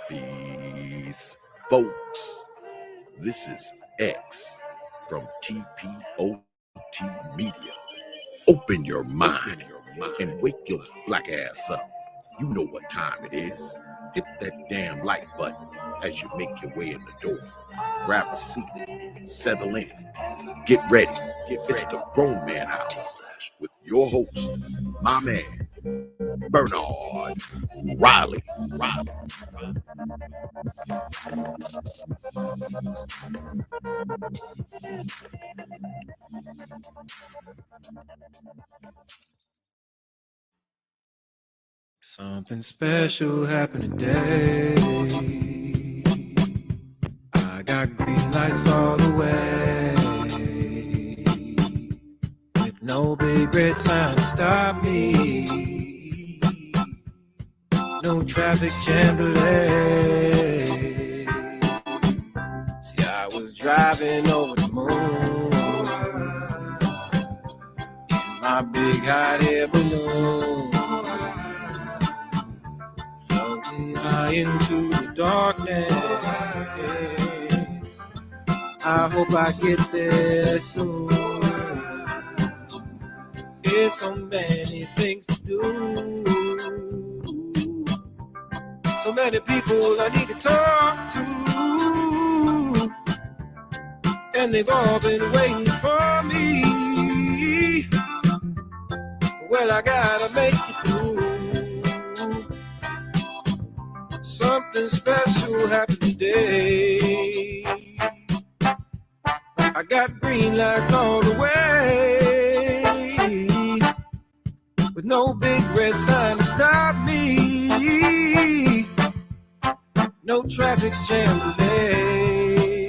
Peace, folks. This is X from TPOT Media. Open your mind and wake your black ass up. You know what time it is. Hit that damn like button as you make your way in the door. Grab a seat, settle in, get ready. It's the Grown Man Hour with your host, my man, Bernard Riley. Something special happened today. I got green lights all the way, with no big red sign to stop me. No traffic jam delay. See, I was driving over the moon in my big hot air balloon, floating high into the darkness. I hope I get there soon. There's so many things to do, so many people I need to talk to, and they've all been waiting for me. Well, I gotta make it through. Something special happened today. I got green lights all the way, with no big red sign to stop me. No traffic jam delay.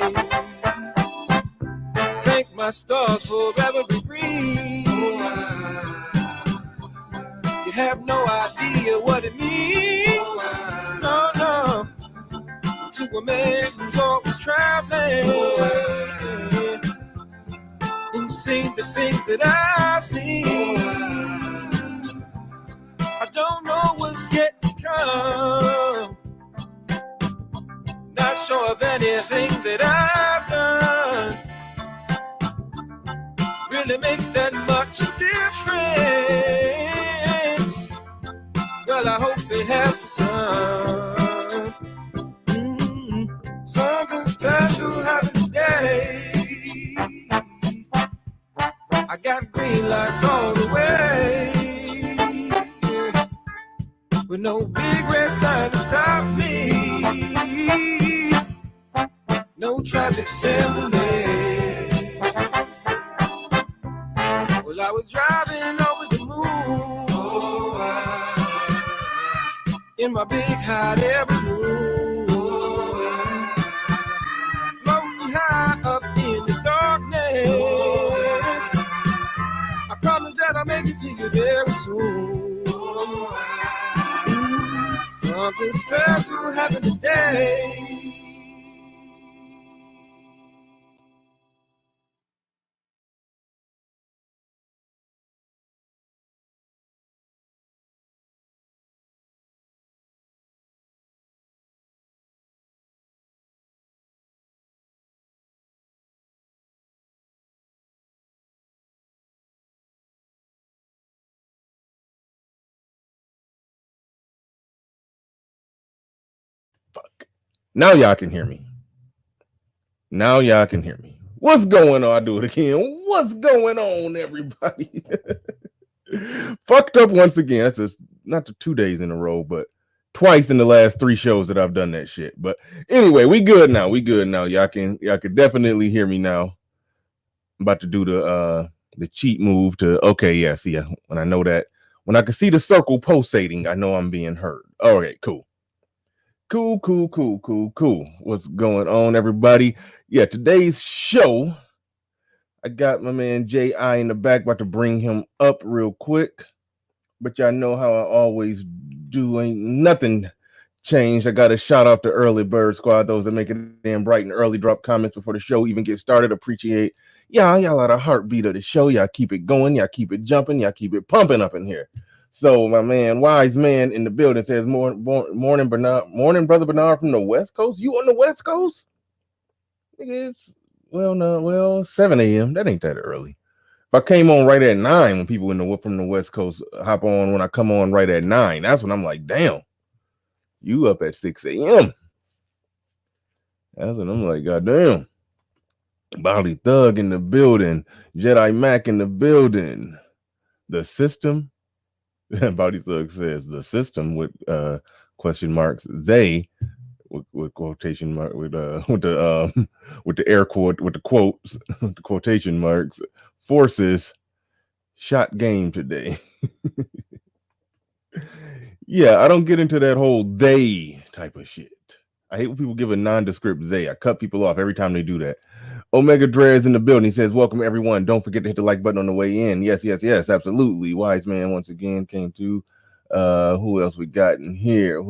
Thank my stars for every green. You have no idea what it means. No, no. To a man who's always traveling, who's seen the things that I've seen. I don't know what's yet to come. Not sure of anything that I've done really makes that much a difference. Well, I hope it has for some. Something special happened today. I got green lights all the way, with no big red sign to stop me. No traffic jam delay. Well, I was driving over the moon in my big hot air balloon, floating high up in the darkness. I promise that I'll make it to you very soon. Something special happened today. Now y'all can hear me. Now y'all can hear me. What's going on? I do it again. What's going on, everybody? Fucked up once again. That's just not the 2 days in a row, but twice in the last 3 shows that I've done that shit. But anyway, we good now. We good now. Y'all can definitely hear me now. I'm about to do the cheat move to okay, yeah, see ya. When I know that, when I can see the circle pulsating, I know I'm being heard. All right, cool. Cool. What's going on, everybody? Yeah, today's show, I got my man J.I. in the back, about to bring him up real quick. But y'all know how I always do. Ain't nothing changed. I got to shout out the Early Bird Squad, those that make it damn bright and early, drop comments before the show even gets started. Appreciate y'all are the heartbeat of the show. Y'all keep it going. Y'all keep it jumping. Y'all keep it pumping up in here. So my man, Wise Man in the building says, morning, Bernard. Morning, Brother Bernard from the West Coast. You on the West Coast? It's 7 a.m. That ain't that early. If I came on right at 9, when people from the West Coast hop on, when I come on right at 9, that's when I'm like, damn, you up at 6 a.m. That's when I'm like, goddamn. Body Thug in the building. Jedi Mac in the building. The system. Body Thug says the system with question marks. They with quotation mark with the air quote with the quotes the quotation marks forces shot game today. Yeah, I don't get into that whole they type of shit. I hate when people give a nondescript they. I cut people off every time they do that. Omega Dre is in the building. He says, welcome everyone. Don't forget to hit the like button on the way in. Yes, absolutely. Wise Man once again came to. Who else we got in here?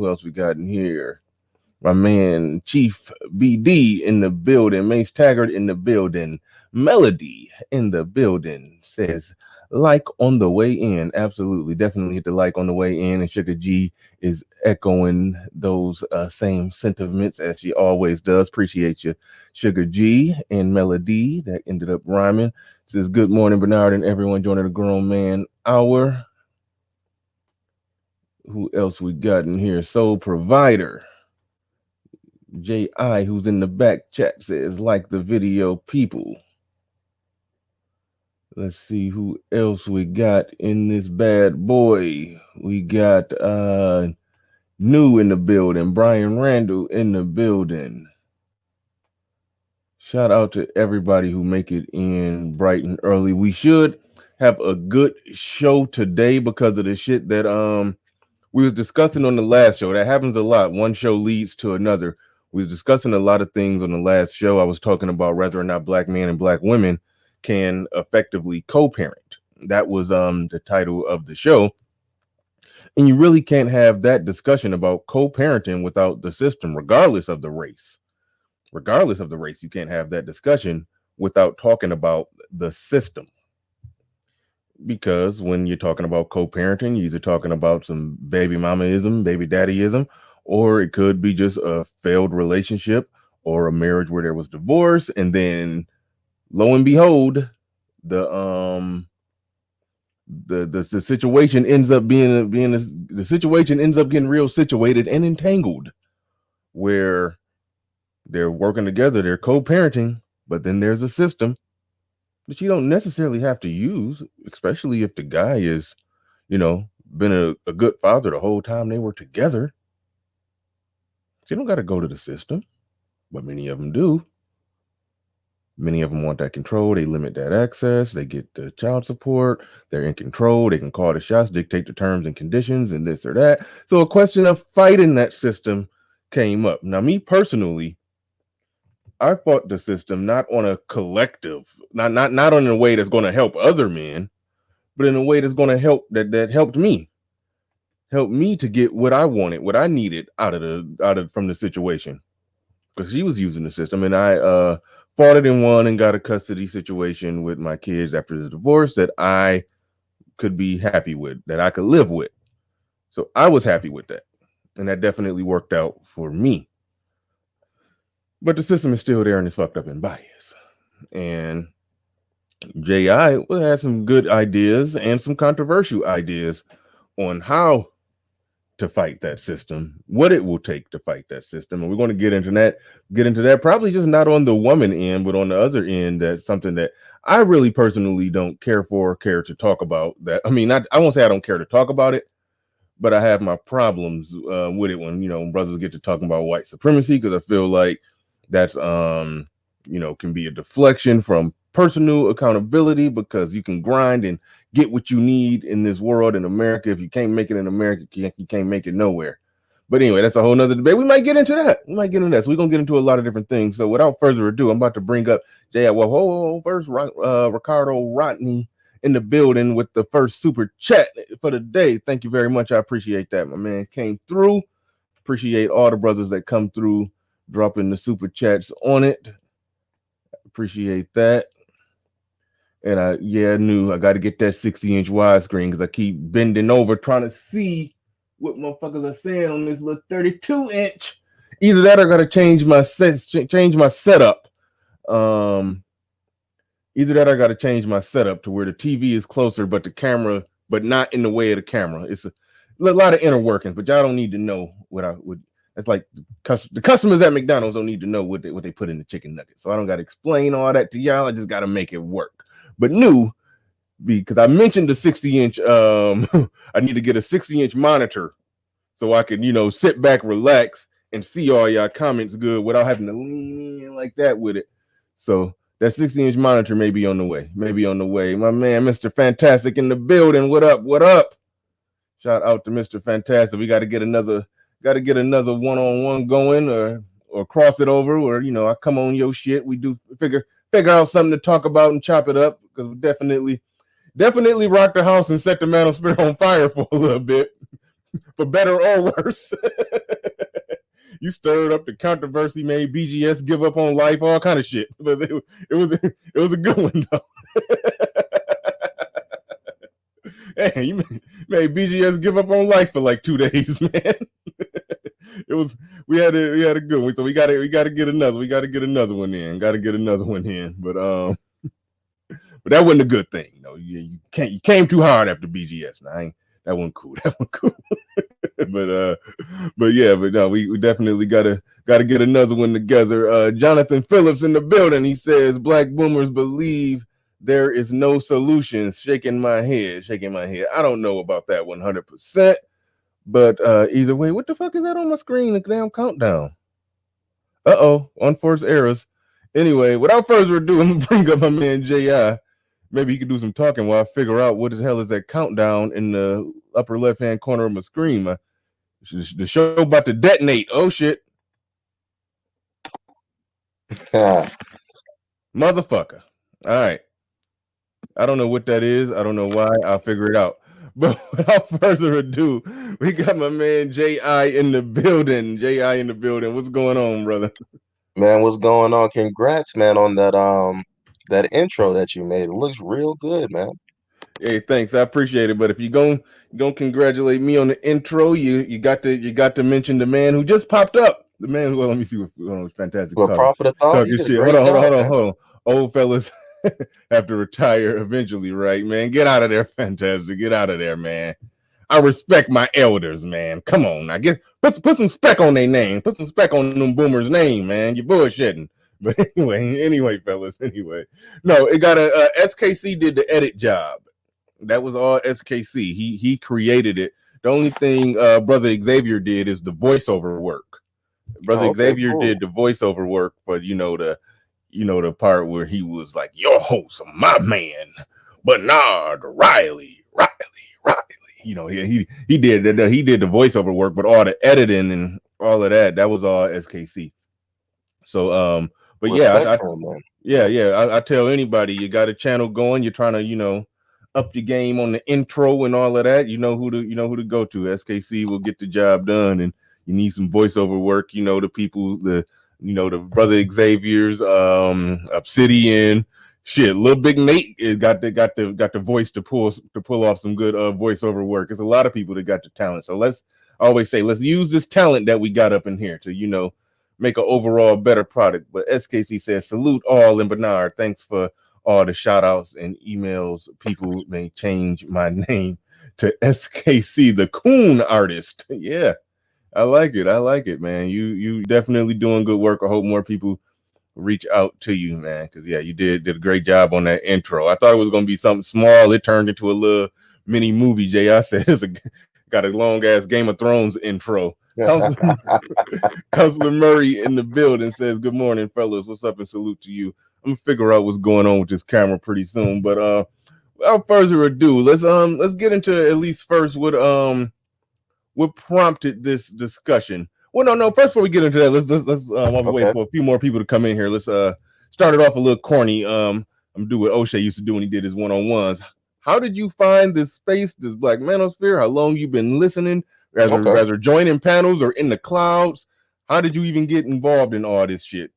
My man Chief BD in the building. Mace Taggart in the building. Melody in the building says, like on the way in. Absolutely. Definitely hit the like on the way in. And Sugar G is echoing those same sentiments as she always does. Appreciate you, Sugar G. And Melody, that ended up rhyming, says, good morning, Bernard, and everyone joining the Grown Man Hour. Who else we got in here? Soul Provider. J.I., who's in the back chat, says, like the video, people. Let's see who else we got in this bad boy. We got New in the building. Brian Randall in the building. Shout out to everybody who make it in bright and early. We should have a good show today because of the shit that we was discussing on the last show. That happens a lot. One show leads to another. We was discussing a lot of things on the last show. I was talking about whether or not black men and black women can effectively co-parent. That was the title of the show. And you really can't have that discussion about co-parenting without the system, regardless of the race. Regardless of the race, you can't have that discussion without talking about the system. Because when you're talking about co-parenting, you're either talking about some baby mamaism, baby daddyism, or it could be just a failed relationship or a marriage where there was divorce, and then lo and behold, the situation ends up the situation ends up getting real situated and entangled, where they're working together, they're co-parenting, but then there's a system that you don't necessarily have to use, especially if the guy is, been a good father the whole time they were together. So you don't got to go to the system, but many of them do. Many of them want that control. They limit that access. They get the child support. They're in control. They can call the shots, dictate the terms and conditions and this or that. So a question of fighting that system came up. Now, me personally, I fought the system not on a collective, not on a way that's going to help other men, but in a way that's going to help that helped me to get what I wanted, what I needed from the situation. Because she was using the system, and I fought it and won and got a custody situation with my kids after the divorce that I could be happy with, that I could live with. So I was happy with that, and that definitely worked out for me. But the system is still there and it's fucked up and biased. And J.I. had some good ideas and some controversial ideas on how to fight that system, what it will take to fight that system. And we're going to get into that probably just not on the woman end, but on the other end. That's something that I really personally don't care to talk about. That, I mean, I won't say I don't care to talk about it, but I have my problems with it when, you know, brothers get to talking about white supremacy, because I feel like that's, you know, can be a deflection from personal accountability, because you can grind and get what you need in this world in America. If you can't make it in America, you can't make it nowhere. But anyway, that's a whole nother debate. We might get into that. So we're going to get into a lot of different things. So without further ado, I'm about to bring up Jay. Well, first, Ricardo Rodney in the building with the first super chat for the day. Thank you very much. I appreciate that. My man came through. Appreciate all the brothers that come through, dropping the super chats on it. Appreciate that. And I knew I got to get that 60-inch widescreen, because I keep bending over trying to see what motherfuckers are saying on this little 32-inch. Either that or I got to change my setup. Either that or I got to change my setup to where the TV is closer, but the camera, but not in the way of the camera. It's a lot of inner workings, but y'all don't need to know what I would. It's like the customers at McDonald's don't need to know what they put in the chicken nuggets. So I don't got to explain all that to y'all. I just got to make it work. But new, because I mentioned the 60-inch, I need to get a 60-inch monitor so I can, you know, sit back, relax, and see all y'all comments good without having to lean in like that with it. So that 60-inch monitor may be on the way. My man, Mr. Fantastic in the building. What up? Shout out to Mr. Fantastic. We got to get another one-on-one going, or cross it over, or, you know, I come on your shit. We do figure out something to talk about and chop it up, because we definitely rock the house and set the manosphere on fire for a little bit, for better or worse. You stirred up the controversy, made BGS give up on life, all kind of shit. But it was a good one though. Hey, you made BGS give up on life for like 2 days, man. We had a good one, so we gotta get another. We gotta get another one in. But that wasn't a good thing. You know, you came too hard after BGS. Now, that wasn't cool. but no, we definitely gotta get another one together. Jonathan Phillips in the building. He says black boomers believe there is no solutions. Shaking my head. I don't know about that 100%. But either way, what the fuck is that on my screen? The damn countdown. Unforced errors. Anyway, without further ado, I'm gonna bring up my man J.I. Maybe he could do some talking while I figure out what the hell is that countdown in the upper left-hand corner of my screen. The show about to detonate. Oh shit. Motherfucker. All right. I don't know what that is. I don't know why. I'll figure it out. But without further ado, we got my man J.I. in the building. What's going on, brother? Man, what's going on? Congrats, man, on that intro that you made. It looks real good, man. Hey, thanks. I appreciate it. But if you're gonna congratulate me on the intro, you got to mention the man who just popped up. The man who, let me see what fantastic. Well, Prophet of Thought. Hold on. Old fellas have to retire eventually, right, man? Get out of there, Fantastic. Get out of there, man. I respect my elders, man. Come on, I guess put some respect on their name. Put some respect on them boomers' name, man. You're bullshitting. But anyway, fellas. No, it got SKC did the edit job. That was all SKC. He created it. The only thing Brother Xavier did is the voiceover work. Xavier did the voiceover work, but the part where he was like, your host, my man, Bernard Riley. He did the voiceover work, but all the editing and all of that was all SKC. So, but I tell anybody, you got a channel going, you're trying to, up your game on the intro and all of that, you know who to go to. SKC will get the job done, and you need some voiceover work, the people, the Brother Xavier's, Obsidian, shit, Little Big Nate got the voice to pull off some good voiceover work. There's a lot of people that got the talent. So let's use this talent that we got up in here to, make an overall better product. But SKC says, salute all, and Bernard, thanks for all the shout outs and emails. People may change my name. to SKC, the Coon artist. Yeah, I like it. I like it, man. You definitely doing good work. I hope more people reach out to you, man. Because yeah, you did a great job on that intro. I thought it was gonna be something small. It turned into a little mini movie. Jay, I said got a long ass Game of Thrones intro. Councilor Murray in the building says, "Good morning, fellas. What's up?" And salute to you. I'm gonna figure out what's going on with this camera pretty soon. But without further ado, let's get into at least first what prompted this discussion. Well, no. First, before we get into that, let's while we wait for a few more people to come in here, let's start it off a little corny. I'm do what O'Shea used to do when he did his one-on-ones. How did you find this space, this Black Manosphere? How long you been listening? Rather joining panels or in the clouds? How did you even get involved in all this shit?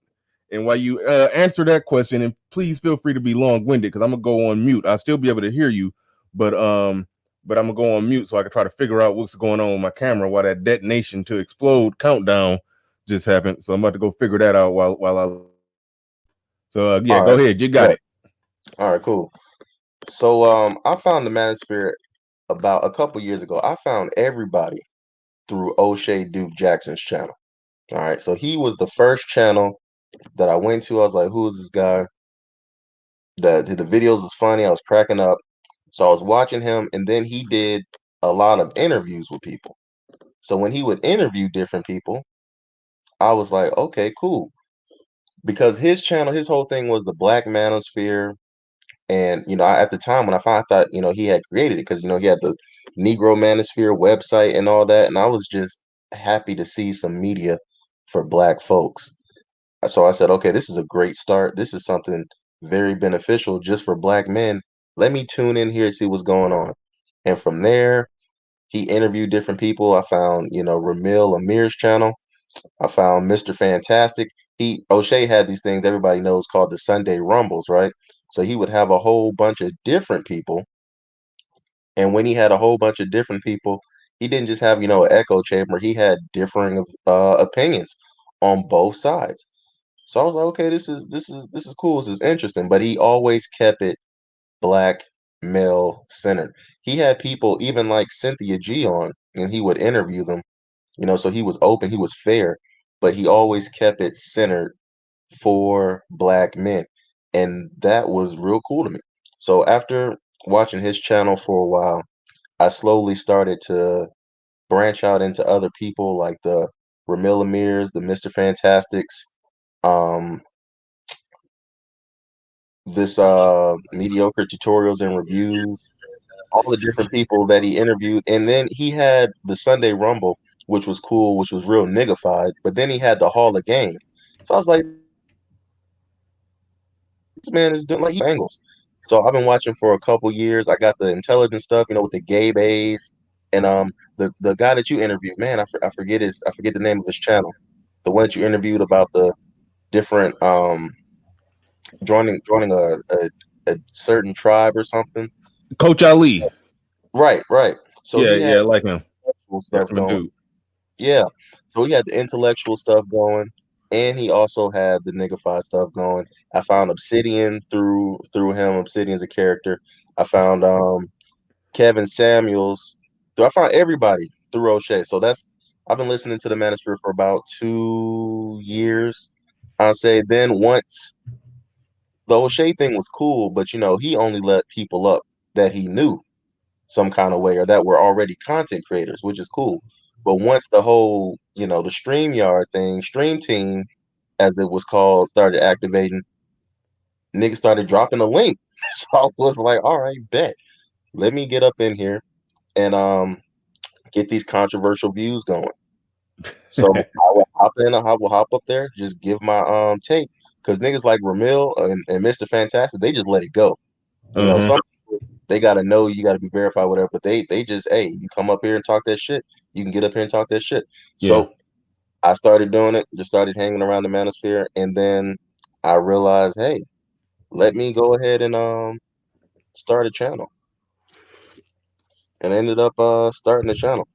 And while you answer that question, and please feel free to be long-winded because I'm gonna go on mute. I'll still be able to hear you, but I'm gonna go on mute so I can try to figure out what's going on with my camera while that detonation to explode countdown just happened. So I'm about to go figure that out while I. So yeah, go ahead. You got it. All right, cool. So I found the Manosphere about a couple years ago. I found everybody through O'Shea Duke Jackson's channel. All right, so he was the first channel that I went to. I was like, who is this guy? The videos was funny. I was cracking up. So I was watching him, and then he did a lot of interviews with people. So when he would interview different people, I was like, okay, cool. Because his channel, his whole thing was the Black Manosphere. And, at the time when I thought, he had created it because, he had the Negro Manosphere website and all that. And I was just happy to see some media for Black folks. So I said, okay, this is a great start. This is something very beneficial just for Black men. Let me tune in here and see what's going on. And from there, he interviewed different people. I found, Ramil Amir's channel. I found Mr. Fantastic. O'Shea had these things everybody knows called the Sunday Rumbles, right? So he would have a whole bunch of different people. And when he had a whole bunch of different people, he didn't just have, an echo chamber. He had differing opinions on both sides. So I was like, okay, this is cool. This is interesting. But he always kept it Black male centered. He had people even like Cynthia G on, and he would interview them. So he was open, he was fair, but he always kept it centered for Black men. And that was real cool to me. So after watching his channel for a while, I slowly started to branch out into other people like the Ramil Amirs, the Mr. Fantastics, this mediocre tutorials and reviews, all the different people that he interviewed. And then he had the Sunday Rumble, which was cool, which was real niggified. But then he had the Hall of Game. So I was like, this man is doing like angles. So I've been watching for a couple years. I got the intelligent stuff, with the Gabe A's and the guy that you interviewed, man, I forget the name of his channel. The one that you interviewed about the different joining a certain tribe or something. Coach Ali. Right. So yeah, I like him. Stuff going. Yeah. So he had the intellectual stuff going, and he also had the niggified stuff going. I found Obsidian through him. Obsidian's a character. I found Kevin Samuels. I found everybody through O'Shea. So I've been listening to the Manosphere for about 2 years. I'll say then once the O'Shea thing was cool, but he only let people up that he knew some kind of way or that were already content creators, which is cool. But once the whole, the StreamYard thing, Stream Team, as it was called, started activating, niggas started dropping a link. So I was like, all right, bet. Let me get up in here and get these controversial views going. So I will hop up there, just give my take. Because niggas like Ramil and Mr. Fantastic, they just let it go. Some people, they gotta know you gotta be verified, whatever, but they just, hey, you come up here and talk that shit, you can get up here and talk that shit. Yeah. So I started doing it, just started hanging around the Manosphere, and then I realized, hey, let me go ahead and start a channel. And I ended up starting the channel.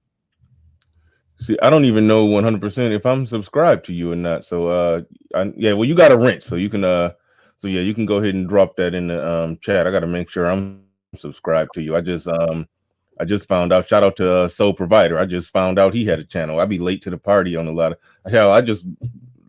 See, I don't even know 100% if I'm subscribed to you or not. So well, you got a wrench, so you can so yeah, you can go ahead and drop that in the chat. I got to make sure I'm subscribed to you. I I just found out. Shout out to Soul Provider. I just found out he had a channel. I'd be late to the party on a lot of. Hell, I just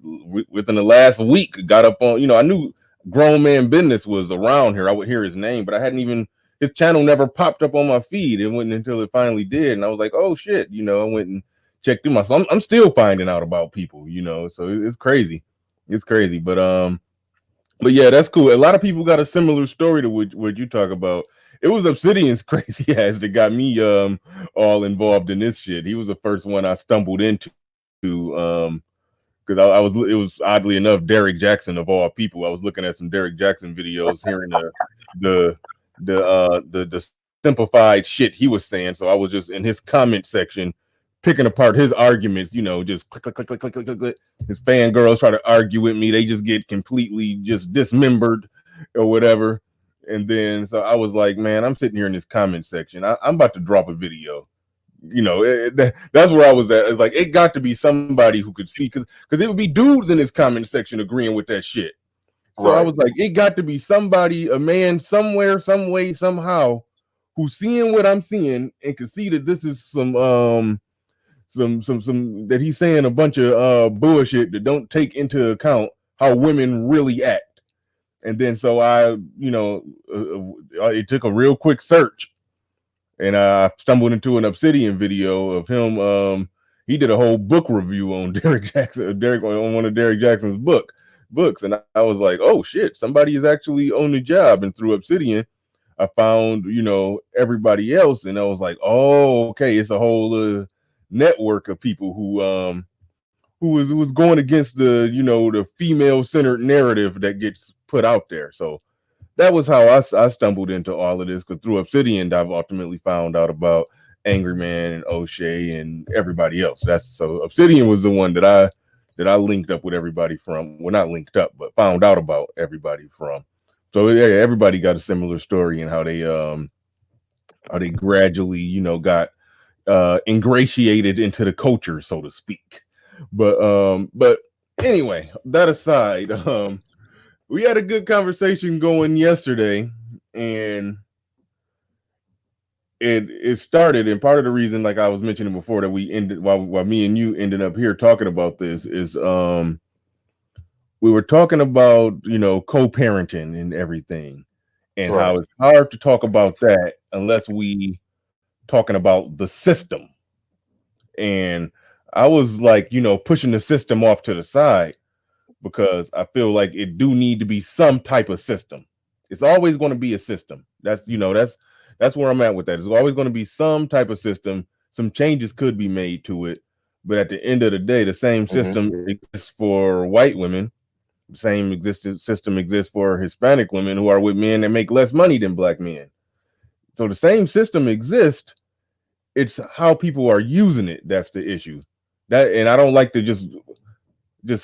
within the last week got up on. You know, I knew Grown Man Business was around here. I would hear his name, but I hadn't even. His channel never popped up on my feed. It wasn't until it finally did, and I was like, "Oh shit!" You know, I went and checked through my. So I'm still finding out about people. You know, so it's crazy. It's crazy, but yeah, that's cool. A lot of people got a similar story to what you talk about. It was Obsidian's crazy ass that got me all involved in this shit. He was the first one I stumbled into because I was it was oddly enough Derek Jackson of all people. I was looking at some Derek Jackson videos, hearing the simplified shit he was saying. So I was just in his comment section picking apart his arguments, you know, just click, click, click, click, click, click, click, click. His fangirls try to argue with me. They just get completely just dismembered or whatever. And then so I was like, man, I'm sitting here in this comment section. I'm about to drop a video. You know, that's where I was at. It's like, it got to be somebody who could see, because it would be dudes in this comment section agreeing with that shit. So I was like, it got to be somebody, a man somewhere, some way, somehow, who's seeing what I'm seeing and can see that this is some that he's saying a bunch of bullshit that don't take into account how women really act. And then so I, you know, it took a real quick search, and I stumbled into an Obsidian video of him. He did a whole book review on Derek Jackson, on one of Derek Jackson's books, and I was like, oh shit, somebody is actually on the job. And through Obsidian, I found, you know, everybody else, and I was like, oh, okay, it's a whole network of people who was going against the, you know, the female-centered narrative that gets put out there. So that was how I stumbled into all of this, because through Obsidian, I've ultimately found out about Angry Man and O'Shea and everybody else. So Obsidian was the one that I linked up with everybody from. Well, not linked up, but found out about everybody from. So yeah, everybody got a similar story in how they gradually, you know, got ingratiated into the culture, so to speak. But anyway, that aside, we had a good conversation going yesterday, and it started, and part of the reason, like I was mentioning before, that we ended while me and you ended up here talking about this is we were talking about, you know, co-parenting and everything, and how it's hard to talk about that unless we talking about the system. And I was like, you know, pushing the system off to the side, because I feel like it do need to be some type of system. It's always going to be a system. That's, you know, that's where I'm at with that. It's always going to be some type of system. Some changes could be made to it, but at the end of the day, the same system exists for white women. The same system exists for Hispanic women who are with men that make less money than black men. So the same system exists. It's how people are using it that's the issue. And I don't like to just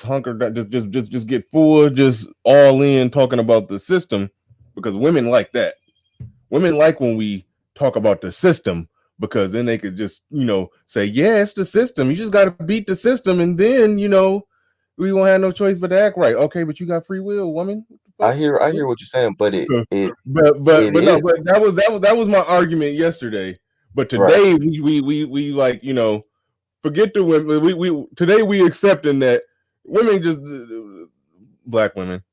hunker down, just get full, just all in talking about the system, because women like that. Women like when we talk about the system, because then they could just, you know, say, yeah, it's the system. You just got to beat the system, and then, you know, we won't have no choice but to act right. Okay, but you got free will, woman. I hear what you're saying, but that was my argument yesterday. But today we like, you know, forget the women. Today we accepting that women, just black women,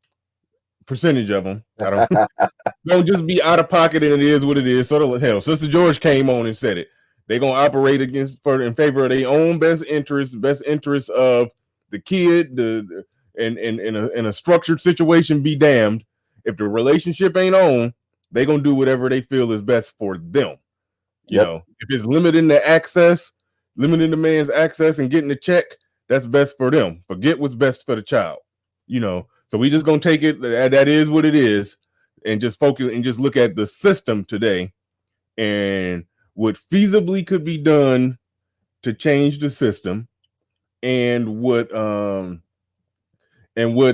percentage of them, I don't just be out of pocket, and it is what it is. Sort of hell. Sister George came on and said it. They're gonna operate in favor of their own best interest of the kid, and in a structured situation, be damned. If the relationship ain't on, they gonna do whatever they feel is best for them. You know, if it's limiting the man's access and getting the check, that's best for them. Forget what's best for the child. You know, so we just gonna take it that is what it is, and just focus and just look at the system today and what feasibly could be done to change the system, and what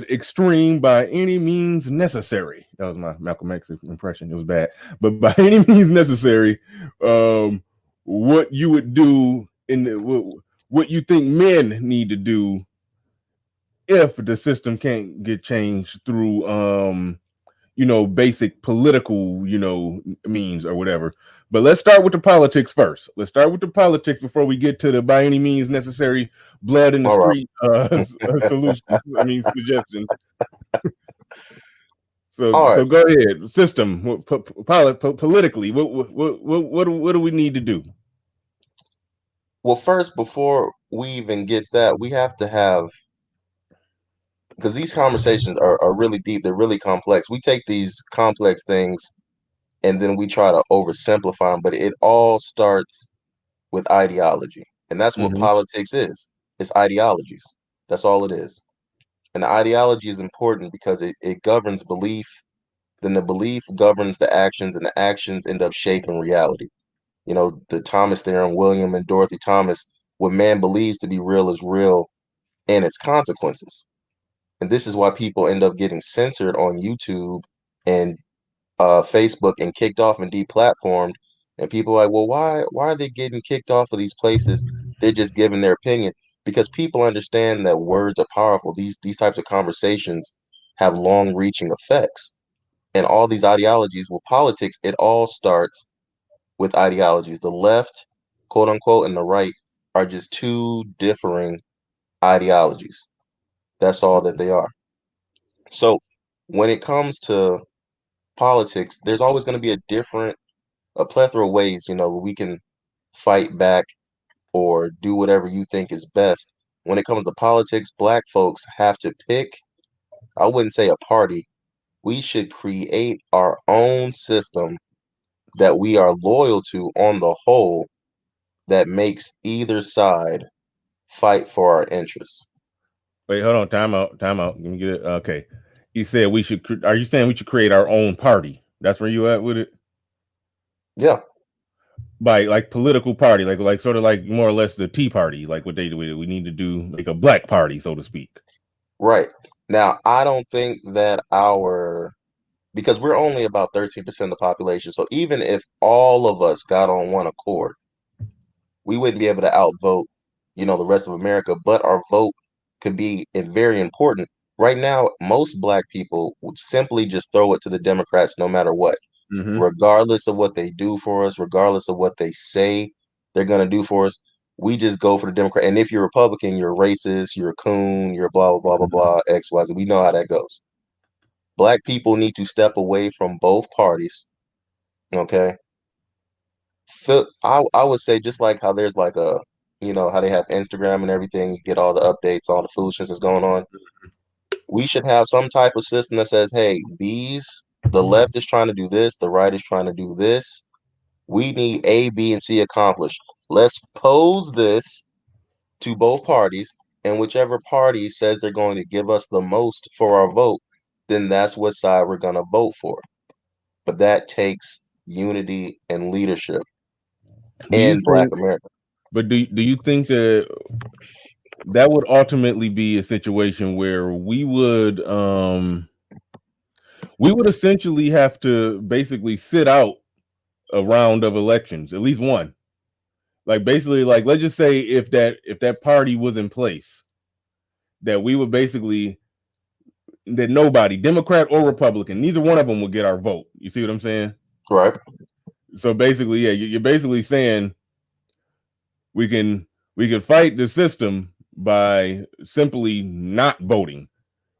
extreme by any means necessary. That was my Malcolm X impression. It was bad, but by any means necessary, what you would do what you think men need to do if the system can't get changed through basic political, means or whatever. But let's start with the politics first. Let's start with the politics before we get to the by any means necessary blood in the All right. street solutions. I mean, suggestions. So, All right. go ahead. System, politically, what do we need to do? Well, first, before we even get that, we have to have, because these conversations are really deep, they're really complex. We take these complex things and then we try to oversimplify them, but it all starts with ideology. And that's what Mm-hmm. politics is. It's ideologies. That's all it is. And the ideology is important because it governs belief, then the belief governs the actions, and the actions end up shaping reality. The Thomas theorem, William and Dorothy Thomas, what man believes to be real is real and its consequences. And this is why people end up getting censored on YouTube and Facebook and kicked off and deplatformed. And people are like, well, why are they getting kicked off of these places? They're just giving their opinion because people understand that words are powerful. These types of conversations have long-reaching effects. And all these ideologies, with politics, it all starts with ideologies. The left, quote unquote, and the right are just two differing ideologies. That's all that they are. So when it comes to politics, there's always going to be a plethora of ways, we can fight back or do whatever you think is best. When it comes to politics, Black folks have to pick, I wouldn't say a party. We should create our own system that we are loyal to on the whole that makes either side fight for our interests. Wait, hold on. Time out. Let me get it. Okay. You said we should. Are you saying we should create our own party? That's where you at with it? Yeah. By like political party, like sort of like more or less the Tea Party, like what they do. We need to do like a black party, so to speak. Right. Now, I don't think that because we're only about 13% of the population. So even if all of us got on one accord, we wouldn't be able to outvote, the rest of America, but our vote could be very important. Right now, most Black people would simply just throw it to the Democrats no matter what, regardless of what they do for us, regardless of what they say they're going to do for us. We just go for the Democrat. And if you're Republican, you're racist, you're a coon, you're blah, blah, blah, blah, blah, X, Y, Z. We know how that goes. Black people need to step away from both parties. Okay. I would say just like how there's like how they have Instagram and everything, you get all the updates, all the foolishness that's going on. We should have some type of system that says, hey, the left is trying to do this, the right is trying to do this. We need A, B, and C accomplished. Let's pose this to both parties, and whichever party says they're going to give us the most for our vote, then that's what side we're going to vote for. But that takes unity and leadership in Black America. But do you think that would ultimately be a situation where we would essentially have to basically sit out a round of elections, at least one? Like basically, like let's just say if that party was in place, that we would basically that nobody, Democrat or Republican, neither one of them would get our vote. You see what I'm saying? Right. So basically, yeah, you're basically saying we can fight the system by simply not voting,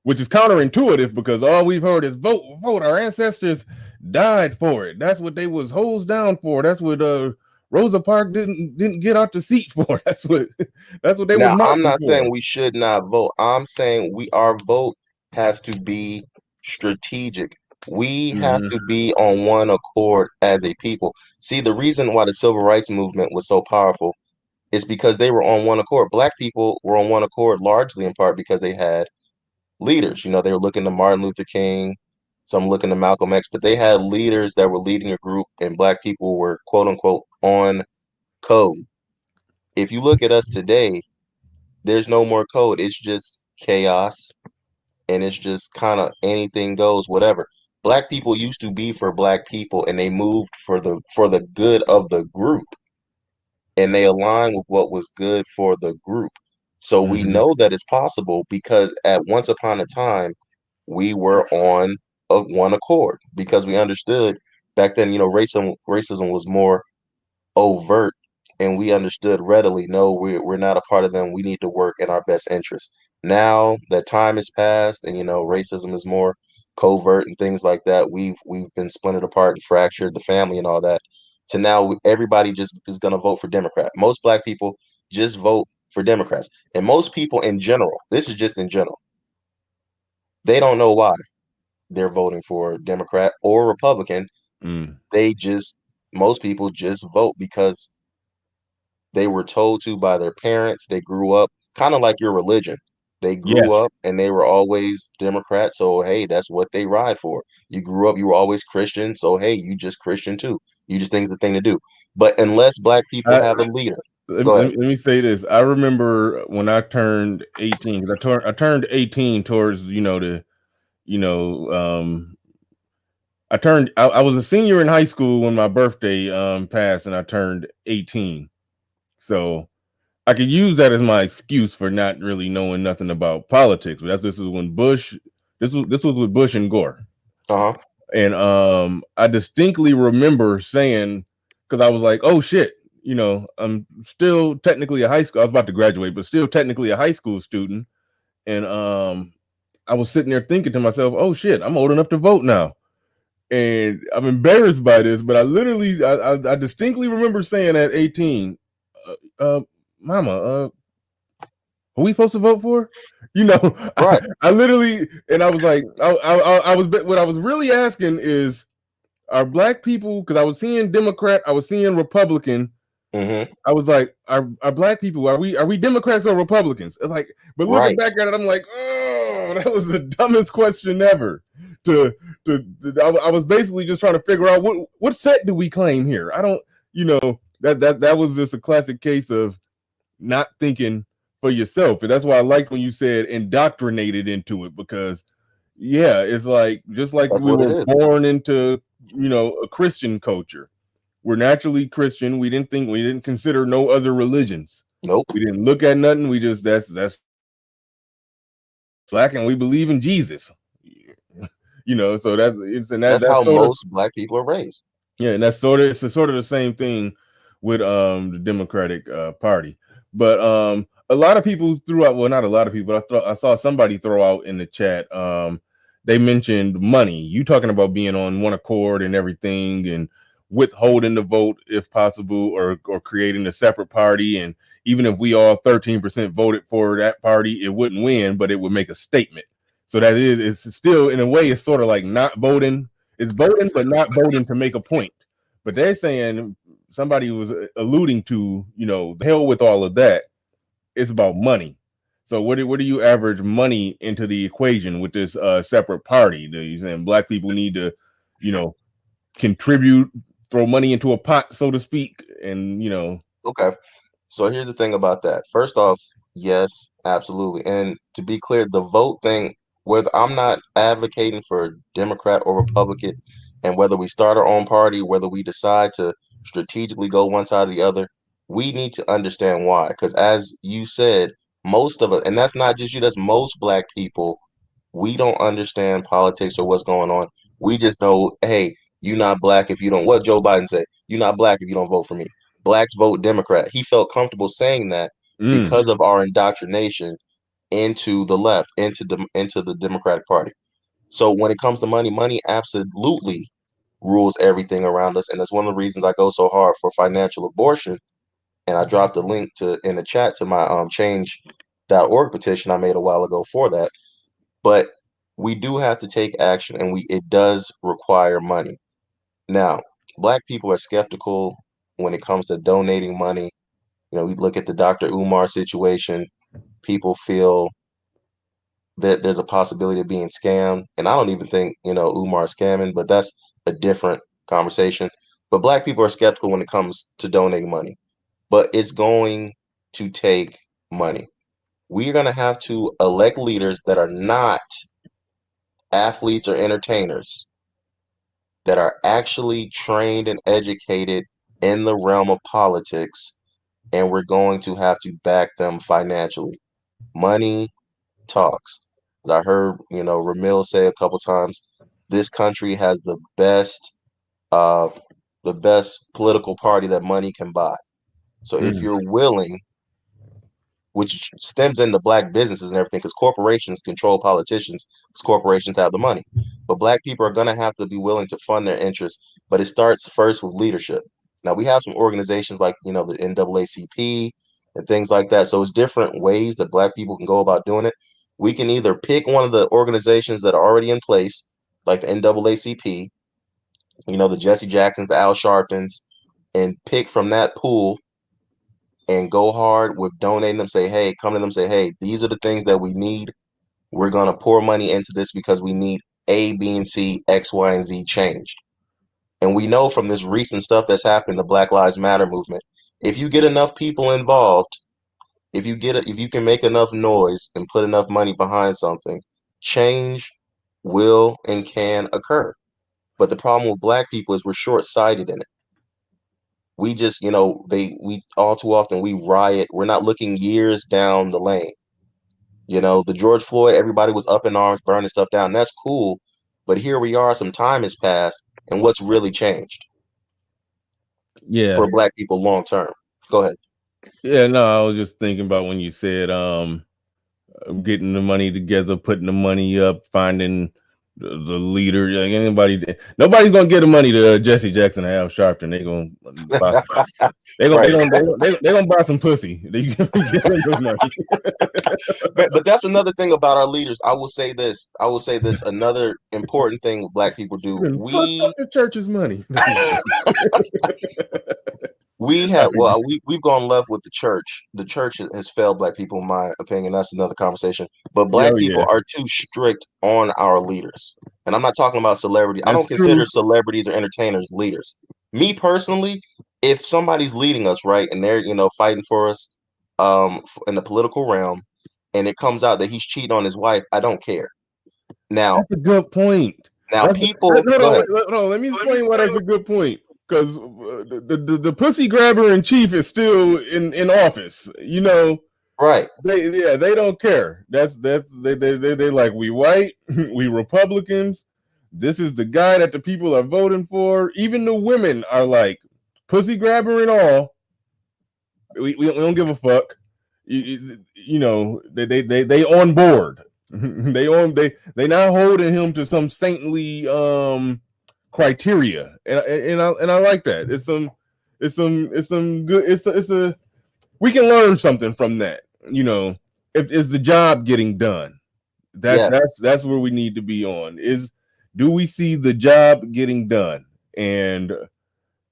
which is counterintuitive because all we've heard is vote. Our ancestors died for it. That's what they was hosed down for. That's what Rosa Parks didn't get out the seat for. That's what they now, were. I'm not saying we should not vote. I'm saying our vote has to be strategic. We have to be on one accord as a people. See, the reason why the civil rights movement was so powerful is because they were on one accord. Black people were on one accord largely in part because they had leaders. They were looking to Martin Luther King, some looking to Malcolm X, but they had leaders that were leading a group, and Black people were quote unquote on code. If you look at us today, there's no more code. It's just chaos, and it's just kind of anything goes, whatever. Black people used to be for Black people, and they moved for the good of the group, and they aligned with what was good for the group. So we know that it's possible because at once upon a time, we were on of one accord because we understood back then, racism was more overt, and we understood readily, no, we're not a part of them. We need to work in our best interest. Now that time has passed, and racism is more covert and things like that. We've been splintered apart and fractured the family and all that. To now, everybody just is going to vote for Democrat. Most black people just vote for Democrats, and most people in general. This is just in general. They don't know why they're voting for Democrat or Republican. Mm. Most people just vote because they were told to by their parents. They grew up kind of like your religion. They Yeah. grew up and they were always Democrats. So, hey, that's what they ride for. You grew up, you were always Christian. So, hey, you just Christian too. You just think it's the thing to do. But unless black people have a leader, go ahead. Let me say this. I remember when I turned 18, because I turned 18 towards, I was a senior in high school when my birthday passed and I turned 18. So I could use that as my excuse for not really knowing nothing about politics. But this was when this was with Bush and Gore. Uh-huh. And I distinctly remember saying, because I was like, oh shit, I'm still technically a high school. I was about to graduate, but still technically a high school student. And I was sitting there thinking to myself, oh shit, I'm old enough to vote now. And I'm embarrassed by this, but I distinctly remember saying at 18, mama, who we supposed to vote for? Right. I literally, and I was like, what I was really asking is, are black people, because I was seeing Democrat, I was seeing Republican. Mm-hmm. I was like, are black people, are we Democrats or Republicans? Like, but looking back at it, I'm like, oh, that was the dumbest question ever. I was basically just trying to figure out what set do we claim here? I don't, that was just a classic case of not thinking for yourself. And that's why I liked when you said indoctrinated into it, because it's like, just like That's we what it were is. born into, a Christian culture. We're naturally Christian. We didn't consider no other religions. Nope. We didn't look at nothing. We just, that's black, and we believe in Jesus. So that's how most black people are raised. Yeah, and it's sort of the same thing with the Democratic Party. But a lot of people threw out, well, not a lot of people, I saw somebody throw out in the chat, they mentioned money. You talking about being on one accord and everything, and withholding the vote if possible, or creating a separate party. And even if we all 13% voted for that party, it wouldn't win, but it would make a statement. So it's still, in a way, it's sort of like not voting. It's voting, but not voting to make a point. But they're saying, somebody was alluding to, the hell with all of that. It's about money. So what do you average money into the equation with this separate party? Do you saying black people need to, contribute, throw money into a pot, so to speak, and Okay. So here's the thing about that. First off, yes, absolutely. And to be clear, the vote thing, whether I'm not advocating for Democrat or Republican, and whether we start our own party, whether we decide to strategically go one side or the other, we need to understand why. Because as you said, most of us, and that's not just you, that's most black people, we don't understand politics or what's going on. We just know, hey, you're not black if you don't, what Joe Biden said, you're not black if you don't vote for me. Blacks vote Democrat. He felt comfortable saying that because of our indoctrination into the left, into the Democratic Party. So when it comes to money, money absolutely rules everything around us, and that's one of the reasons I go so hard for financial abortion. And I dropped a link in the chat to my change.org petition I made a while ago for that. But we do have to take action, and it does require money. Now, black people are skeptical when it comes to donating money. We look at the Dr. Umar situation. People feel that there's a possibility of being scammed. And I don't even think, Umar's scamming, but that's a different conversation. But black people are skeptical when it comes to donating money. But it's going to take money. We're going to have to elect leaders that are not athletes or entertainers, that are actually trained and educated in the realm of politics, and we're going to have to back them financially. Money talks. As I heard, Ramil say a couple times, this country has the best political party that money can buy. So if Mm. you're willing, which stems into black businesses and everything, because corporations control politicians, because corporations have the money. But black people are going to have to be willing to fund their interests. But it starts first with leadership. Now, we have some organizations like, the NAACP and things like that. So it's different ways that black people can go about doing it. We can either pick one of the organizations that are already in place, like the NAACP, the Jesse Jacksons, the Al Sharptons, and pick from that pool and go hard with donating them. Come to them, say, hey, these are the things that we need. We're going to pour money into this because we need A, B, and C, X, Y, and Z changed. And we know from this recent stuff that's happened, the Black Lives Matter movement, if you get enough people involved, if you can make enough noise and put enough money behind something, change will and can occur. But the problem with black people is we're short-sighted in it. We just, we all too often we riot. We're not looking years down the lane. The George Floyd, everybody was up in arms, burning stuff down. That's cool. But here we are, some time has passed, and what's really changed Yeah. for black people long term? Go ahead. Yeah, no, I was just thinking about when you said getting the money together, putting the money up, finding the leader. Like nobody's gonna get the money to Jesse Jackson and Al Sharpton. They're gonna buy they're gonna buy some pussy. But that's another thing about our leaders. I will say this. Another important thing black people do. We the church's money. We've gone left with the church. The church has failed black people, in my opinion. That's another conversation. But black people are too strict on our leaders. And I'm not talking about celebrity. I don't consider celebrities or entertainers leaders. Me personally, if somebody's leading us, right, and they're, fighting for us in the political realm, and it comes out that he's cheating on his wife, I don't care. Now, that's a good point. Now, Hold on, let me explain why that's a good point. Because the pussy grabber in chief is still in office, right? They don't care. They like, we white, we Republicans. This is the guy that the people are voting for. Even the women are like, pussy grabber and all. We don't give a fuck. They on board. they not holding him to some saintly criteria, and I like that. It's some good. We can learn something from that. Is the job getting done? That's where we need to be on. Do we see the job getting done? And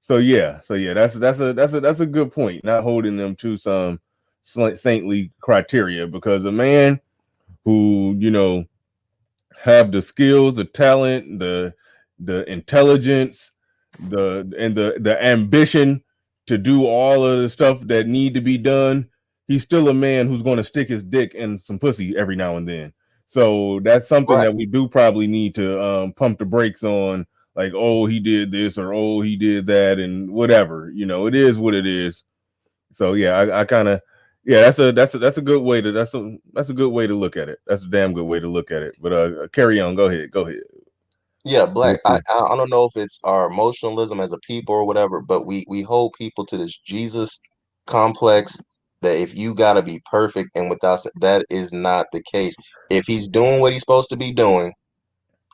so that's a good point. Not holding them to some saintly criteria, because a man who have the skills, the talent, the intelligence, the ambition to do all of the stuff that need to be done, he's still a man who's going to stick his dick in some pussy every now and then. So that's something that we do probably need to pump the brakes on. Like, oh, he did this, or oh, he did that, and whatever. It is what it is. So I kind of. Yeah, that's a good way to that's a good way to look at it. That's a damn good way to look at it. But carry on. Go ahead. Yeah, Black. I don't know if it's our emotionalism as a people or whatever, but we hold people to this Jesus complex that if you gotta be perfect, and without that is not the case. If he's doing what he's supposed to be doing,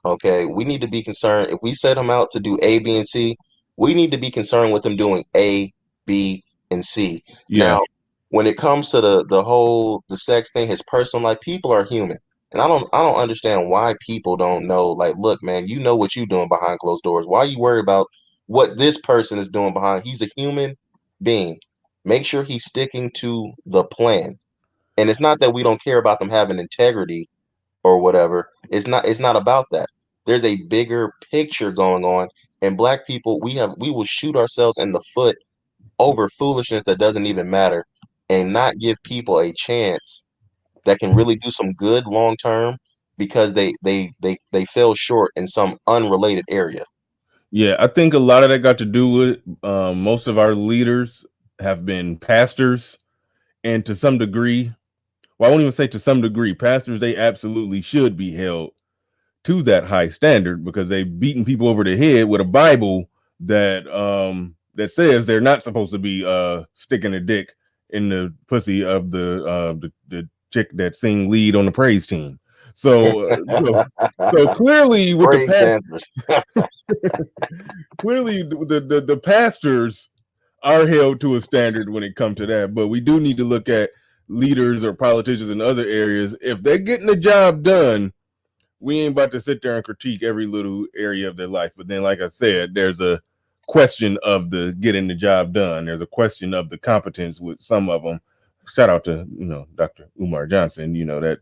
okay, we need to be concerned. If we set him out to do A, B, and C, we need to be concerned with him doing A, B, and C. Yeah. Now, when it comes to the sex thing, his personal life, people are human. And I don't understand why people don't know. Like, look, man, you know what you're doing behind closed doors. Why are you worried about what this person is doing behind? He's a human being. Make sure he's sticking to the plan. And it's not that we don't care about them having integrity or whatever. It's not about that. There's a bigger picture going on. And black people, we will shoot ourselves in the foot over foolishness that doesn't even matter, and not give people a chance that can really do some good long term, because they fell short in some unrelated area. Yeah, I think a lot of that got to do with most of our leaders have been pastors, and to some degree, well, I won't even say to some degree, pastors, they absolutely should be held to that high standard because they've beaten people over the head with a Bible that that says they're not supposed to be sticking a dick in the pussy of the chick that sing lead on the praise team. So clearly with Praise dancers. clearly the pastors are held to a standard when it comes to that, but we do need to look at leaders or politicians in other areas. If they're getting the job done, we ain't about to sit there and critique every little area of their life. But then, like I said, there's a question of the getting the job done. There's a question of the competence with some of them. Shout out to, Dr. Umar Johnson, that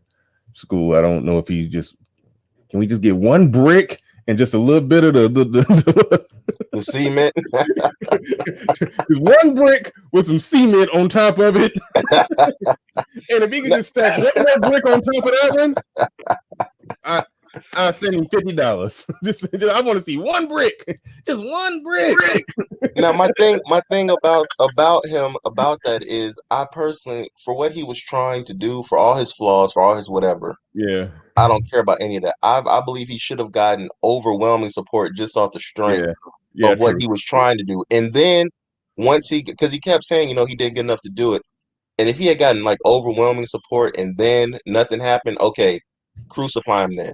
school. I don't know if he just, can we just get one brick and just a little bit of the cement? Just one brick with some cement on top of it. And if he can just stack one more brick on top of that one, I'll send him $50. Just I want to see one brick. Just one brick. Now my thing about him about that is, I personally, for what he was trying to do, for all his flaws, for all his whatever, yeah, I don't care about any of that. I believe he should have gotten overwhelming support just off the strength of what he was trying to do. And then once because he kept saying, he didn't get enough to do it. And if he had gotten like overwhelming support and then nothing happened, okay, crucify him then.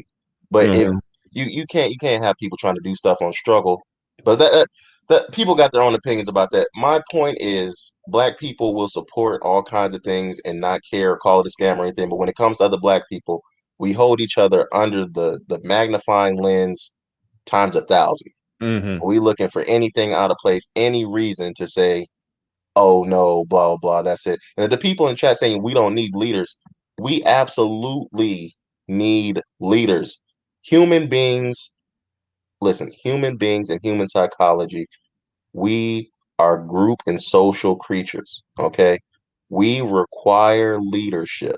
But if you can't have people trying to do stuff on struggle. But that people got their own opinions about that. My point is, Black people will support all kinds of things and not care, call it a scam or anything. But when it comes to other Black people, we hold each other under the magnifying lens times 1,000. We looking for anything out of place, any reason to say, oh no, blah blah blah, that's it. And the people in chat saying we don't need leaders, we absolutely need leaders. Human beings, listen, human beings and human psychology, we are group and social creatures, okay? We require leadership.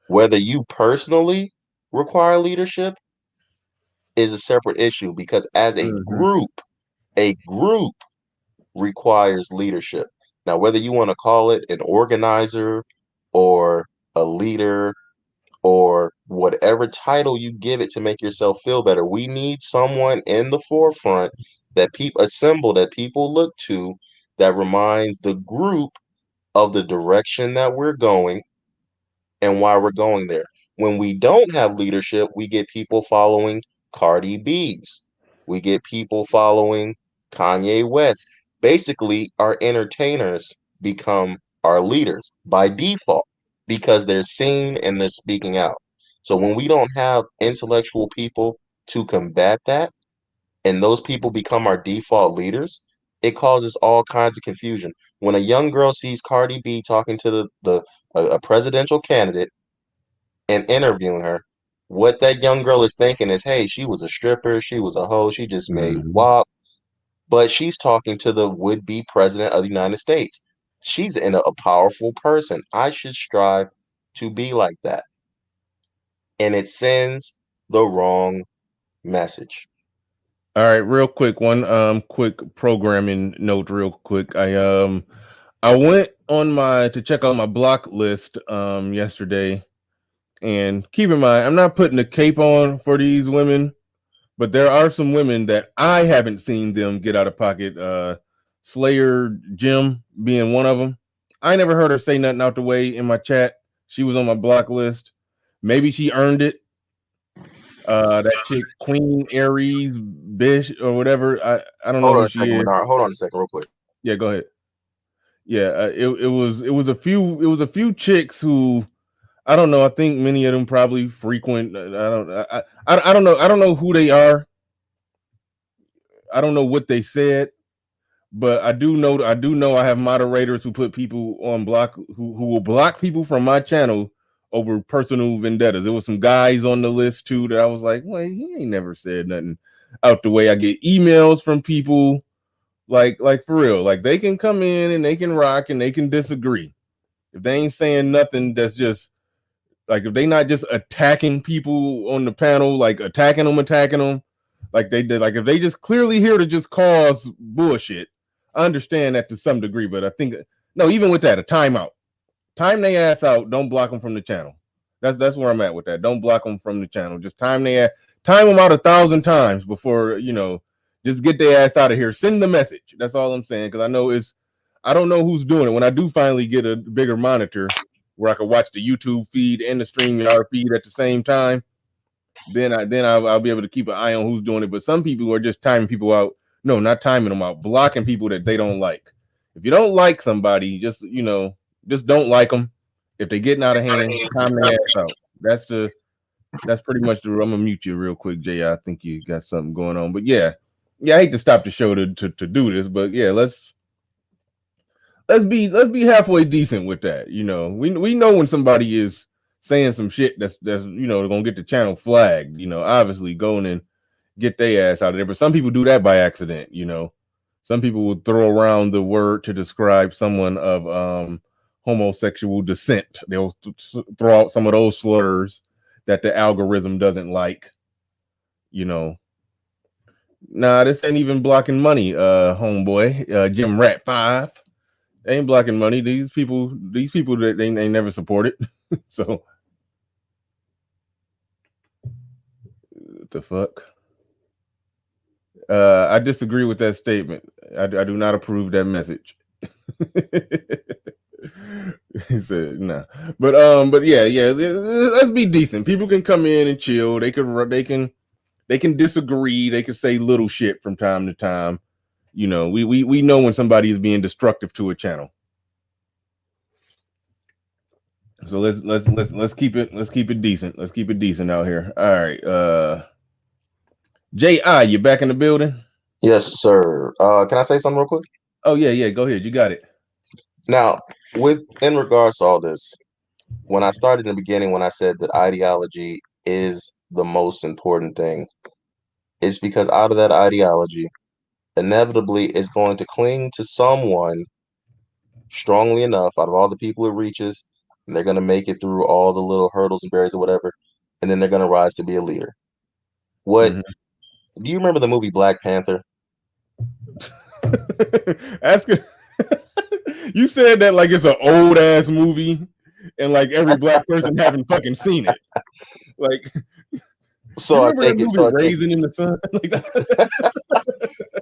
Whether you personally require leadership is a separate issue, because as a group requires leadership. Now, whether you want to call it an organizer or a leader or whatever title you give it to make yourself feel better, we need someone in the forefront that people assemble, that people look to, that reminds the group of the direction that we're going and why we're going there. When we don't have leadership, we get people following Cardi B's. We get people following Kanye West. Basically, our entertainers become our leaders by default because they're seen and they're speaking out. So when we don't have intellectual people to combat that, and those people become our default leaders, it causes all kinds of confusion. When a young girl sees Cardi B talking to a presidential candidate and interviewing her, what that young girl is thinking is, hey, she was a stripper, she was a hoe, she just made WAP. But she's talking to the would-be president of the United States. She's a powerful person. I should strive to be like that. And it sends the wrong message. All right, real quick, one quick programming note, real quick. I went on to check out my block list yesterday, and keep in mind, I'm not putting a cape on for these women, but there are some women that I haven't seen them get out of pocket. Slayer Jim being one of them. I never heard her say nothing out the way in my chat. She was on my block list. Maybe she earned it. That chick, Queen Aries Bish or whatever. I don't know who she is. Hold on a second, real quick. Yeah, go ahead. Yeah, it was a few chicks who, I don't know. I think many of them probably frequent. I don't know. I don't know who they are. I don't know what they said, but I do know I have moderators who put people on block who will block people from my channel over personal vendettas. There was some guys on the list too that I was like, wait, he ain't never said nothing out the way. I get emails from people like for real, like they can come in and they can rock and they can disagree. If they ain't saying nothing, that's just like, if they not just attacking people on the panel, like attacking them like they did, like if they just clearly here to just cause bullshit, I understand that to some degree. But I think, no, even with that, a timeout. Time they ass out. Don't block them from the channel. That's where I'm at with that. Don't block them from the channel. Just time time them out 1,000 times before, you know, just get their ass out of here. Send the message. That's all I'm saying. Because I don't know who's doing it. When I do finally get a bigger monitor where I can watch the YouTube feed and the StreamYard feed at the same time, then I'll be able to keep an eye on who's doing it. But some people are just timing people out. No, not timing them out, blocking people that they don't like. If you don't like somebody, just don't like them. If they're getting out of hand, time their ass out. That's pretty much the rule. I'm gonna mute you real quick, Jay. I think you got something going on. But yeah, I hate to stop the show to do this, but yeah, let's be halfway decent with that. You know, we know when somebody is saying some shit that's gonna get the channel flagged. You know, obviously going and get their ass out of there. But some people do that by accident. You know, some people will throw around the word to describe someone of homosexual descent. They'll throw out some of those slurs that the algorithm doesn't like. You know, nah, this ain't even blocking money, homeboy. Jim Rat 5. They ain't blocking money. These people that they never supported. So what the fuck? I disagree with that statement. I do not approve that message. He said no, but yeah. Let's be decent. People can come in and chill. They can disagree. They can say little shit from time to time. You know, we know when somebody is being destructive to a channel. So let's keep it decent. Let's keep it decent out here. All right. J.I., you back in the building? Yes, sir. Can I say something real quick? Oh yeah. Go ahead. You got it. Now, in regards to all this, when I started in the beginning, when I said that ideology is the most important thing, it's because out of that ideology, inevitably is going to cling to someone strongly enough out of all the people it reaches, and they're going to make it through all the little hurdles and barriers or whatever, and then they're going to rise to be a leader. What do you remember the movie Black Panther? Ask it. You said that like it's an old ass movie, and like every black person haven't fucking seen it. Like, so I take it. So Raisin in the Sun.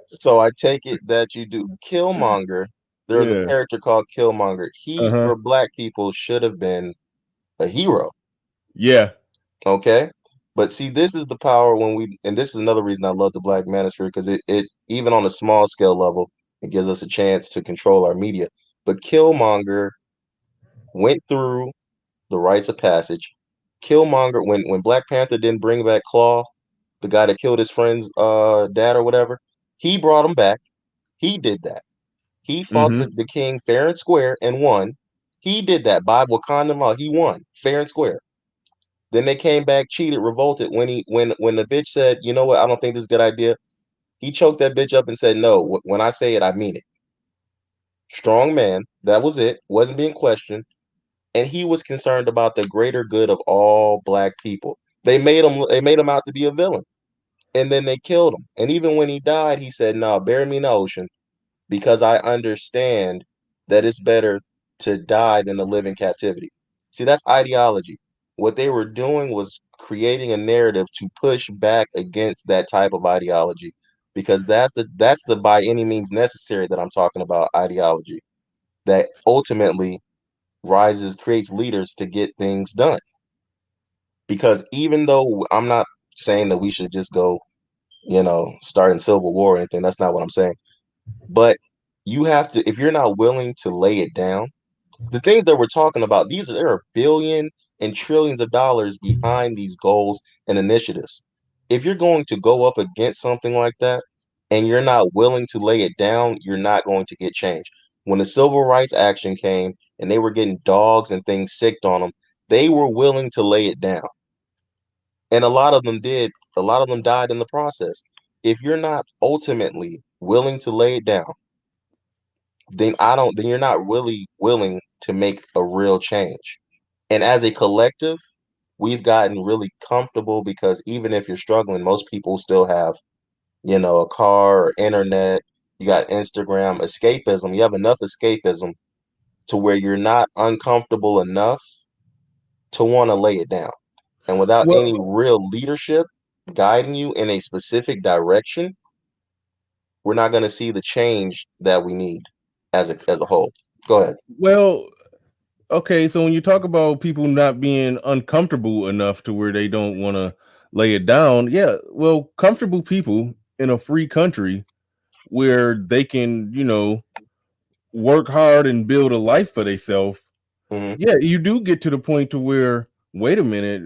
So I take it that you do. Killmonger. There's a character called Killmonger. He for black people should have been a hero. Yeah. Okay. But see, this is the power and this is another reason I love the Black Manosphere, because it even on a small scale level, it gives us a chance to control our media. But Killmonger went through the rites of passage. Killmonger, when Black Panther didn't bring back Claw, the guy that killed his friend's dad or whatever, he brought him back. He did that. He fought the king fair and square and won. He did that by Wakandan law. He won fair and square. Then they came back, cheated, revolted. When the bitch said, "You know what? I don't think this is a good idea," he choked that bitch up and said, "No, when I say it, I mean it." Strong man. That was it. Wasn't being questioned. And he was concerned about the greater good of all black people. They made him out to be a villain. And then they killed him. And even when he died, he said, "No, bury me in the ocean, because I understand that it's better to die than to live in captivity." See, that's ideology. What they were doing was creating a narrative to push back against that type of ideology, because that's the by any means necessary that I'm talking about ideology that ultimately creates leaders to get things done. Because even though I'm not saying that we should just go, starting civil war or anything, that's not what I'm saying. But you have to, if you're not willing to lay it down, the things that we're talking about, there are billions and trillions of dollars behind these goals and initiatives. If you're going to go up against something like that and you're not willing to lay it down, you're not going to get change. When the civil rights action came and they were getting dogs and things sicked on them, they were willing to lay it down. And a lot of them did. A lot of them died in the process. If you're not ultimately willing to lay it down, then you're not really willing to make a real change. And as a collective, we've gotten really comfortable, because even if you're struggling, most people still have, a car or internet. You got Instagram, escapism. You have enough escapism to where you're not uncomfortable enough to want to lay it down. And without any real leadership, guiding you in a specific direction, we're not going to see the change that we need as a whole. Go ahead. Well, okay, so when you talk about people not being uncomfortable enough to where they don't want to lay it down, yeah, well, comfortable people in a free country where they can, work hard and build a life for themselves. Mhm. Yeah, you do get to the point to where, wait a minute,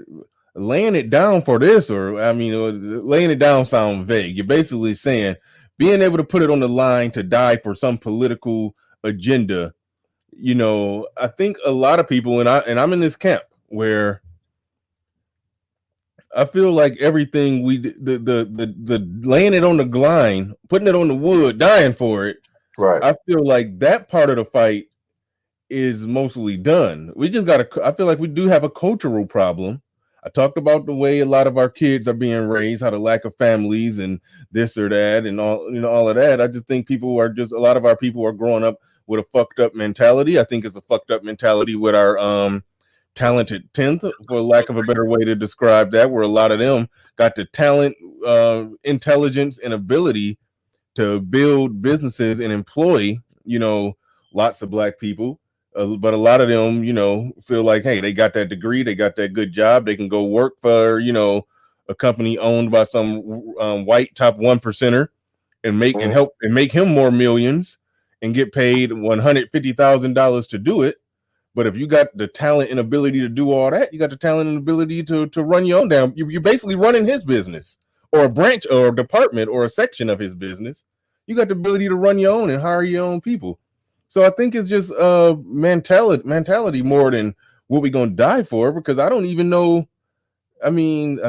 laying it down for this, or I mean, laying it down sounds vague. You're basically saying being able to put it on the line to die for some political agenda. I think a lot of people, and I'm in this camp where I feel like everything the laying it on the line, putting it on the wood, dying for it. Right. I feel like that part of the fight is mostly done. We just I feel like we do have a cultural problem. I talked about the way a lot of our kids are being raised, how the lack of families and this or that and all of that. I just think a lot of our people are growing up with a fucked up mentality. I think it's a fucked up mentality with our talented 10th, for lack of a better way to describe that, where a lot of them got the talent, intelligence, and ability to build businesses and employ, lots of black people. But a lot of them, feel like, hey, they got that degree, they got that good job, they can go work for, a company owned by some white top 1%er and make him more millions and get paid $150,000 to do it. But if you got the talent and ability to do all that, you got the talent and ability to run your own down. You're basically running his business or a branch or a department or a section of his business. You got the ability to run your own and hire your own people. So I think it's just mentality more than what we're gonna die for, because I don't even know. I mean,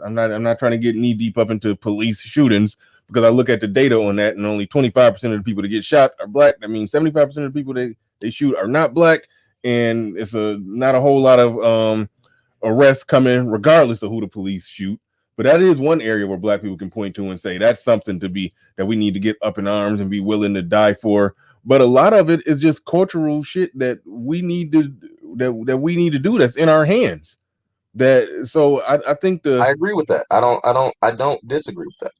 I'm not trying to get knee deep up into police shootings, because I look at the data on that, and only 25% of the people that get shot are black. I mean, 75% of the people they shoot are not black, and it's not a whole lot of arrests coming regardless of who the police shoot. But that is one area where black people can point to and say that's something that we need to get up in arms and be willing to die for. But a lot of it is just cultural shit that we need to do, that's in our hands. I think I agree with that. I don't disagree with that.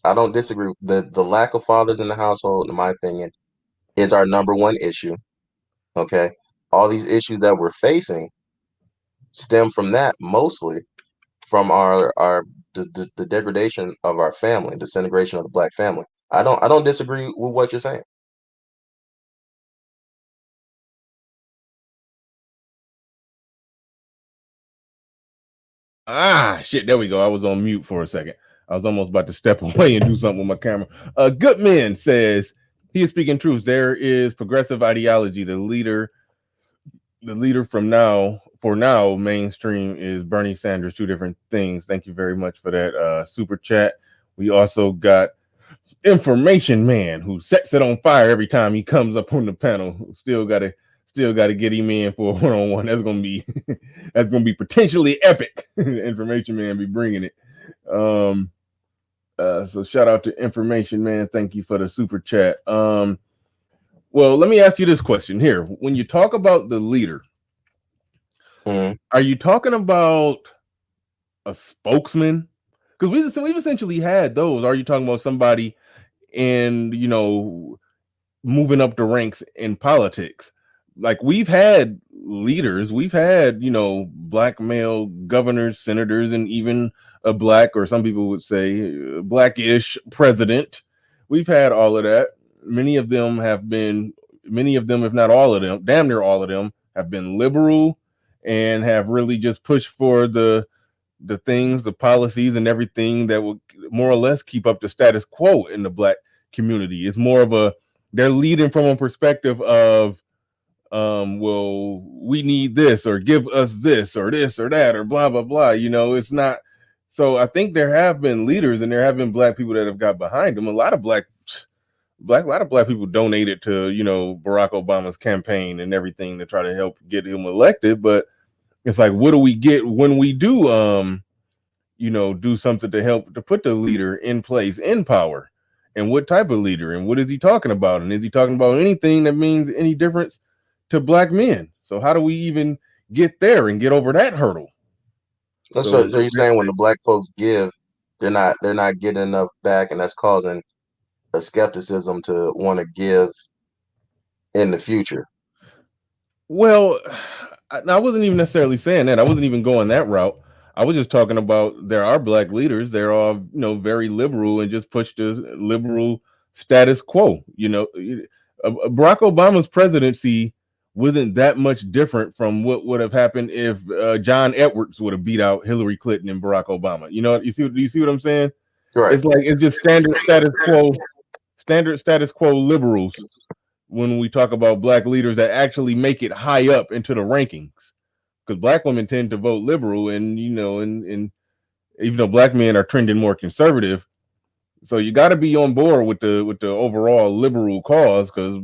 I don't disagree. The lack of fathers in the household, in my opinion, is our number one issue. Okay. All these issues that we're facing stem from that, mostly from the degradation of our family, disintegration of the black family. I don't disagree with what you're saying. Shit, there we go. I was on mute for a second. I was almost about to step away and do something with my camera. Goodman says he is speaking truth. There is progressive ideology. The leader for now, mainstream is Bernie Sanders. Two different things. Thank you very much for that super chat. We also got Information Man, who sets it on fire every time he comes up on the panel. Still gotta get him in for a one-on-one. That's gonna be potentially epic. Information Man be bringing it. So shout out to Information Man. Thank you for the super chat. Well, let me ask you this question here. When you talk about the leader, are you talking about a spokesman? Because we've essentially had those. Are you talking about somebody in, moving up the ranks in politics? Like, we've had leaders, we've had, black male governors, senators, and even a black, or some people would say blackish president. We've had all of that. Many of them, if not all of them, damn near all of them, have been liberal and have really just pushed for the things, the policies, and everything that will more or less keep up the status quo in the black community. It's more of they're leading from a perspective of, well, we need this, or give us this or that, or blah, blah, blah. It's not. So I think there have been leaders, and there have been black people that have got behind them. A lot of black people donated to, Barack Obama's campaign and everything to try to help get him elected. But it's like, what do we get when we do, do something to help to put the leader in place, in power? And what type of leader? And what is he talking about? And is he talking about anything that means any difference to black men? So how do we even get there and get over that hurdle? So you're saying when the black folks give, they're not getting enough back, and that's causing a skepticism to want to give in the future. Well, I wasn't even necessarily saying that. I wasn't even going that route. I was just talking about there are black leaders. They're all very liberal and just push the liberal status quo. Barack Obama's presidency wasn't that much different from what would have happened if John Edwards would have beat out Hillary Clinton and Barack Obama. Do you see what I'm saying? Right. It's like it's just standard status quo liberals when we talk about black leaders that actually make it high up into the rankings, because black women tend to vote liberal, and and even though black men are trending more conservative, so you got to be on board with the overall liberal cause, because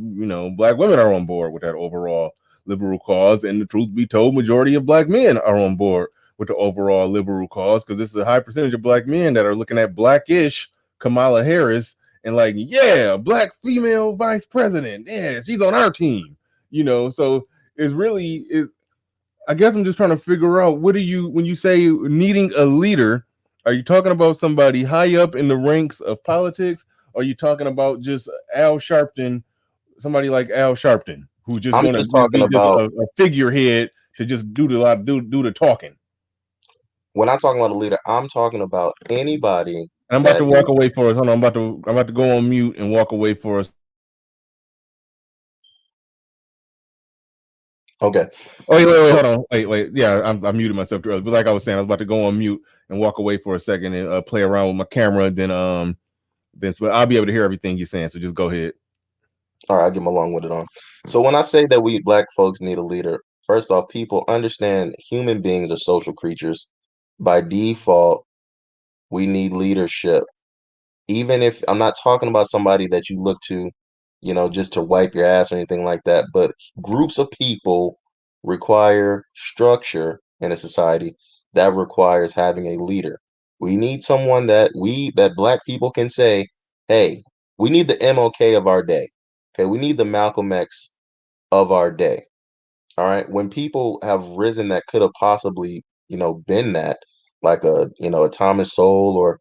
black women are on board with that overall liberal cause, and the truth be told, majority of black men are on board with the overall liberal cause, because this is a high percentage of black men that are looking at blackish Kamala Harris and like, yeah, black female vice president, yeah, she's on our team, so it's really I guess I'm just trying to figure out, when you say needing a leader, are you talking about somebody high up in the ranks of politics? Or are you talking about just Al Sharpton, somebody like Al Sharpton, who's just going to be just a figurehead to just do the talking? When I'm talking about a leader, I'm talking about anybody. And I'm about to walk away for us. Hold on, I'm about to go on mute and walk away for us. Okay. Oh, wait, hold on. Wait. Yeah, I muted myself too early. But like I was saying, I was about to go on mute and walk away for a second and play around with my camera. Then I'll be able to hear everything you're saying. So just go ahead. All right, I'll get my long with it on. So when I say that we black folks need a leader, first off, people understand human beings are social creatures. By default, we need leadership. Even if I'm not talking about somebody that you look to, just to wipe your ass or anything like that, but groups of people require structure in a society that requires having a leader. We need someone that black people can say, hey, we need the MLK of our day. Okay, we need the Malcolm X of our day. All right. When people have risen that could have possibly, been that, like a Thomas Sowell or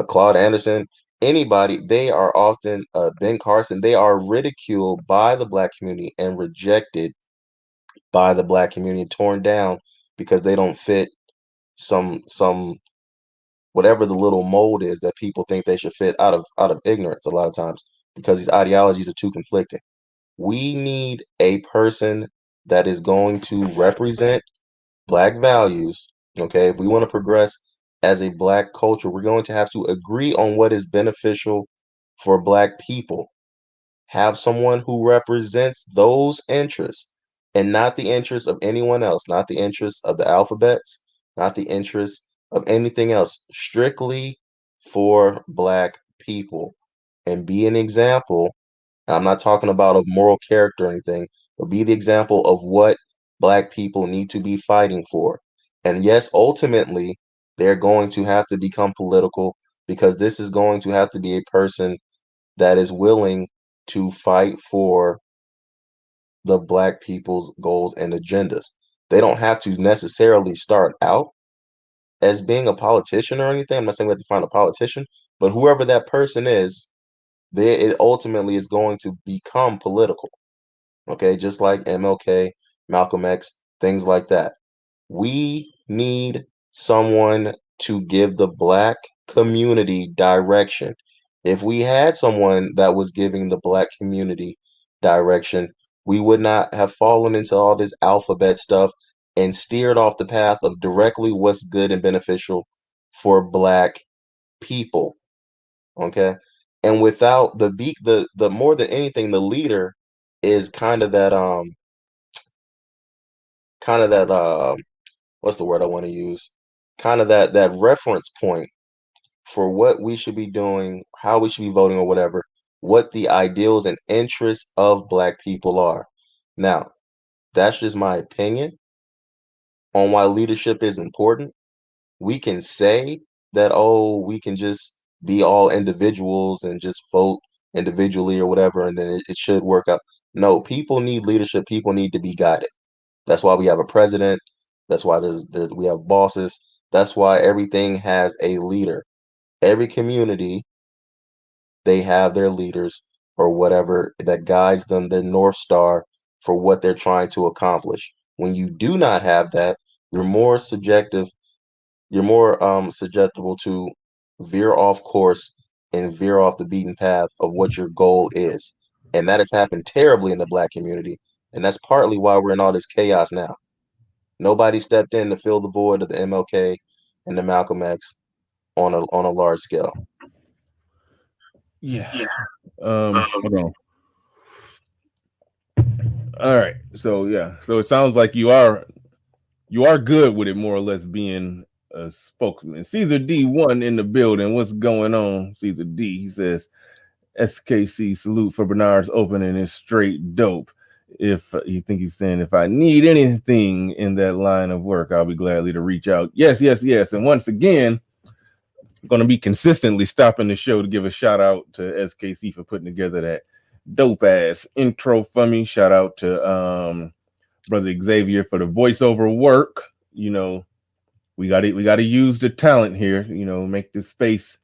Claude Anderson, anybody, they are often Ben Carson, they are ridiculed by the black community and rejected by the black community, torn down because they don't fit some whatever the little mold is that people think they should fit out of ignorance a lot of times, because these ideologies are too conflicting. We need a person that is going to represent black values. Okay, if we want to progress as a black culture, we're going to have to agree on what is beneficial for black people. Have someone who represents those interests and not the interests of anyone else, not the interests of the alphabets, not the interests of anything else, strictly for black people, and be an example. I'm not talking about a moral character or anything, but be the example of what black people need to be fighting for. And yes, ultimately, they're going to have to become political, because this is going to have to be a person that is willing to fight for the black people's goals and agendas. They don't have to necessarily start out as being a politician or anything. I'm not saying we have to find a politician, but whoever that person is, it ultimately is going to become political. Okay, just like MLK, Malcolm X, things like that. We need someone to give the black community direction. If we had someone that was giving the black community direction, we would not have fallen into all this alphabet stuff and steered off the path of directly what's good and beneficial for black people. Okay. And without the more than anything, the leader is kind of that what's the word I want to use? Kind of that reference point for what we should be doing, how we should be voting or whatever, what the ideals and interests of black people are. Now, that's just my opinion on why leadership is important. We can say that, oh, we can just be all individuals and just vote individually or whatever, and then it should work out. No, people need leadership. People need to be guided. That's why we have a president. That's why we have bosses. That's why everything has a leader. Every community, they have their leaders or whatever that guides them, their North Star for what they're trying to accomplish. When you do not have that, you're more subjective, you're more susceptible to veer off course and veer off the beaten path of what your goal is. And that has happened terribly in the Black community. And that's partly why we're in all this chaos now. Nobody stepped in to fill the void of the MLK and the Malcolm X on a large scale. Yeah. Hold on. All right. So yeah. So it sounds like you are good with it, more or less being a spokesman. Caesar D1 in the building. What's going on, Caesar D? He says, SKC salute for Bernard's opening is straight dope. If you think he's saying, if I need anything in that line of work, I'll be gladly to reach out. Yes. And once again, I'm going to be consistently stopping the show to give a shout out to SKC for putting together that dope ass intro for me. Shout out to Brother Xavier for the voiceover work. You know, we got to use the talent here, you know, make this space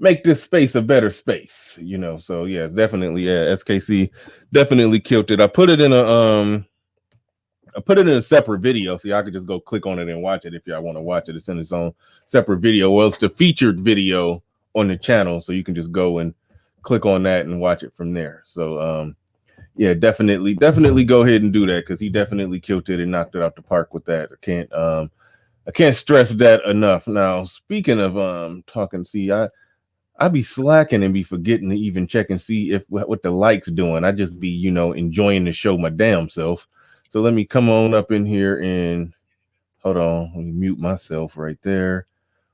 a better space, you know. So yeah, definitely, yeah, SKC definitely killed it. I put it in a separate video, so y'all could just go click on it and watch it if y'all want to watch it. It's in its own separate video. Well, it's the featured video on the channel, so you can just go and click on that and watch it from there. So yeah, definitely go ahead and do that, because he definitely killed it and knocked it out the park with that. I can't stress that enough. Now, speaking of talking, see, I be slacking and be forgetting to even check and see if what the likes doing. I just be, you know, enjoying the show my damn self. So let me come on up in here and hold on. Let me mute myself right there.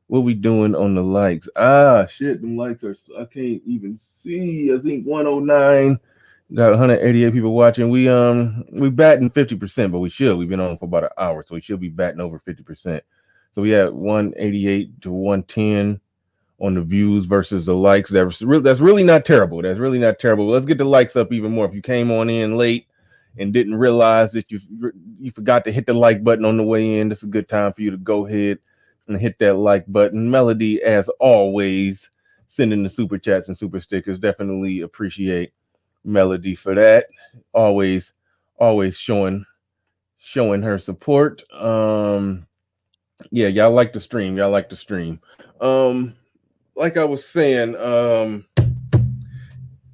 What we doing on the likes? Ah, shit, them likes are, I can't even see. I think 109. Got 188 people watching. We batting 50%, but we've been on for about an hour, so we should be batting over 50%. So we had 188 to 110 on the views versus the likes. That's really not terrible. Let's get the likes up even more. If you came on in late and didn't realize that you forgot to hit the like button on the way in, this is a good time for you to go ahead and hit that like button. Melody, as always, sending the super chats and super stickers. Definitely appreciate Melody for that. Always showing her support. Yeah, y'all like the stream. Like I was saying,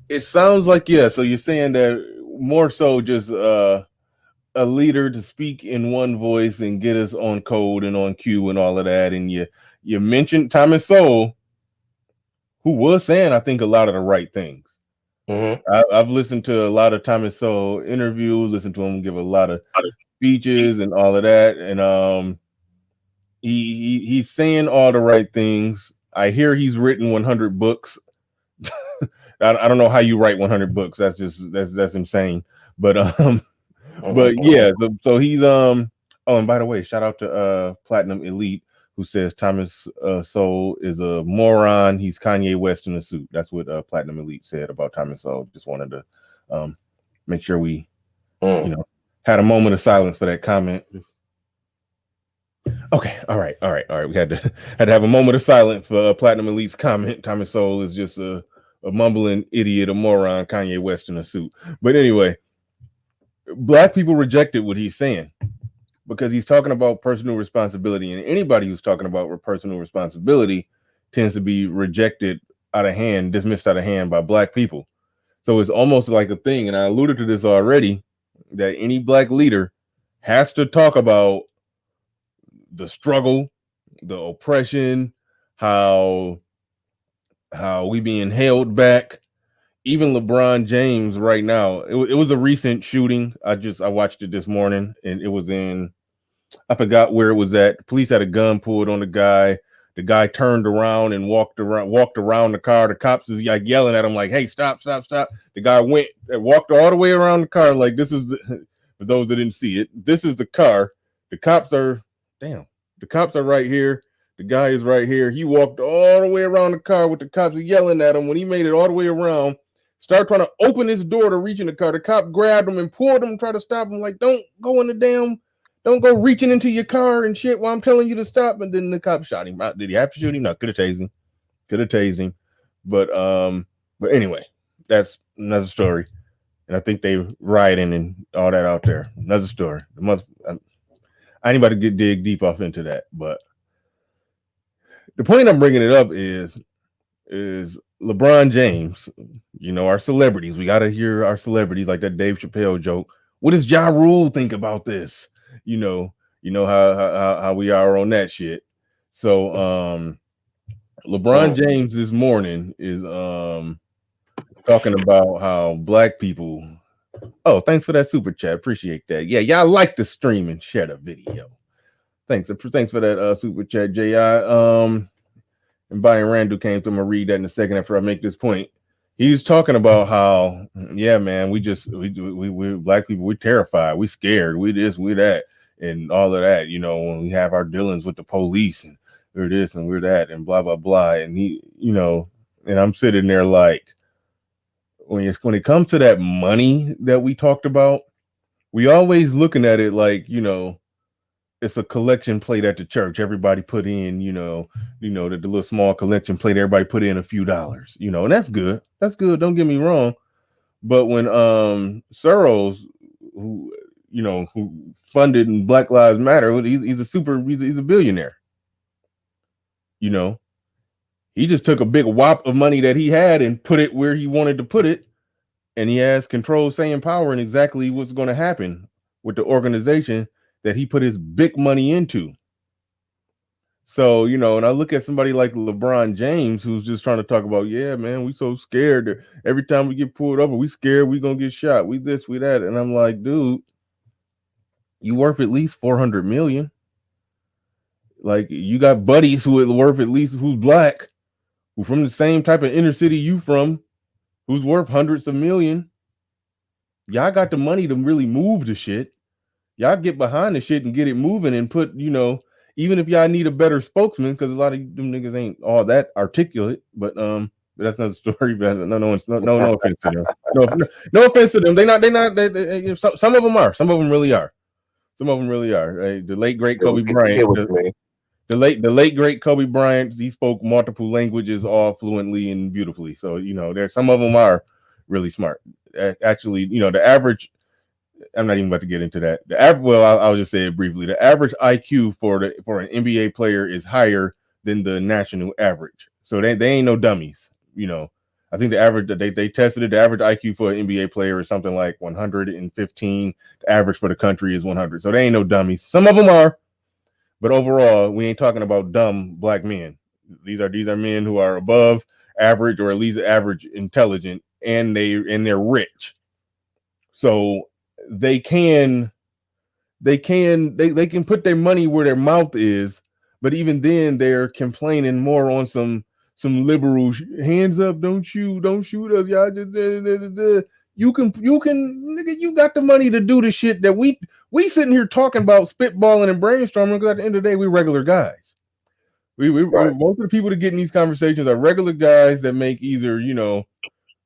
it sounds like, yeah, so you're saying that more so just a leader to speak in one voice and get us on code and on cue and all of that. And you mentioned Thomas Sowell, who was saying, I think, a lot of the right things. Mm-hmm. I've listened to a lot of Thomas Sowell interviews, listened to him give a lot of speeches and all of that, and he's saying all the right things. I hear he's written 100 books. I don't know how you write 100 books. That's insane. But but yeah, so he's oh, and by the way, shout out to Platinum Elite, who says Thomas Sowell is a moron. He's Kanye West in a suit. That's what Platinum Elite said about Thomas Sowell. Just wanted to make sure we you know, had a moment of silence for that comment. Okay, all right. We had to have a moment of silence for Platinum Elite's comment. Thomas Sowell is just a mumbling idiot, a moron, Kanye West in a suit. But anyway, Black people rejected what he's saying because he's talking about personal responsibility, and anybody who's talking about personal responsibility tends to be rejected out of hand, dismissed out of hand by Black people. So it's almost like a thing, and I alluded to this already, that any Black leader has to talk about the struggle, the oppression, how we being held back. Even LeBron James right now, it was a recent shooting. I watched it this morning, and it was in, I forgot where it was at. The police had a gun pulled on the guy. The guy turned around and walked around the car. The cops is like yelling at him like, "Hey, stop." The guy went and walked all the way around the car. Like, this is for those that didn't see it, this is the car. The cops are right here. The guy is right here. He walked all the way around the car with the cops yelling at him. When he made it all the way around, started trying to open his door to reach in the car. The cop grabbed him and pulled him, tried to stop him, like, don't go in the damn Don't go reaching into your car and shit while I'm telling you to stop. And then the cop shot him. Did he have to shoot him? No, could have tased him. Could have tased him. But anyway, that's another story. And I think they rioting and all that out there. Another story. I ain't about to dig deep off into that. But the point I'm bringing it up is LeBron James, you know, our celebrities. We got to hear our celebrities, like that Dave Chappelle joke. What does Ja Rule think about this? You know how we are on that shit. So LeBron James this morning is talking about how black people. Oh, thanks for that super chat. Appreciate that. Yeah, y'all like to stream and share the video. Thanks for that super chat, JI. And Brian Randall came through. I'm gonna read that in a second after I make this point. He's talking about how, yeah, man, we black people, we're terrified, we scared, we this, we that, and all of that. You know, when we have our dealings with the police and we're this and we're that and blah blah blah. And he, you know, and I'm sitting there like, when it comes to that money that we talked about, we always looking at it like, you know, it's a collection plate at the church. Everybody put in, the little small collection plate. Everybody put in a few dollars, you know, and that's good. That's good. Don't get me wrong. But when Soros, who funded Black Lives Matter, he's a billionaire. You know, he just took a big whop of money that he had and put it where he wanted to put it, and he has control, say, and power, and exactly what's going to happen with the organization that he put his big money into. So, you know, and I look at somebody like LeBron James, who's just trying to talk about, yeah, man, we so scared that every time we get pulled over, we scared we gonna get shot. We this, we that. And I'm like, dude, you worth at least 400 million. Like, you got buddies who are worth at least, who's black, who from the same type of inner city you from, who's worth hundreds of million. Y'all got the money to really move the shit. Y'all get behind the shit and get it moving and put, you know, even if y'all need a better spokesman, because a lot of them niggas ain't all that articulate, but that's another story. But no offense to them. No offense to them. They some of them are. Some of them really are. Some of them really are. Right? The late great Kobe Bryant. The late great Kobe Bryant. He spoke multiple languages all fluently and beautifully. So, you know, there's some of them are really smart. Actually, you know, the average. I'm not even about to get into that. I'll just say it briefly. The average IQ for an NBA player is higher than the national average. So they ain't no dummies. You know, I think the average that they tested it, the average IQ for an NBA player is something like 115. The average for the country is 100. So they ain't no dummies. Some of them are, but overall, we ain't talking about dumb black men. These are men who are above average, or at least average intelligent, and they're rich. So they can put their money where their mouth is, but even then they're complaining more on some liberal hands up, don't shoot us, y'all. You can nigga, you got the money to do the shit that we sitting here talking about, spitballing and brainstorming, because at the end of the day, we regular guys. Right. Most of the people that get in these conversations are regular guys that make either, you know,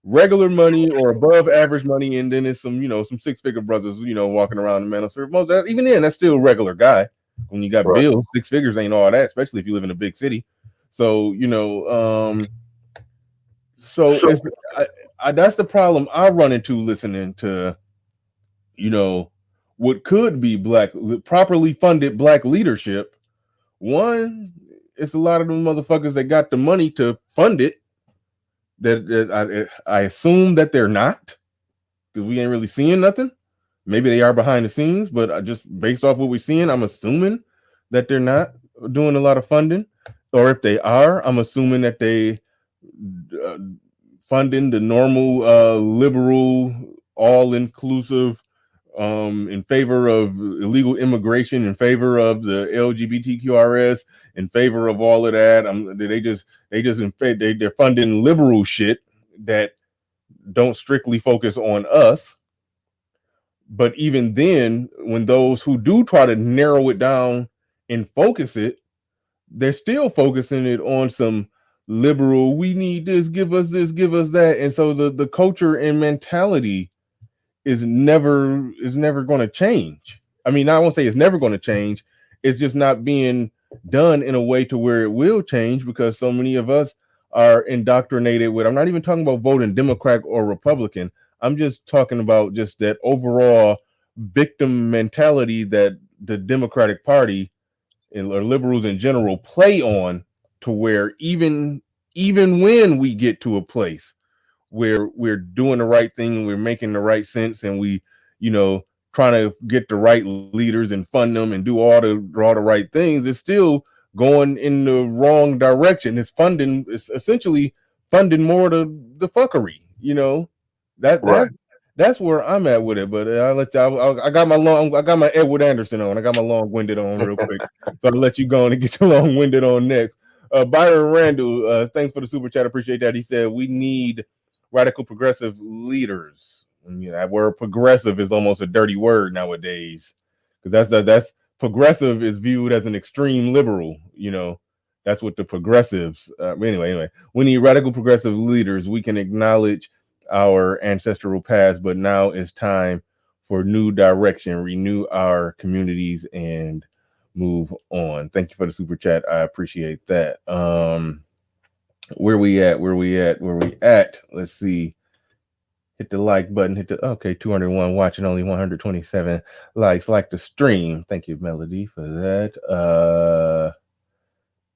regular money or above average money, and then it's some six-figure brothers, you know, walking around the manosphere. Most that, even then, that's still a regular guy. When you got bills, 6 figures ain't all that, especially if you live in a big city. So, you know, that's the problem I run into listening to, you know, what could be properly funded black leadership. One, it's a lot of them motherfuckers that got the money to fund it. That I assume that they're not, because we ain't really seeing nothing. Maybe they are behind the scenes, but just based off what we're seeing, I'm assuming that they're not doing a lot of funding. Or if they are, I'm assuming that they funding the normal liberal, all-inclusive, in favor of illegal immigration, in favor of the LGBTQRS, in favor of all of that. They're funding liberal shit that don't strictly focus on us. But even then, when those who do try to narrow it down and focus it, they're still focusing it on some liberal, we need this, give us that. And so the culture and mentality is never going to change. I mean, I won't say it's never going to change. It's just not being done in a way to where it will change because so many of us are indoctrinated with. I'm not even talking about voting Democrat or Republican. I'm just talking about just that overall victim mentality that the Democratic Party or liberals in general play on, to where even when we get to a place where we're doing the right thing, we're making the right sense, and we, trying to get the right leaders and fund them and do all the right things, it's still going in the wrong direction. It's essentially funding more the fuckery, Right. that's where I'm at with it. But I'll let you. I got my Edward Anderson on. I got my long-winded on real quick. So I'll let you go on and get your long-winded on next. Byron Randall, thanks for the super chat. Appreciate that. He said we need radical progressive leaders. And, that word progressive is almost a dirty word nowadays, because that's progressive is viewed as an extreme liberal. That's what the progressives. Anyway, we need radical progressive leaders. We can acknowledge our ancestral past, but now it's time for new direction, renew our communities, and move on. Thank you for the super chat. I appreciate that. Where we at? Let's see. Hit the like button. 201 watching, only 127 likes. Like the stream. Thank you, Melody, for that.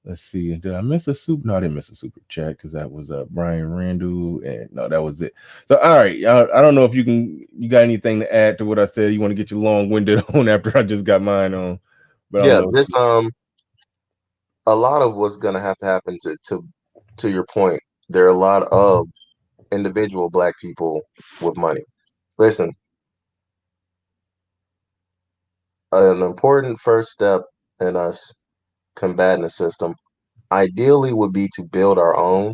Let's see. Did I miss a super? No, I didn't miss a super chat because that was Brian Randall, and no, that was it. So, all right, I don't know if you got anything to add to what I said. You want to get your long-winded on after I just got mine on? But Yeah, this a lot of what's gonna have to happen to your point. There are a lot of individual Black people with money. Listen, an important first step in us combating the system ideally would be to build our own.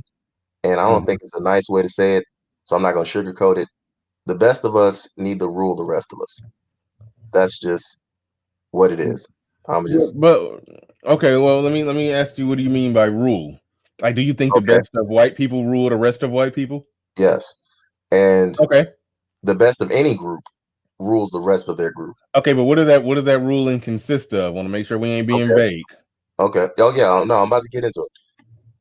And I don't think it's a nice way to say it, so I'm not going to sugarcoat it. The best of us need to rule the rest of us. That's just what it is. But okay, well, let me ask you, what do you mean by rule? Like, do you think the best of white people rule the rest of white people? Yes. And okay, the best of any group rules the rest of their group. Okay, but what does that ruling consist of? I want to make sure we ain't being vague. Okay. Oh yeah, no, I'm about to get into it.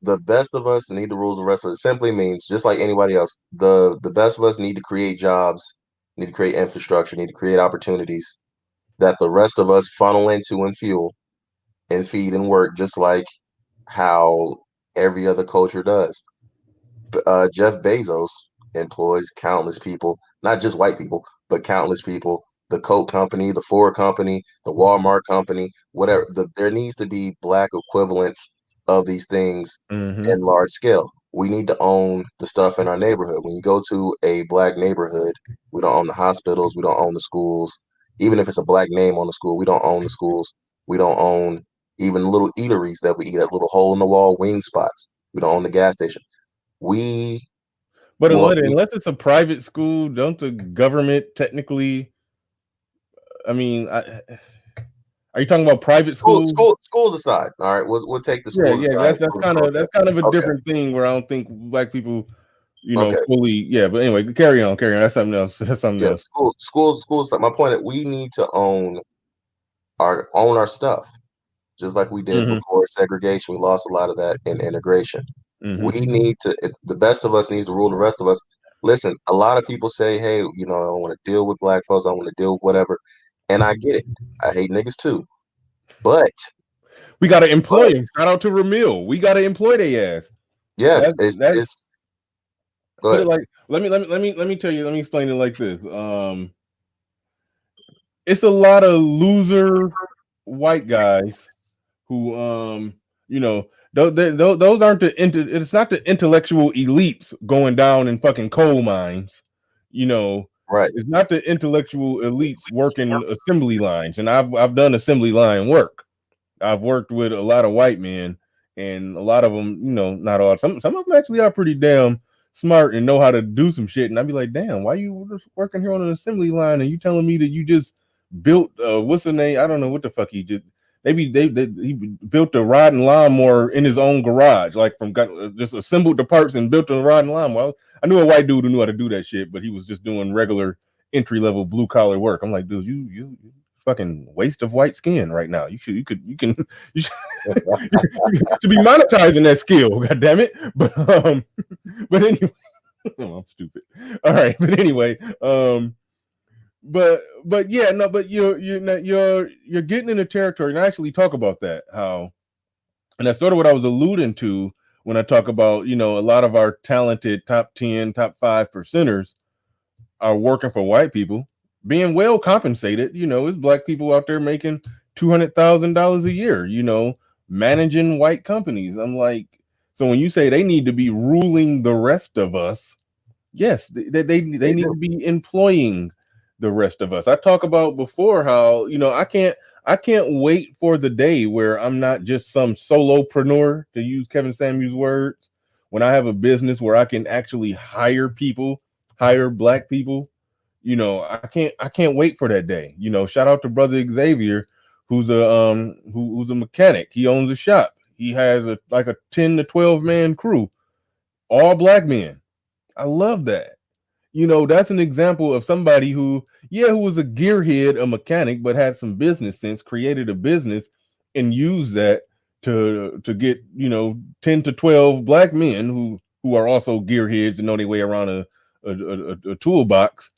The best of us need to rule the rest of it. Simply means, just like anybody else, the best of us need to create jobs, need to create infrastructure, need to create opportunities that the rest of us funnel into and fuel and feed and work, just like how every other culture does. Jeff Bezos employs countless people, not just white people, but countless people. The Coke company, the Ford company, the Walmart company, whatever. There needs to be Black equivalents of these things in large scale. We need to own the stuff in our neighborhood. When you go to a Black neighborhood, we don't own the hospitals, we don't own the schools. Even if it's a Black name on the school, we don't own the schools. We don't own even little eateries that we eat at, little hole in the wall wing spots. We don't own the gas station. But unless it's a private school, don't the government technically? I mean, are you talking about private schools? Schools aside, all right, we'll take the schools aside. Yeah, that's kind of a different thing where I don't think Black people, fully. Yeah, but anyway, carry on. That's something else. Schools. My point is, we need to own our stuff, just like we did before segregation. We lost a lot of that in integration. We need to. The best of us needs to rule the rest of us. Listen, a lot of people say, "Hey, I don't want to deal with Black folks. I want to deal with whatever," and I get it. I hate niggas too, but we got to employ them. Shout out to Ramil. We got to employ their ass. Yes, it's. Put it like, let me tell you. Let me explain it like this. It's a lot of loser white guys who, those aren't it's not the intellectual elites going down in fucking coal mines, Right. It's not the intellectual elites working assembly lines, and I've done assembly line work. I've worked with a lot of white men, and a lot of them, not all. Some of them actually are pretty damn smart and know how to do some shit. And I'd be like, damn, why you just working here on an assembly line and you telling me that you just built what's the name? I don't know what the fuck he did. Maybe he built a riding lawnmower in his own garage, like from just assembled the parts and built a riding lawnmower. I knew a white dude who knew how to do that shit, but he was just doing regular entry level blue collar work. I'm like, dude, you fucking waste of white skin right now. You should you should be monetizing that skill, god damn it. But anyway, I'm stupid. All right, but anyway, but yeah, no, but you're getting into territory, and I actually talk about that, how, and that's sort of what I was alluding to when I talk about, a lot of our talented top 10, top 5%ers are working for white people, being well compensated. It's black people out there making $200,000 a year, managing white companies. I'm like, so when you say they need to be ruling the rest of us, yes, they need to be employing the rest of us. I talk about before how, I can't wait for the day where I'm not just some solopreneur, to use Kevin Samuels' words, when I have a business where I can actually hire people, hire black people. I can't wait for that day. Shout out to brother Xavier, who's a mechanic. He owns a shop. He has a 10 to 12 man crew, all black men. I love that. That's an example of somebody who was a gearhead, a mechanic, but had some business sense, created a business and used that to get, 10 to 12 black men who are also gearheads and know their way around a toolbox,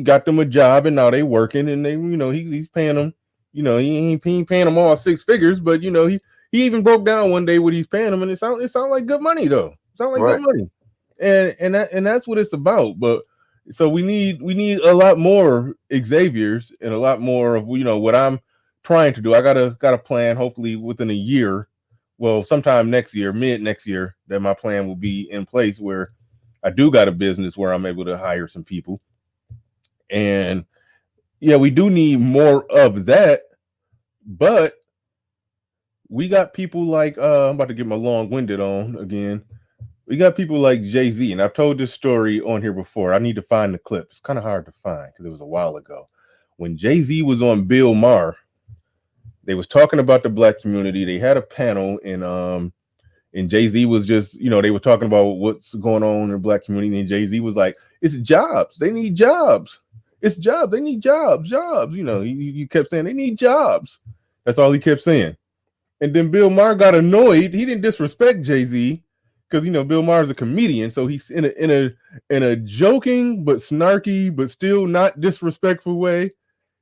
got them a job, and now they working, and they, he's paying them, he ain't paying them all 6 figures, but he even broke down one day what he's paying them, and it sound like good money though. It sound like good money. And that's what it's about. But so we need a lot more Xaviers and a lot more of what I'm trying to do. I got a plan, hopefully within a year, well, sometime next year, mid next year, that my plan will be in place where I do got a business where I'm able to hire some people. And yeah, we do need more of that, but we got people like I'm about to get my long-winded on again. We got people like Jay-Z, and I've told this story on here before. I need to find the clip. It's kind of hard to find because it was a while ago. When Jay-Z was on Bill Maher, they was talking about the black community. They had a panel, and Jay-Z was just, they were talking about what's going on in the black community, and Jay-Z was like, it's jobs. They need jobs. It's jobs. They need jobs. He kept saying they need jobs. That's all he kept saying. And then Bill Maher got annoyed. He didn't disrespect Jay-Z, because Bill Maher's a comedian, so he's in a joking but snarky but still not disrespectful way.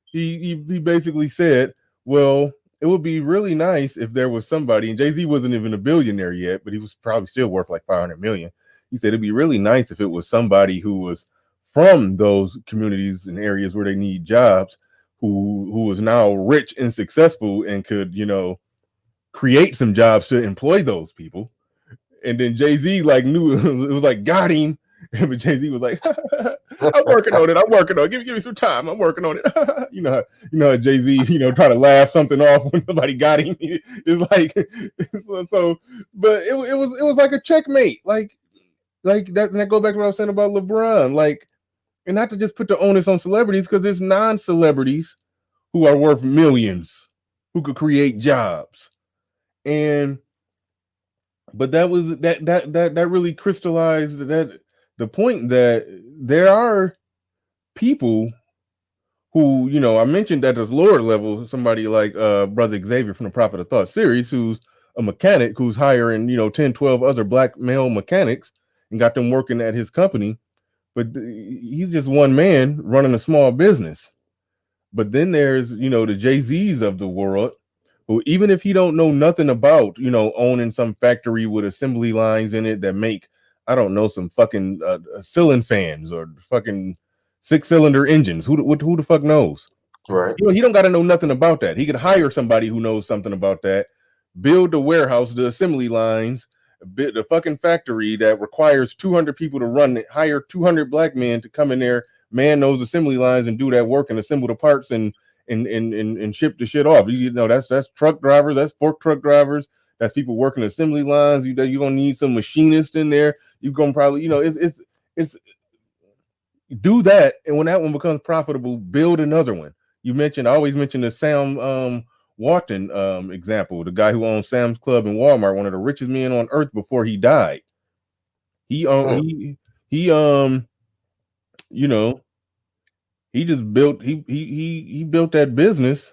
He basically said, well, it would be really nice if there was somebody, and Jay-Z wasn't even a billionaire yet, but he was probably still worth like 500 million. He said it'd be really nice if it was somebody who was from those communities and areas where they need jobs, who was now rich and successful and could, create some jobs to employ those people. And then Jay-Z knew it was like got him, but Jay-Z was like, I'm working on it. Give me some time. I'm working on it. You know, Jay-Z, try to laugh something off when somebody got him. It's like so, but it was like a checkmate. Like that, and that goes back to what I was saying about LeBron. And not to just put the onus on celebrities, because there's non-celebrities who are worth millions, who could create jobs. But that was that really crystallized that the point that there are people who, I mentioned at this lower level, somebody like brother Xavier from the Prophet of Thought series, who's a mechanic who's hiring 10, 12 other black male mechanics and got them working at his company, but he's just one man running a small business. But then there's the Jay-Z's of the world, who, even if he don't know nothing about, owning some factory with assembly lines in it that make, I don't know, some fucking ceiling fans or fucking 6-cylinder engines. Who the fuck knows? Right. He don't got to know nothing about that. He could hire somebody who knows something about that, build the warehouse, the assembly lines, the fucking factory that requires 200 people to run it, hire 200 black men to come in there, man those assembly lines and do that work and assemble the parts and ship the shit off. That's truck drivers, that's fork truck drivers, that's people working assembly lines. You're gonna need some machinist in there. You're gonna probably, it's do that, and when that one becomes profitable, build another one. I always mention the Sam Walton example, the guy who owns Sam's Club and Walmart, one of the richest men on earth before he died. He He just built he built that business,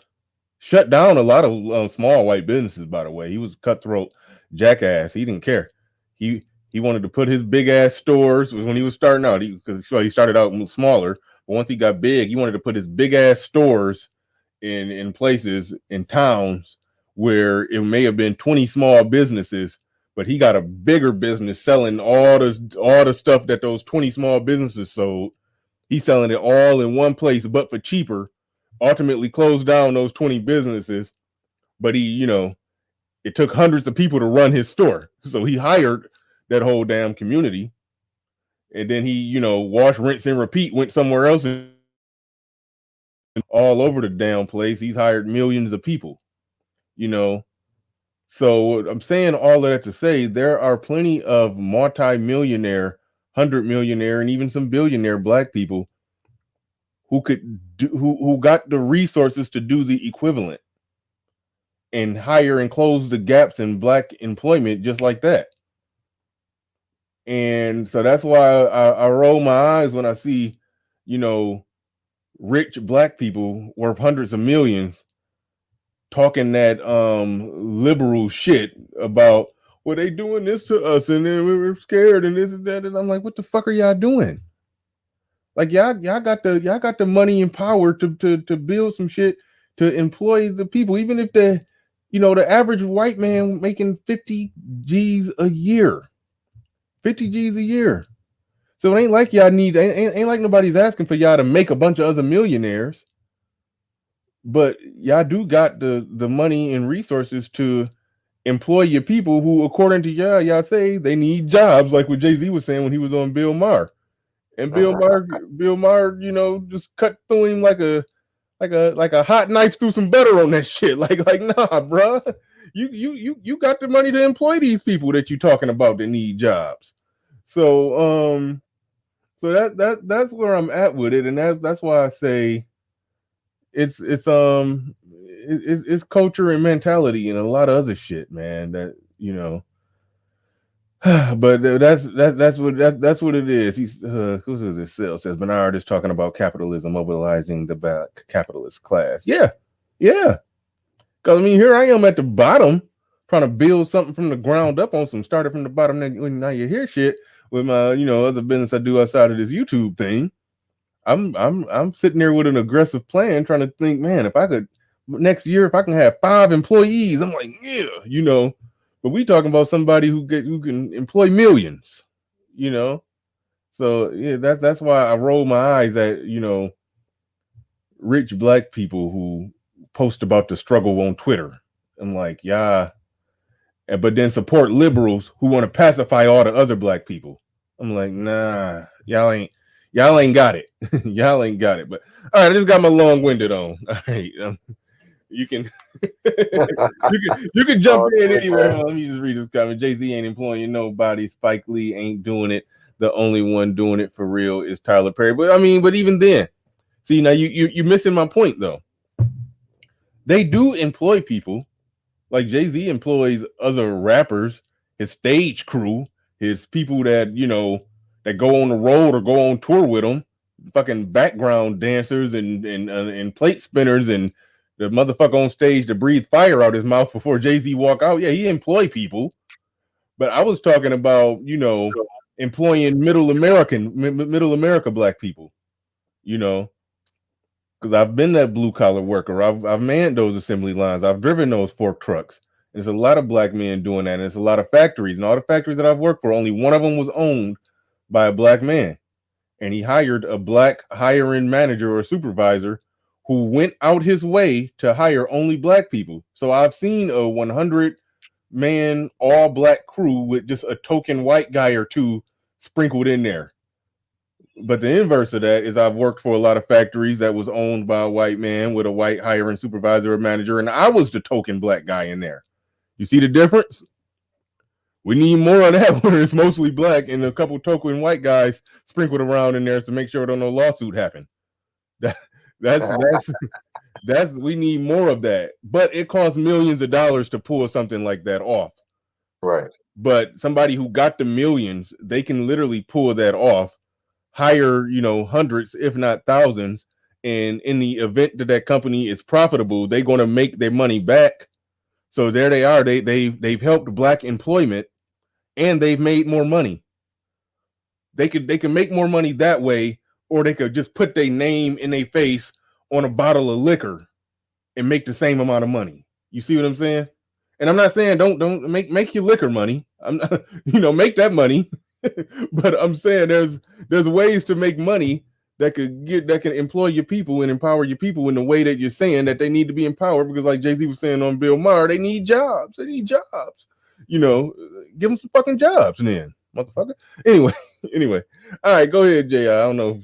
shut down a lot of small white businesses. By the way, he was a cutthroat jackass. He didn't care. He wanted to put his big ass stores when he was starting out. Because he started out smaller, but once he got big, he wanted to put his big ass stores in places in towns where it may have been 20 small businesses, but he got a bigger business selling all the stuff that those 20 small businesses sold. He's selling it all in one place, but for cheaper. Ultimately closed down those 20 businesses, but it took hundreds of people to run his store. So he hired that whole damn community. And then he, wash, rinse, and repeat, went somewhere else and all over the damn place. He's hired millions of people, So I'm saying all of that to say there are plenty of multi-millionaire, 100-millionaire, and even some billionaire black people who could do, who got the resources to do the equivalent and hire and close the gaps in black employment just like that. And so that's why I roll my eyes when I see, rich black people worth hundreds of millions talking that liberal shit about, well, they doing this to us and then we were scared and this and that. And I'm like, what the fuck are y'all doing? Like y'all got the money and power to build some shit to employ the people, even if the average white man making 50 G's a year. 50 G's a year. So it ain't like y'all ain't like nobody's asking for y'all to make a bunch of other millionaires. But y'all do got the money and resources to employ your people who, according to y'all say they need jobs, like what Jay-Z was saying when he was on Bill Maher. And Bill Maher, just cut through him like a hot knife through some butter on that shit. Like nah, bro. You got the money to employ these people that you talking about that need jobs. So that's where I'm at with it, and that's why I say it's culture and mentality and a lot of other shit, man. That but that's what it is. He's who says this? Says Bernard is talking about capitalism mobilizing the black capitalist class. Yeah. Because here I am at the bottom trying to build something from the ground up on some started from the bottom. Now you hear shit with my other business I do outside of this YouTube thing. I'm sitting there with an aggressive plan, trying to think, man, if I could next year, if I can have 5 employees, I'm like, yeah, But we talking about somebody who can employ millions, So yeah, that's why I roll my eyes at rich black people who post about the struggle on Twitter. I'm like, yeah, but then support liberals who want to pacify all the other black people. I'm like, nah, y'all ain't got it. Y'all ain't got it. But all right, I just got my long-winded on. All right. You can you can jump in anywhere. Let me just read this comment. Jay-Z ain't employing nobody. Spike Lee ain't doing it. The only one doing it for real is Tyler Perry. But even then, see, now you're missing my point though. They do employ people. Like Jay-Z employs other rappers, his stage crew, his people that that go on the road or go on tour with him, fucking background dancers and plate spinners and the motherfucker on stage to breathe fire out his mouth before Jay-Z walk out. Yeah, he employ people. But I was talking about, employing middle America black people, because I've been that blue collar worker. I've manned those assembly lines. I've driven those fork trucks. There's a lot of black men doing that. And there's a lot of factories. And all the factories that I've worked for, only one of them was owned by a black man. And he hired a black hiring manager or supervisor who went out his way to hire only black people. So I've seen a 100-man all black crew with just a token white guy or two sprinkled in there. But the inverse of that is I've worked for a lot of factories that was owned by a white man with a white hiring supervisor or manager, and I was the token black guy in there. You see the difference? We need more of that where it's mostly black and a couple token white guys sprinkled around in there to make sure no lawsuit happen. That's we need more of that. But it costs millions of dollars to pull something like that off. Right. But somebody who got the millions, they can literally pull that off, hire, hundreds, if not thousands, And in the event that that company is profitable, they're going to make their money back. So there they are. They've helped Black employment, and they've made more money. They can make more money that way, or they could just put their name in their face on a bottle of liquor and make the same amount of money. You see what I'm saying? And I'm not saying don't make your liquor money. I'm not, make that money. But I'm saying there's ways to make money that can employ your people and empower your people in the way that you're saying that they need to be empowered, because like Jay-Z was saying on Bill Maher, they need jobs. They need jobs. Give them some fucking jobs then, motherfucker. Anyway. All right, go ahead, Jay. I don't know.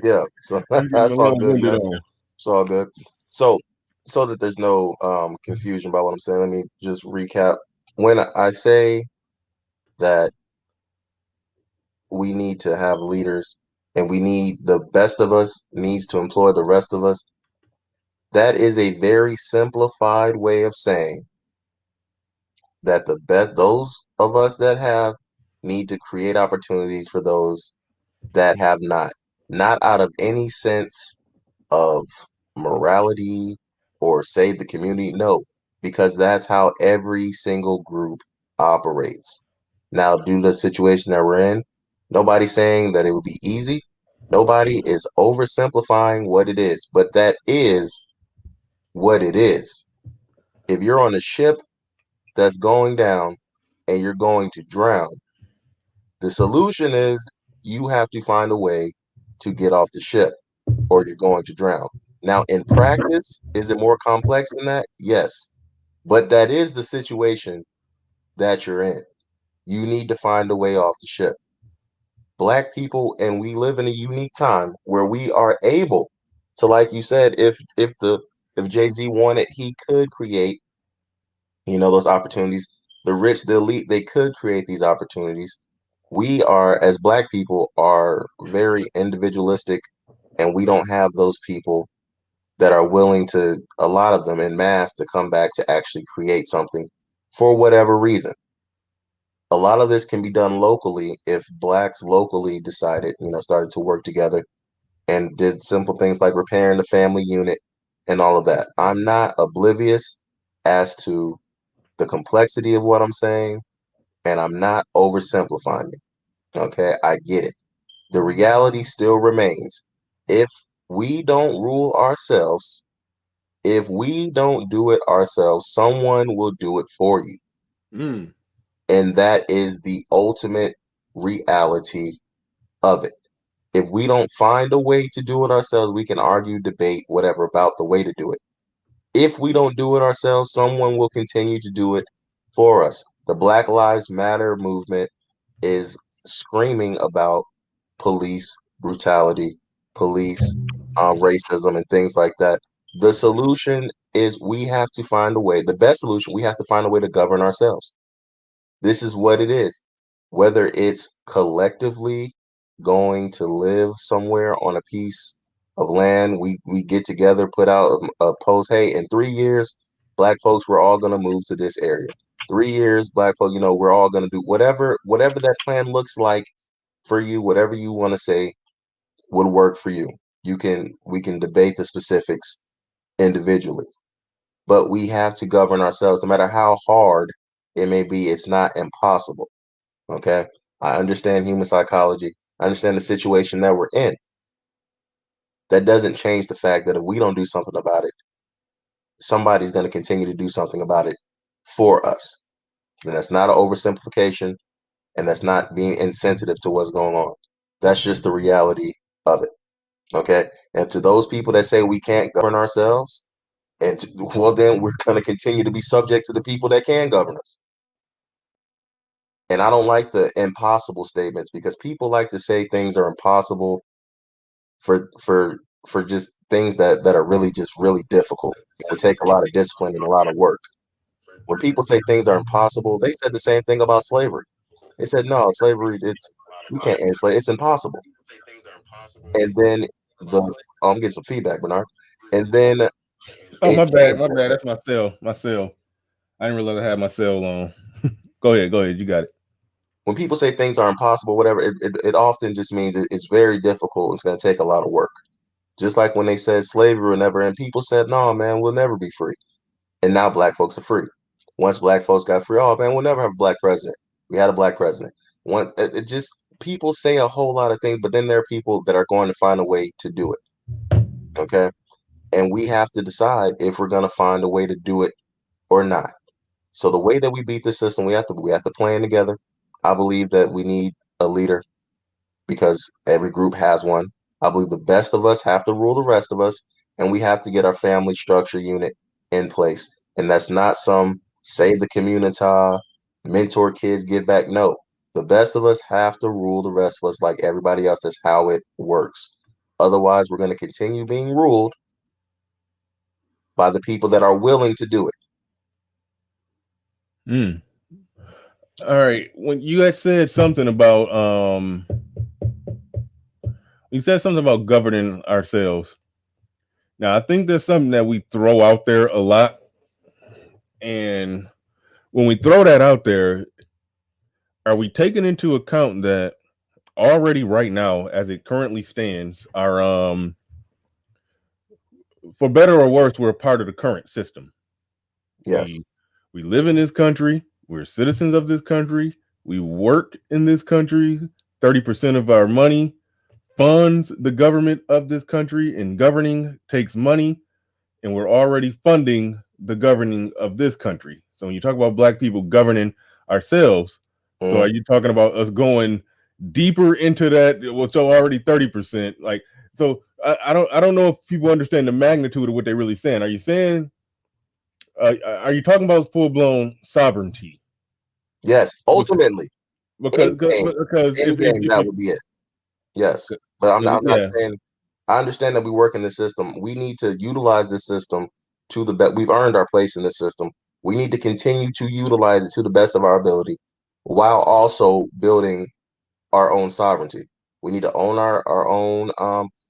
Yeah, so that's all good, man. It's all good. So that there's no confusion about what I'm saying, let me just recap. When I say that we need to have leaders and we need the best of us needs to employ the rest of us, that is a very simplified way of saying that the best, those of us that have, need to create opportunities for those that have not out of any sense of morality or save the community. No, because that's how every single group operates. Now, due to the situation that we're in, nobody's saying that it would be easy. Nobody is oversimplifying what it is, but that is what it is. If you're on a ship that's going down and you're going to drown, the solution is you have to find a way to get off the ship or you're going to drown. Now, in practice, is it more complex than that? Yes. But that is the situation that you're in. You need to find a way off the ship. Black people, and we live in a unique time where we are able to, like you said, if Jay-Z wanted, he could create, those opportunities. The rich, the elite, they could create these opportunities. We are, as Black people, are very individualistic, and we don't have those people that are willing to, a lot of them en masse, to come back to actually create something for whatever reason. A lot of this can be done locally if Blacks locally decided, started to work together and did simple things like repairing the family unit and all of that. I'm not oblivious as to the complexity of what I'm saying, and I'm not oversimplifying it. Okay, I get it. The reality still remains. If we don't rule ourselves, if we don't do it ourselves, someone will do it for you. And that is the ultimate reality of it. If we don't find a way to do it ourselves, we can argue, debate, whatever about the way to do it. If we don't do it ourselves, someone will continue to do it for us. The Black Lives Matter movement is screaming about police brutality, police racism, and things like that. The solution is we have to find a way. The best solution, we have to find a way to govern ourselves. This is what it is. Whether it's collectively going to live somewhere on a piece of land, we get together, put out a post, hey, in 3 years, Black folks, we're all going to move to this area. 3 years, Black folk, we're all going to do whatever that plan looks like for you, whatever you want to say would work for you. We can debate the specifics individually, but we have to govern ourselves no matter how hard it may be. It's not impossible. Okay. I understand human psychology. I understand the situation that we're in. That doesn't change the fact that if we don't do something about it, somebody's going to continue to do something about it for us. And that's not an oversimplification, and that's not being insensitive to what's going on. That's just the reality of it. Okay. And to those people that say we can't govern ourselves, well, then we're going to continue to be subject to the people that can govern us. And I don't like the impossible statements, because people like to say things are impossible for just things that are really just really difficult. It would take a lot of discipline and a lot of work. When people say things are impossible, they said the same thing about slavery. They said, no, slavery, you can't enslave, it's impossible. And then I'm getting some feedback, Bernard. And then my bad. That's my cell. I didn't realize I had my cell on. Go ahead. You got it. When people say things are impossible, whatever, it often just means it's very difficult. It's going to take a lot of work Just like when they said slavery will never end, people said, no, man, we'll never be free. And now black folks are free. Once black folks got free, oh man, we'll never have a black president. We had a black president. It just people say a whole lot of things, but then there are people that are going to find a way to do it. Okay. And we have to decide if we're going to find a way to do it or not. So the way that we beat the system, we have to plan together. I believe that we need a leader because every group has one. I believe the best of us have to rule the rest of us, and we have to get our family structure unit in place. And that's not some save the community, mentor kids, give back. No, the best of us have to rule the rest of us like everybody else. That's how it works. Otherwise, we're going to continue being ruled by the people that are willing to do it. All right. When you had said something about governing ourselves. Now, I think there's something that we throw out there a lot. And when we throw that out there, are we taking into account that already right now, as it currently stands, our for better or worse, we're a part of the current system. Yes. We live in this country. We're citizens of this country. We work in this country. 30% of our money funds the government of this country, and governing takes money, and we're already funding the governing of this country. So when you talk about black people governing ourselves, so are you talking about us going deeper into that? Well, so already 30%. Like, so I don't know if people understand the magnitude of what they're really saying. Are you saying? Are you talking about full-blown sovereignty? Yes, ultimately. Because that would be it. Yes, but I'm not saying. I understand that we work in the system. We need to utilize this system to the best. We've earned our place in the system. We need to continue to utilize it to the best of our ability, while also building our own sovereignty. We need to own our own.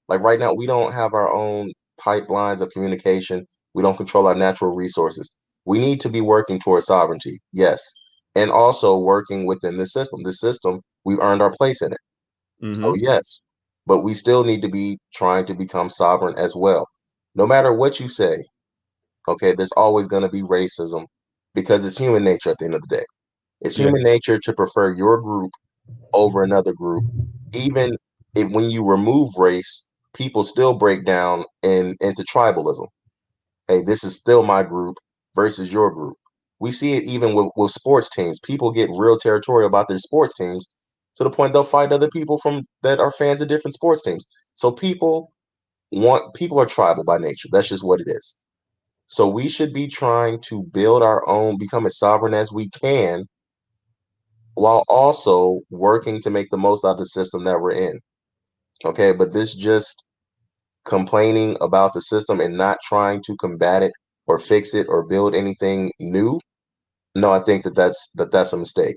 Like right now, we don't have our own pipelines of communication. We don't control our natural resources. We need to be working towards sovereignty. Yes. And also working within the system. The system, we've earned our place in it. So yes, but we still need to be trying to become sovereign as well. No matter what you say, okay, there's always going to be racism because it's human nature at the end of the day. It's human nature to prefer your group over another group. Even if when you remove race, people still break down into tribalism. Hey, this is still my group versus your group. We see it even with sports teams. People get real territorial about their sports teams to the point they'll fight other people from that are fans of different sports teams. So people are tribal by nature. That's just what it is. So we should be trying to build our own, become as sovereign as we can, while also working to make the most out of the system that we're in. Okay, but this just complaining about the system and not trying to combat it or fix it or build anything new. No, I think that's a mistake.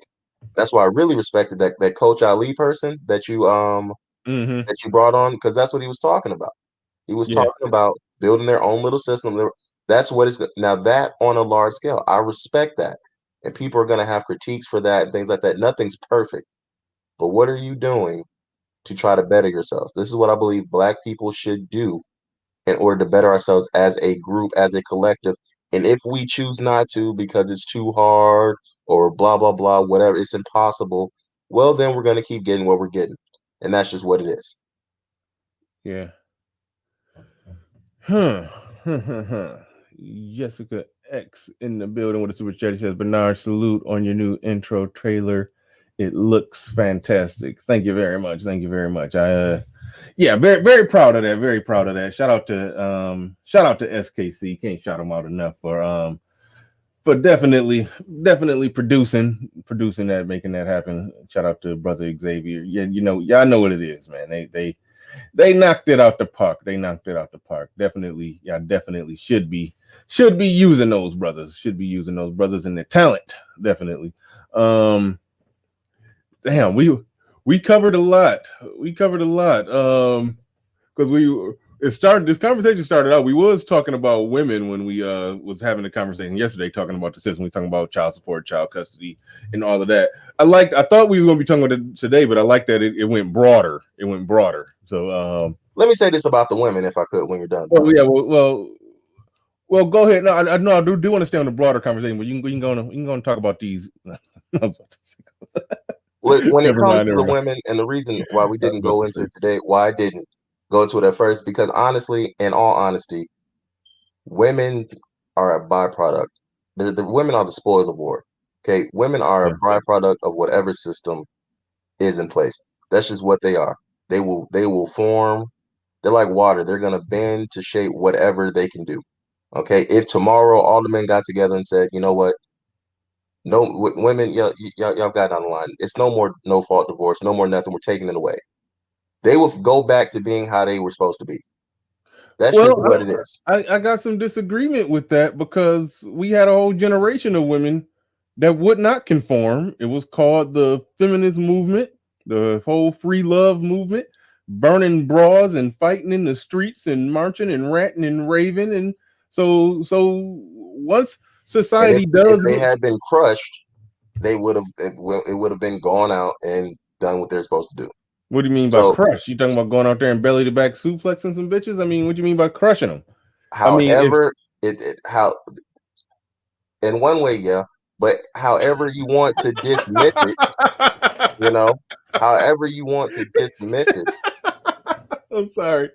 That's why I really respected that Coach Ali person that you brought on, because that's what he was talking about. He was talking about building their own little system. That's what it's now that on a large scale. I respect that. And people are going to have critiques for that and things like that. Nothing's perfect. But what are you doing to try to better yourselves? This is what I believe black people should do in order to better ourselves as a group, as a collective. And if we choose not to because it's too hard or blah, blah, blah, whatever, it's impossible, well, then we're going to keep getting what we're getting. And that's just what it is. Yeah. Jessica X in the building with a super chat. He says, Bernard, salute on your new intro trailer. It looks fantastic. Thank you very much. Thank you very much. Yeah, very, very proud of that. Very proud of that. Shout out to SKC. Can't shout him out enough for definitely producing that, making that happen. Shout out to brother Xavier. Yeah, y'all know what it is, man. They knocked it out the park. Definitely, yeah, definitely should be using those brothers. Should be using those brothers and their talent. Definitely. Damn, we covered a lot. Because This conversation started out. We was talking about women when we was having a conversation yesterday, talking about the system. We talking about child support, child custody, and all of that. I thought we were going to be talking about it today, but I like that it went broader. It went broader. So let me say this about the women, if I could, when you're done. Well, yeah, well, go ahead. No, I know I do want to stay on the broader conversation, but you can go and talk about these. When it comes to the women, and the reason why we didn't go into it today, why I didn't go into it at first, because honestly, in all honesty, women are a byproduct. The women are the spoils of war. Okay, women are a byproduct of whatever system is in place. That's just what they are. They will form. They're like water. They're gonna bend to shape whatever they can do. Okay, if tomorrow all the men got together and said, you know what, no women, y'all got down the line. It's no more no fault divorce, no more nothing. We're taking it away. They will go back to being how they were supposed to be. That's just what it is. I got some disagreement with that because we had a whole generation of women that would not conform. It was called the feminist movement, the whole free love movement, burning bras and fighting in the streets and marching and ranting and raving. And so once society if they had been crushed, it would have been gone out and done what they're supposed to do. What do you mean by crush? You talking about going out there and belly to back suplexing some bitches? I mean, what do you mean by crushing them? However, in one way, yeah, but however you want to dismiss it, however you want to dismiss it. I'm sorry.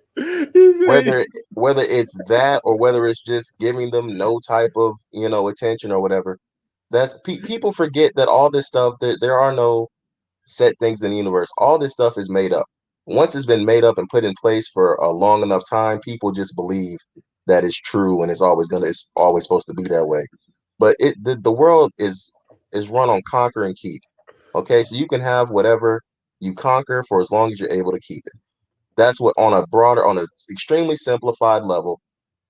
Whether it's that or whether it's just giving them no type of attention or whatever. That's people forget that all this stuff, there are no set things in the universe. All this stuff is made up. Once it's been made up and put in place for a long enough time, people just believe that it's true and it's always supposed to be that way. But the world is run on conquer and keep. Okay, so you can have whatever you conquer for as long as you're able to keep it. That's what on an extremely simplified level,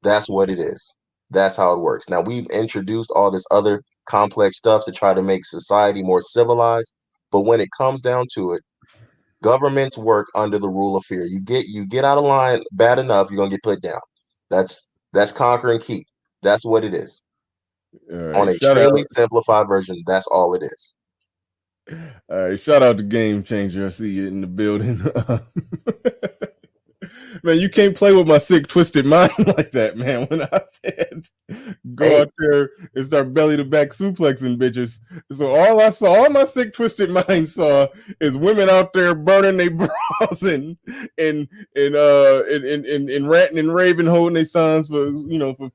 that's what it is. That's how it works. Now we've introduced all this other complex stuff to try to make society more civilized. But when it comes down to it, governments work under the rule of fear. You get out of line bad enough, you're gonna get put down. That's conquer and keep. That's what it is. Right, on an extremely simplified version, that's all it is. All right, shout out to Game Changer. I see you in the building. Man, you can't play with my sick, twisted mind like that, man. When I said go out there and start belly to back suplexing bitches. So all my sick, twisted mind saw is women out there burning their bras and ranting and raving, holding their sons for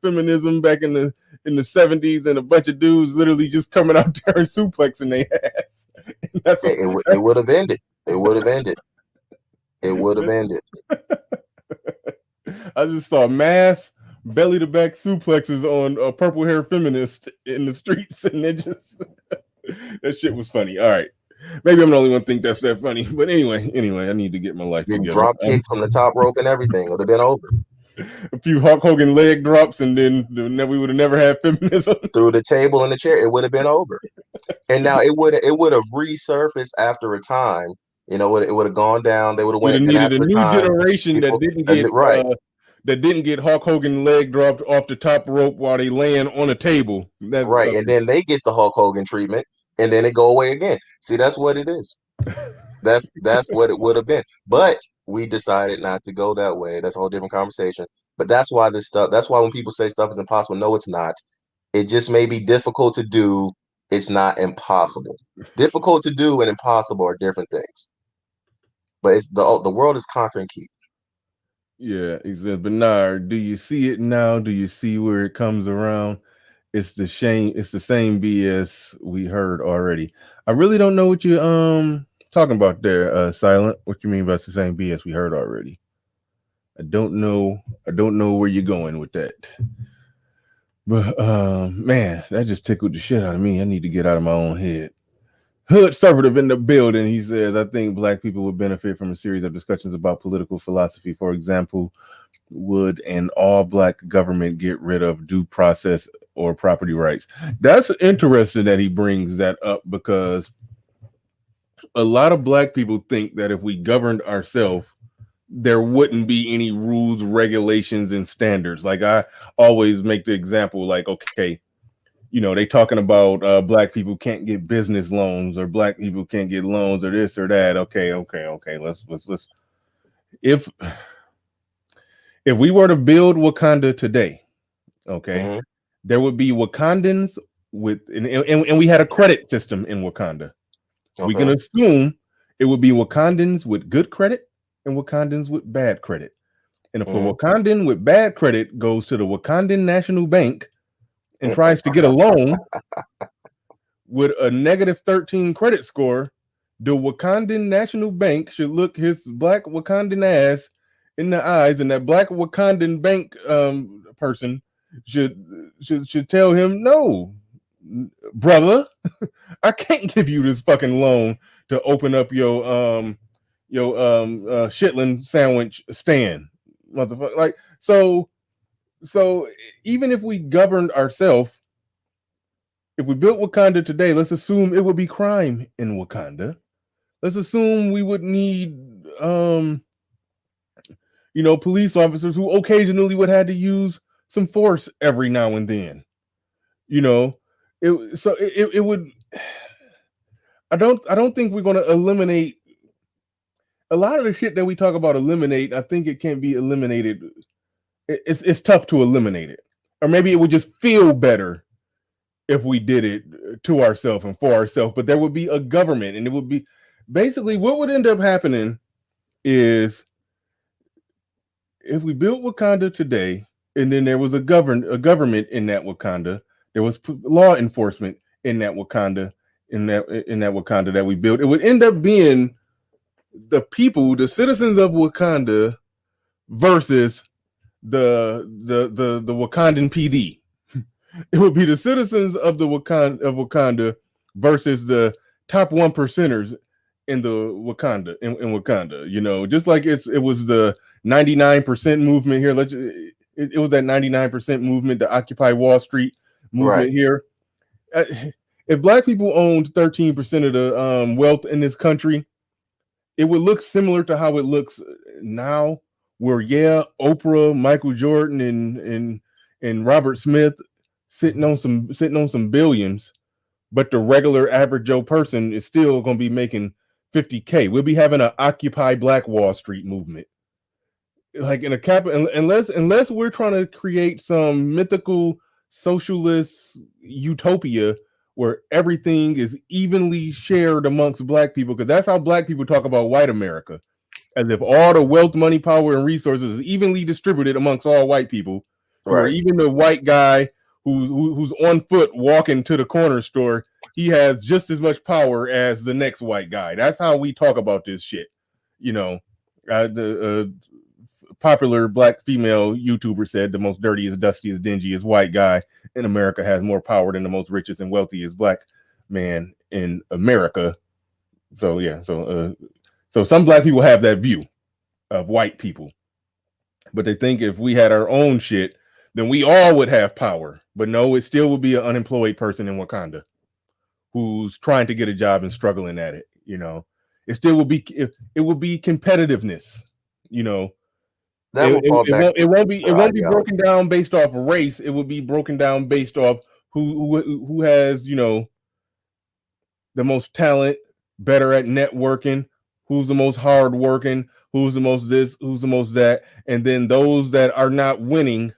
feminism back in the 70s, and a bunch of dudes literally just coming out there and suplexing their ass. It would have ended. It would have ended. It would have ended. I just saw mass belly to back suplexes on a purple hair feminist in the streets, and that shit was funny. All right, maybe I'm the only one think that's that funny, but anyway, I need to get my life together. Drop kick from the top rope and everything. It would have been over. A few Hulk Hogan leg drops, and then we would have never had feminism. Through the table and the chair, it would have been over. And now it would have resurfaced after a time. It would have gone down. They would have went. Needed a new generation that didn't get that didn't get Hulk Hogan leg dropped off the top rope while they laying on a table. That's right, and then they get the Hulk Hogan treatment, and then it go away again. See, that's what it is. That's what it would have been. But we decided not to go that way. That's a whole different conversation. But that's why that's why when people say stuff is impossible, no, it's not. It just may be difficult to do. It's not impossible. Difficult to do and impossible are different things. But it's the world is conquer and keep. Yeah, he said, Bernard, do you see it now? Do you see where it comes around? It's the same BS we heard already. I really don't know what you're talking about there, Silent. What you mean by it's the same BS we heard already? I don't know where you're going with that. But man, that just tickled the shit out of me. I need to get out of my own head. Hood Conservative in the building. He says, I think Black people would benefit from a series of discussions about political philosophy. For example, would an all-Black government get rid of due process or property rights? That's interesting that he brings that up, because a lot of Black people think that if we governed ourselves, there wouldn't be any rules, regulations, and standards. Like I always make the example, like, okay, you know, they talking about black people can't get business loans or black people can't get loans or this or that. Okay. Let's if we were to build Wakanda today, okay, Mhm. there would be Wakandans with and we had a credit system in Wakanda. We can Okay. assume it would be Wakandans with good credit and Wakandans with bad credit. And if a Mhm. Wakandan with bad credit goes to the Wakandan National Bank and tries to get a loan with a negative 13 credit score, the Wakandan National Bank should look his black Wakandan ass in the eyes, and that black Wakandan bank person should tell him, no, brother, I can't give you this fucking loan to open up your Shetland sandwich stand, motherfucker. Like so even if we governed ourselves, if we built Wakanda today, let's assume it would be crime in Wakanda. Let's assume we would need police officers who occasionally would have to use some force every now and then. You know, it would. I don't think we're going to eliminate a lot of the shit that we talk about. Eliminate. I think it can be eliminated. It's tough to eliminate it, or maybe it would just feel better if we did it to ourselves and for ourselves. But there would be a government, and it would be basically what would end up happening is if we built Wakanda today, and then there was a government in that Wakanda, there was law enforcement in that Wakanda, in that Wakanda that we built, it would end up being the people, the citizens of Wakanda, versus the Wakandan PD. It would be the citizens of the Wakanda versus the top 1%ers in the Wakanda in Wakanda. You know, just like it was the 99% movement here. It was that 99% movement, the Occupy Wall Street movement Right. here. If black people owned 13% of the wealth in this country, it would look similar to how it looks now, where Oprah, Michael Jordan, and Robert Smith sitting on some billions, but the regular average Joe person is still going to be making 50K. We'll be having an Occupy Black Wall Street movement, like in a cap, unless we're trying to create some mythical socialist utopia where everything is evenly shared amongst black people, because that's how black people talk about white America, as if all the wealth, money, power, and resources is evenly distributed amongst all white people, to where Right. even the white guy who's on foot walking to the corner store, he has just as much power as the next white guy. That's how we talk about this shit. You know, the popular black female YouTuber said the most dirtiest, dustiest, dingiest white guy in America has more power than the most richest and wealthiest black man in America. So yeah, so some black people have that view of white people, but they think if we had our own shit, then we all would have power. But no, it still would be an unemployed person in Wakanda who's trying to get a job and struggling at it. You know, it still would be competitiveness. You know, That will fall back it won't be to ideology. broken down based off race. It would be broken down based off who has the most talent, better at networking, who's the most hardworking, who's the most this, who's the most that, and then those that are not winning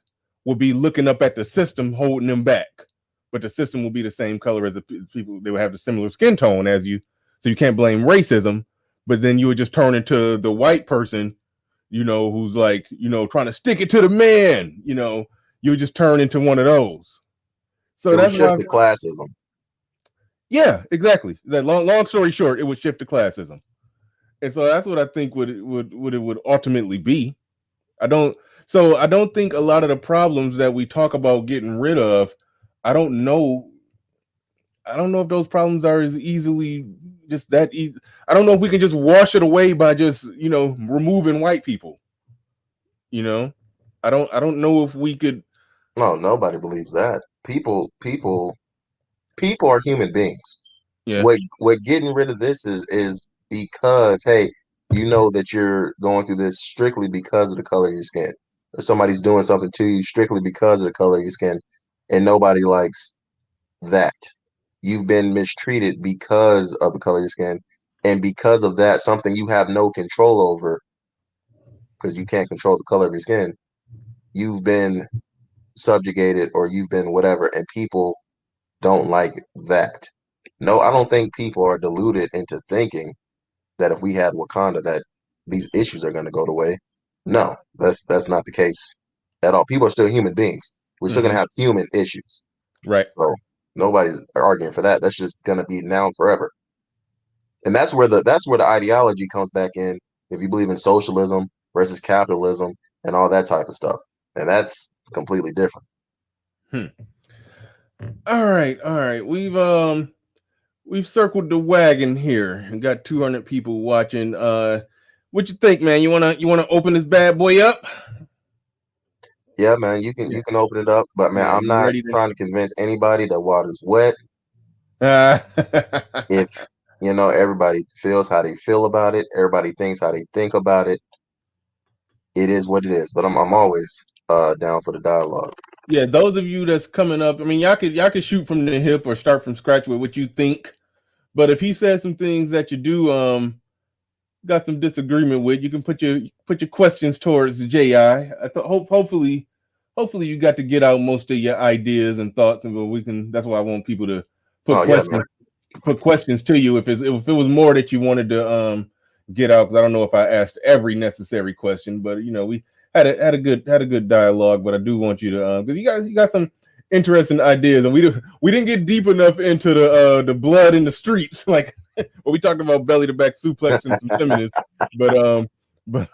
will be looking up at the system holding them back. But the system will be the same color as the people. They will have the similar skin tone as you, so you can't blame racism. But then you would just turn into the white person, who's like, trying to stick it to the man. You would just turn into one of those. So It will that's why. shift to classism. Yeah, exactly. That long story short, it would shift to classism, and so that's what I think it would ultimately be. I don't think a lot of the problems that we talk about getting rid of, I don't know if those problems are as easily just that easy. I don't know if we can just wash it away by just removing white people. I don't know if we could. No, nobody believes that. People are human beings. Yeah. What getting rid of this is because, hey, you know that you're going through this strictly because of the color of your skin, or somebody's doing something to you strictly because of the color of your skin, and nobody likes that. You've been mistreated because of the color of your skin, and because of that, something you have no control over, because you can't control the color of your skin. You've been subjugated, or you've been whatever, and people don't like that. No, I don't think people are deluded into thinking that if we had Wakanda, that these issues are going to go away. No, that's not the case at all. People are still human beings. We're still going to have human issues. Right. So nobody's arguing for that. That's just going to be now and forever. And that's where the ideology comes back in. If you believe in socialism versus capitalism and all that type of stuff, and that's completely different. All right. We've circled the wagon here and got 200 people watching. What you think, man? You wanna open this bad boy up? Yeah, man, you can open it up, but man, Yeah, I'm you not ready to? trying to convince anybody that water's wet. If everybody feels how they feel about it, everybody thinks how they think about it. It is what it is. But I'm always down for the dialogue. Yeah, those of you that's coming up, I mean, y'all could shoot from the hip or start from scratch with what you think. But if he says some things that you do got some disagreement with, you can put your questions towards JI. Hopefully you got to get out most of your ideas and thoughts, and we can. That's why I want people to put questions to you if it was more that you wanted to get out, because I don't know if I asked every necessary question, but we had a good dialogue. But I do want you to because you got some interesting ideas, and we didn't get deep enough into the blood in the streets, like well, we talked about belly to back suplex and some feminists, but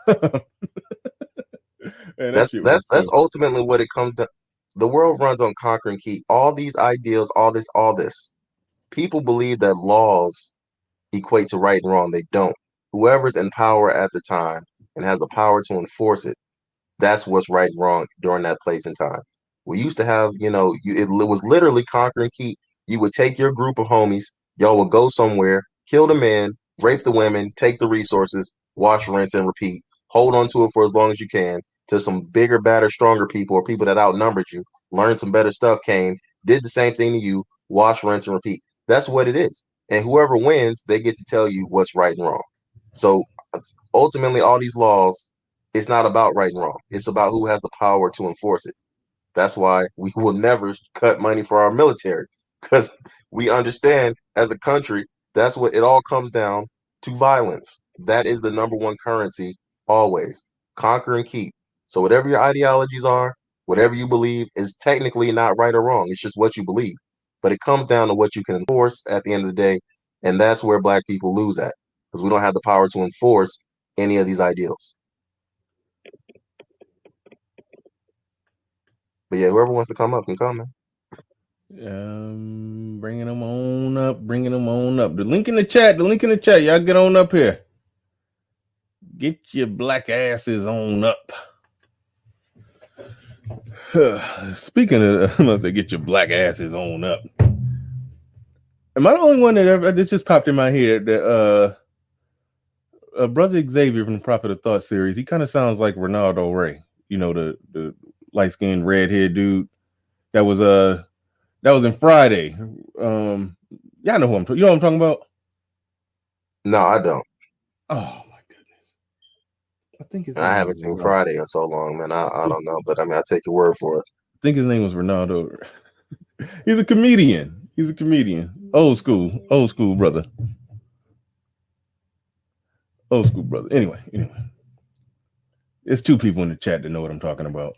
man, that's ultimately what it comes to. The world runs on conquer and keep. All these ideals, all this. People believe that laws equate to right and wrong. They don't. Whoever's in power at the time and has the power to enforce it, that's what's right and wrong during that place and time. We used to have, it was literally conquer and keep. You would take your group of homies, y'all would go somewhere, kill the man, rape the women, take the resources, wash, rinse, and repeat. Hold on to it for as long as you can till some bigger, badder, stronger people or people that outnumbered you, learned some better stuff, came, did the same thing to you, wash, rinse, and repeat. That's what it is. And whoever wins, they get to tell you what's right and wrong. So ultimately, all these laws, it's not about right and wrong. It's about who has the power to enforce it. That's why we will never cut money for our military, because we understand as a country, that's what it all comes down to: violence. That is the number one currency always. Conquer and keep. So whatever your ideologies are, whatever you believe is technically not right or wrong. It's just what you believe. But it comes down to what you can enforce at the end of the day. And that's where Black people lose at, because we don't have the power to enforce any of these ideals. But yeah, whoever wants to come up can come, man. Bringing them on up. The link in the chat. Y'all get on up here. Get your black asses on up. Speaking of, I'm gonna say get your black asses on up. Am I the only one that ever? This just popped in my head that Brother Xavier from the Prophet of Thought series. He kind of sounds like Ronaldo Ray. The light-skinned red-haired dude that was in Friday. Y'all know who I'm talking. You know what I'm talking about? No, I don't. Oh my goodness! I think I haven't seen Friday in so long, man. I don't know, but I mean, I take your word for it. I think his name was Ronaldo. He's a comedian. Old school brother. Anyway. There's two people in the chat that know what I'm talking about.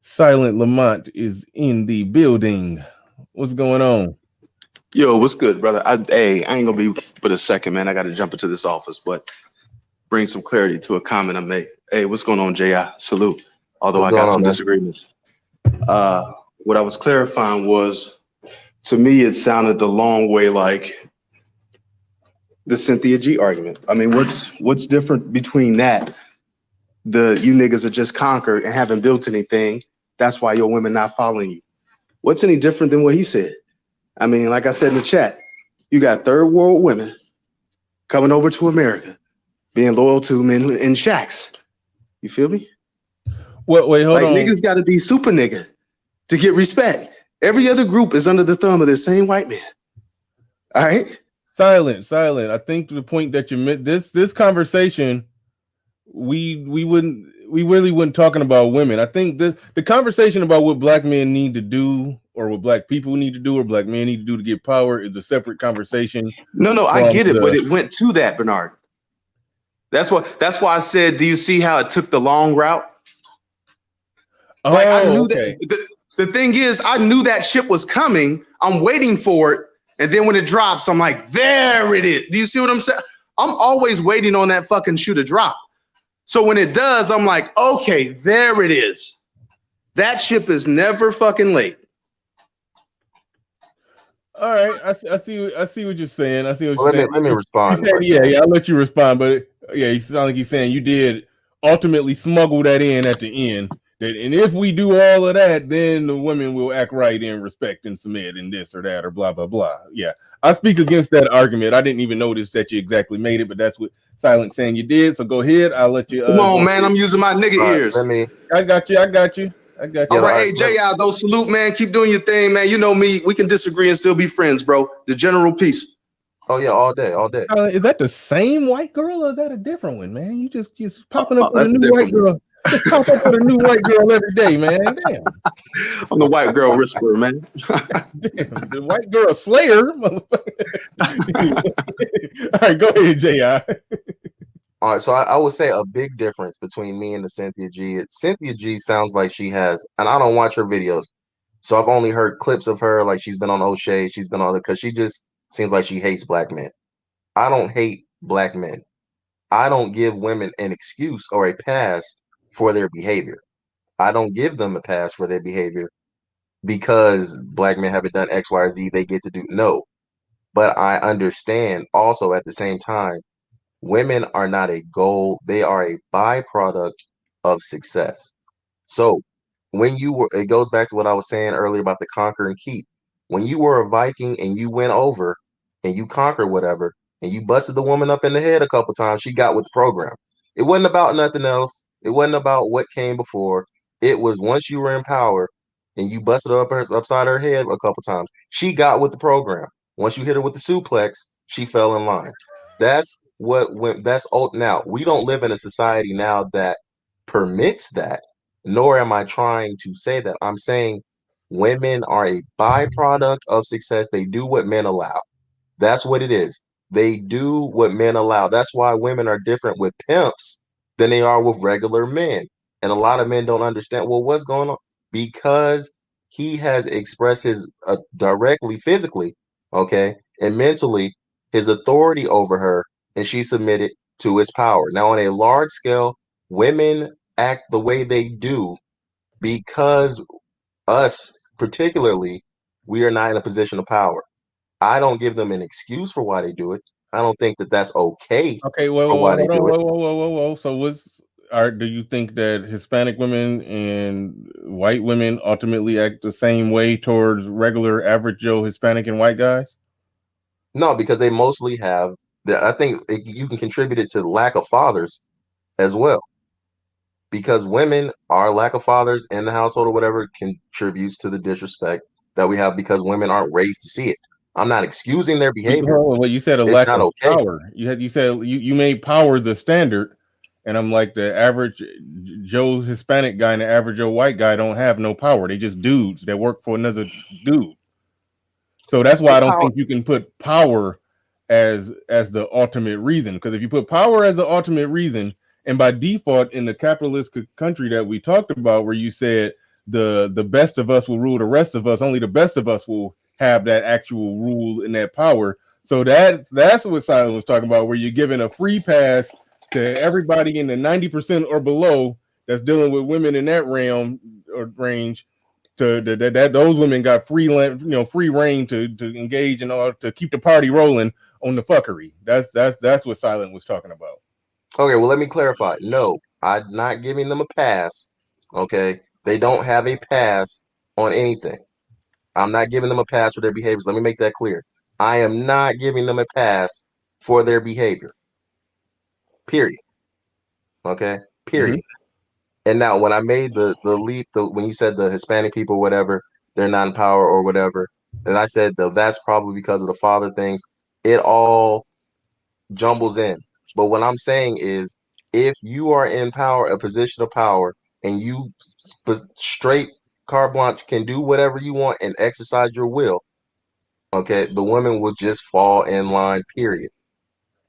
Silent Lamont is in the building. What's going on? Yo, what's good, brother? I ain't gonna be but a second, man. I got to jump into this office, but bring some clarity to a comment I made. Hey, what's going on, J.I.? Salute. Although I got some disagreements. What I was clarifying was, to me, it sounded the long way like the Cynthia G argument. I mean, what's different between that? You niggas are just conquered and haven't built anything. That's why your women not following you. What's any different than what he said? I mean, like I said in the chat, you got third world women coming over to America, being loyal to men in shacks. You feel me? Wait, hold like on. Niggas got to be super nigga to get respect. Every other group is under the thumb of the same white man. All right. Silent. I think the point that you made, this conversation, we really wouldn't talking about women. I think the conversation about what black men need to do, or what black people need to do, or black men need to do to get power, is a separate conversation. No, I get it, but it went to that, Bernard. That's why I said, do you see how it took the long route? Like, I knew that. The thing is, I knew that shit was coming. I'm waiting for it. And then when it drops, I'm like, there it is. Do you see what I'm saying? I'm always waiting on that fucking shoe to drop. So when it does, I'm like, okay, there it is. That ship is never fucking late. All right, I see what you're saying. I see what you're saying. Let me respond. Yeah, I'll let you respond. But you sound like you're saying you did ultimately smuggle that in at the end. And if we do all of that, then the women will act right and respect and submit and this or that or blah, blah, blah. Yeah, I speak against that argument. I didn't even notice that you exactly made it, but that's what Silent saying you did. So go ahead. I'll let you. Come on, man. I'm using my nigga ears. I got you. All right, hey, J.I., those salute, man. Keep doing your thing, man. You know me. We can disagree and still be friends, bro. The general peace. Oh, yeah, all day. Is that the same white girl or is that a different one, man? You just popping up with a new white girl. Just pop up with a new white girl every day, man. Damn. I'm the white girl whisperer, man. Damn, the white girl slayer. All right, go ahead, J.I. All right, so I would say a big difference between me and the Cynthia G. Cynthia G sounds like she has, and I don't watch her videos, so I've only heard clips of her. Like she's been on O'Shea, she's been on it because she just seems like she hates black men. I don't hate black men. I don't give women an excuse or a pass for their behavior. I don't give them a pass for their behavior because black men haven't done X, Y, or Z. They get to do no. But I understand also at the same time, women are not a goal. They are a byproduct of success. So when it goes back to what I was saying earlier about the conquer and keep. When you were a Viking and you went over and you conquered whatever, and you busted the woman up in the head a couple times, she got with the program. It wasn't about nothing else. It wasn't about what came before. It was once you were in power and you busted her upside her head a couple times, she got with the program. Once you hit her with the suplex, she fell in line. That's old. Now, we don't live in a society now that permits that, nor am I trying to say that. I'm saying women are a byproduct of success. They do what men allow. That's what it is. They do what men allow. That's why women are different with pimps than they are with regular men. And a lot of men don't understand, well, what's going on? Because he has expressed his directly, physically, okay, and mentally, his authority over her, and she submitted to his power. Now, on a large scale, women act the way they do because us, particularly, we are not in a position of power. I don't give them an excuse for why they do it. I don't think that that's okay. Okay, whoa. So do you think that Hispanic women and white women ultimately act the same way towards regular average Joe Hispanic and white guys? No, because they mostly have. I think you can contribute it to the lack of fathers as well. Because women, our lack of fathers in the household or whatever contributes to the disrespect that we have because women aren't raised to see it. I'm not excusing their behavior. Well, you said a lack of power. You said you made power the standard, and I'm like, the average Joe Hispanic guy and the average Joe white guy don't have no power. They just dudes that work for another dude. So that's why I don't think you can put power as the ultimate reason. Because if you put power as the ultimate reason, and by default in the capitalist country that we talked about, where you said the best of us will rule the rest of us, only the best of us will have that actual rule and that power. So that's what Silent was talking about, where you're giving a free pass to everybody in the 90% or below that's dealing with women in that realm or range. That those women got free reign to engage in order to keep the party rolling on the fuckery. That's what Silent was talking about. Okay, well, let me clarify. No, I'm not giving them a pass. Okay, they don't have a pass on anything. I'm not giving them a pass for their behaviors. Let me make that clear. I am not giving them a pass for their behavior. Period. Okay. Period. And now when I made the leap, when you said the Hispanic people, whatever, they're not in power or whatever, and I said that's probably because of the father things, it all jumbles in. But what I'm saying is, if you are in power, a position of power, and you straight carte blanche can do whatever you want and exercise your will, okay, the women will just fall in line, period.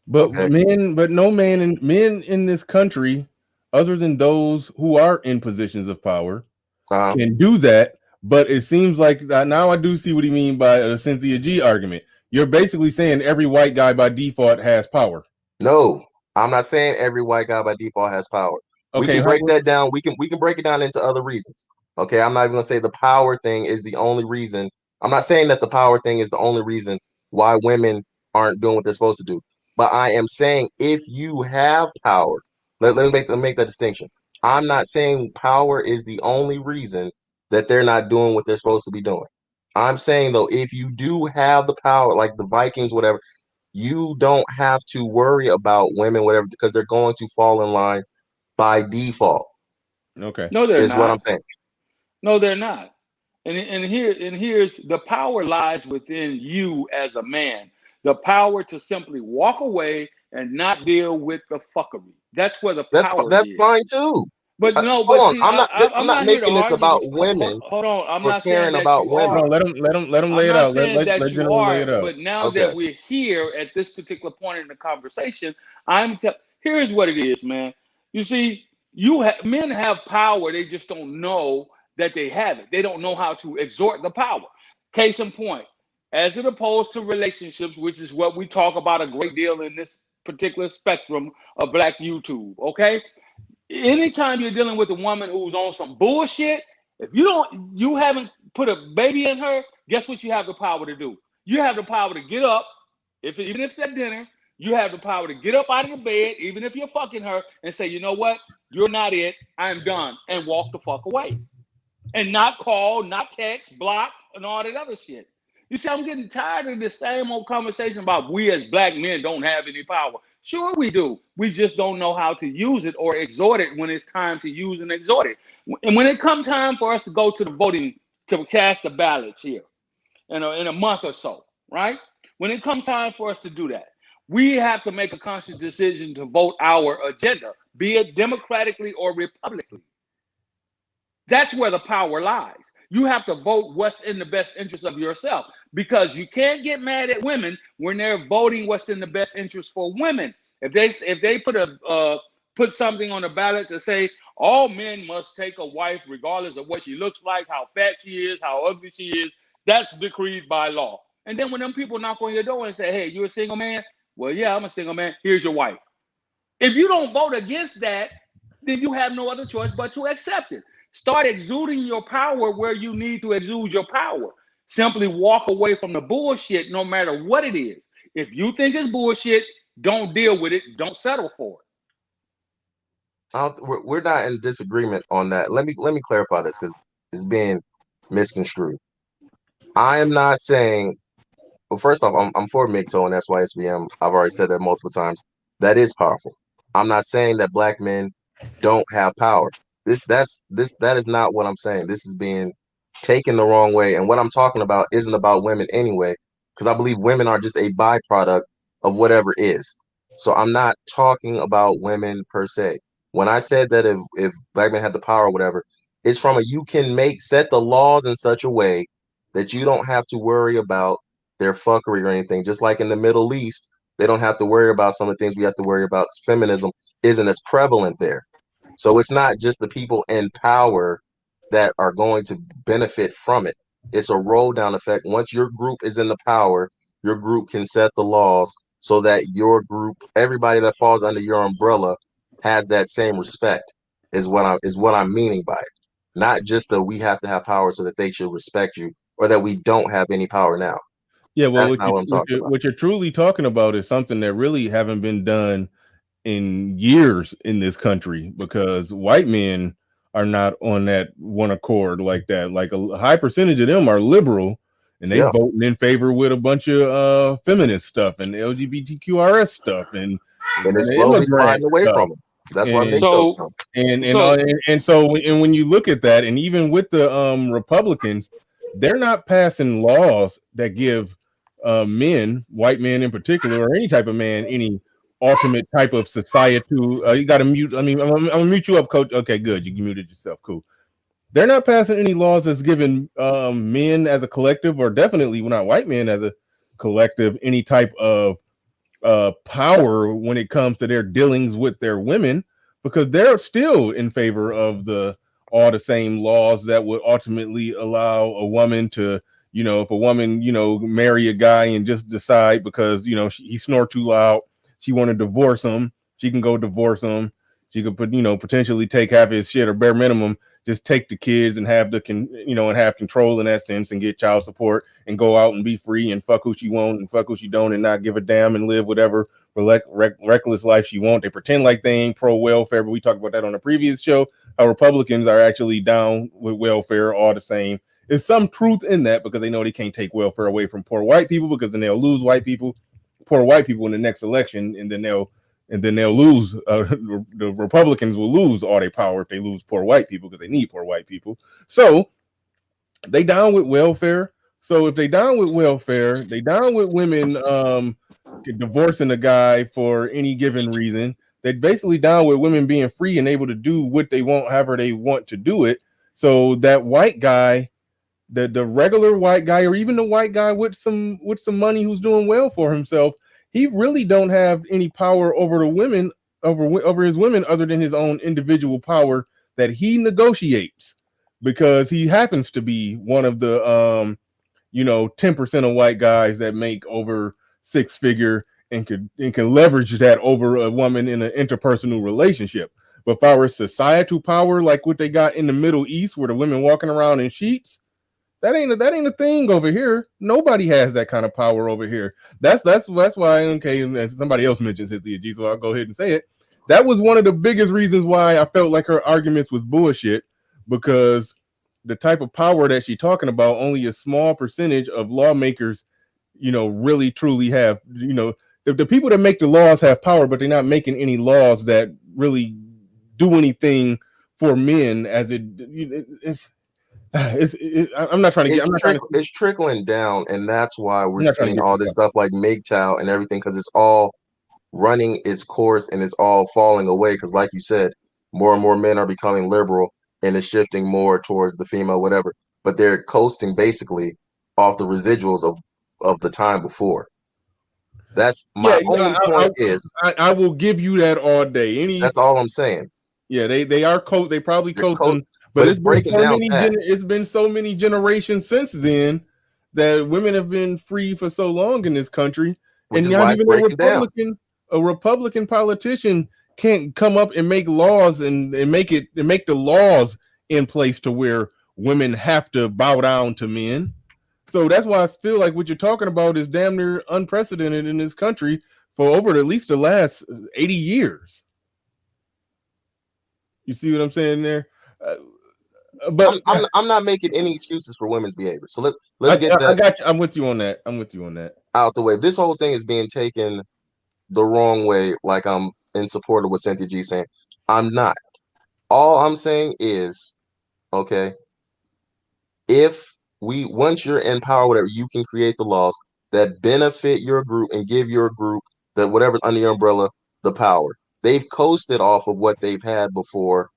But Okay. men in this country, other than those who are in positions of power, can do that. But it seems like now I do see what he mean by a Cynthia G argument. You're basically saying every white guy by default has power. No, I'm not saying every white guy by default has power. We can break that down. We can break it down into other reasons. Okay, I'm not even gonna say the power thing is the only reason. I'm not saying that the power thing is the only reason why women aren't doing what they're supposed to do. But I am saying if you have power, let me make that distinction. I'm not saying power is the only reason that they're not doing what they're supposed to be doing. I'm saying though, if you do have the power, like the Vikings, whatever, you don't have to worry about women, whatever, because they're going to fall in line by default. Okay. No, they're Is not. what I'm saying. No, they're not. And here's the power lies within you as a man. The power to simply walk away and not deal with the fuckery. That's where the power That's is. fine too. But no, Hold on. see, I'm not here to making this argue. about women Hold on, I'm or not saying caring that about you women. are. No, let him lay I'm it not out. saying that you gentlemen lay it are. out. But now Okay. that we're here at this particular point in the conversation, here's what it is, man. You see, men have power. They just don't know that they have it. They don't know how to exhort the power. Case in point, as it opposed to relationships, which is what we talk about a great deal in this particular spectrum of Black YouTube. Okay. Anytime you're dealing with a woman who's on some bullshit, if you haven't put a baby in her, guess what you have the power to do? You have the power to get up, even if it's at dinner, you have the power to get up out of the bed, even if you're fucking her, and say, you know what? You're not it. I'm done. And walk the fuck away. And not call, not text, block, and all that other shit. You see, I'm getting tired of this same old conversation about we as Black men don't have any power. Sure we do. We just don't know how to use it or exhort it when it's time to use and exhort it. And when it comes time for us to go to the voting, to cast the ballots here in a month or so, right? When it comes time for us to do that, we have to make a conscious decision to vote our agenda, be it democratically or republicly. That's where the power lies. You have to vote what's in the best interest of yourself, because you can't get mad at women when they're voting what's in the best interest for women. If they put something on the ballot to say all men must take a wife regardless of what she looks like, how fat she is, how ugly she is, that's decreed by law. And then when them people knock on your door and say, hey, you a single man? Well, yeah, I'm a single man. Here's your wife. If you don't vote against that, then you have no other choice but to accept it. Start exuding your power where you need to exude your power. Simply walk away from the bullshit no matter what it is. If you think it's bullshit, don't deal with it. Don't settle for it. We're not in disagreement on that. Let me clarify this because it's being misconstrued. I am not saying. Well, first off, I'm for MGTOW and that's why SBM. I've already said that multiple times. That is powerful. I'm not saying that Black men don't have power. That is not what I'm saying. This is being taken the wrong way. And what I'm talking about isn't about women anyway, because I believe women are just a byproduct of whatever is. So I'm not talking about women per se. When I said that if Black men had the power or whatever, it's from you can set the laws in such a way that you don't have to worry about their fuckery or anything. Just like in the Middle East, they don't have to worry about some of the things we have to worry about. Feminism isn't as prevalent there. So it's not just the people in power that are going to benefit from it. It's a roll down effect. Once your group is in the power, your group can set the laws so that your group, everybody that falls under your umbrella, has that same respect. Is what I'm meaning by it. Not just that we have to have power so that they should respect you, or that we don't have any power now. Yeah, well, that's not what I'm talking about. What you're truly talking about is something that really haven't been done in years in this country, because white men are not on that one accord like that. Like a high percentage of them are liberal, and they voting in favor with a bunch of feminist stuff and LGBTQRS stuff and and it's slowly immigrant sliding away stuff. from them. That's why And- MGTOW So- comes. And when you look at that, and even with the Republicans, they're not passing laws that give men, white men in particular, or any type of man, any ultimate type of society. You got to mute. I mean, I'm gonna mute you up, Coach. Okay, good. You muted yourself. Cool. They're not passing any laws that's giving men as a collective, or definitely not white men as a collective, any type of power when it comes to their dealings with their women, because they're still in favor of all the same laws that would ultimately allow a woman to, if a woman, marry a guy and just decide because, he snore too loud, she want to divorce him, she can go divorce him. She could potentially take half his shit, or bare minimum, just take the kids and have and have control in that sense, and get child support and go out and be free and fuck who she want and fuck who she don't, and not give a damn and live whatever reckless life she want. They pretend like they ain't pro welfare, but we talked about that on the previous show, how Republicans are actually down with welfare all the same. There's some truth in that, because they know they can't take welfare away from poor white people, because then they'll lose poor white people in the next election, and then they'll lose. The Republicans will lose all their power if they lose poor white people, because they need poor white people. So they down with welfare. So if they down with welfare, they down with women divorcing a guy for any given reason. They basically down with women being free and able to do what they want, however they want to do it. So that white guy, the regular white guy, or even the white guy with some money who's doing well for himself, he really don't have any power over the women, over his women, other than his own individual power that he negotiates, because he happens to be one of the 10% of white guys that make over six figure and can leverage that over a woman in an interpersonal relationship. But if our societal power, like what they got in the Middle East, where the women walking around in sheets, that ain't a thing over here. Nobody has that kind of power over here. That's why. Okay, and somebody else mentions his theology, so I'll go ahead and say it. That was one of the biggest reasons why I felt like her arguments was bullshit, because the type of power that she's talking about, only a small percentage of lawmakers, really truly have. The people that make the laws have power, but they're not making any laws that really do anything for men. As I'm not trying to get. It's trickling down, and that's why we're seeing all this stuff like MGTOW and everything, because it's all running its course and it's all falling away. Because, like you said, more and more men are becoming liberal, and it's shifting more towards the female, whatever. But they're coasting basically off the residuals of the time before. That's my only point. I will give you that all day. That's all I'm saying. Yeah, they are they probably coasting. But it's breaking down. It's been so many generations since then that women have been free for so long in this country, and not even a Republican politician can't come up and make laws and make the laws in place to where women have to bow down to men. So that's why I feel like what you're talking about is damn near unprecedented in this country for over at least the last 80 years. You see what I'm saying there? But I'm not making any excuses for women's behavior. So let's get that. I got you. I'm with you on that. Out the way. This whole thing is being taken the wrong way. Like I'm in support of what Cynthia G saying. I'm not. All I'm saying is, okay, once you're in power, whatever, you can create the laws that benefit your group and give your group that whatever's under your umbrella the power. They've coasted off of what they've had before.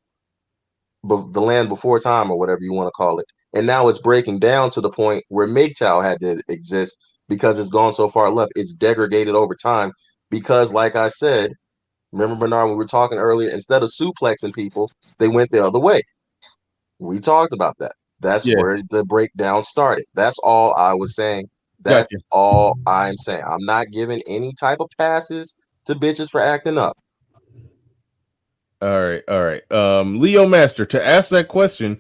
The land before time, or whatever you want to call it, and now it's breaking down to the point where MGTOW had to exist because it's gone so far left. It's degraded over time because, like I said, remember Bernard, when we were talking earlier, instead of suplexing people, they went the other way. We talked about that. That's where the breakdown started. That's all I was saying. That's all I'm saying. I'm not giving any type of passes to bitches for acting up. All right. Leo Master, to ask that question,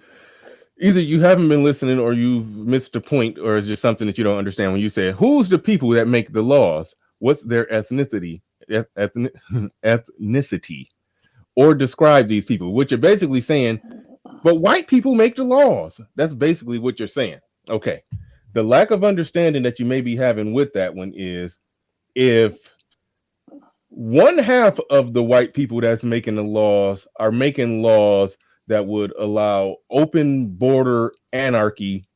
either you haven't been listening or you've missed the point, or is there something that you don't understand when you say, who's the people that make the laws? What's their ethnicity, or describe these people? What you're basically saying, but white people make the laws. That's basically what you're saying. Okay. The lack of understanding that you may be having with that one is, if one half of the white people that's making the laws are making laws that would allow open border anarchy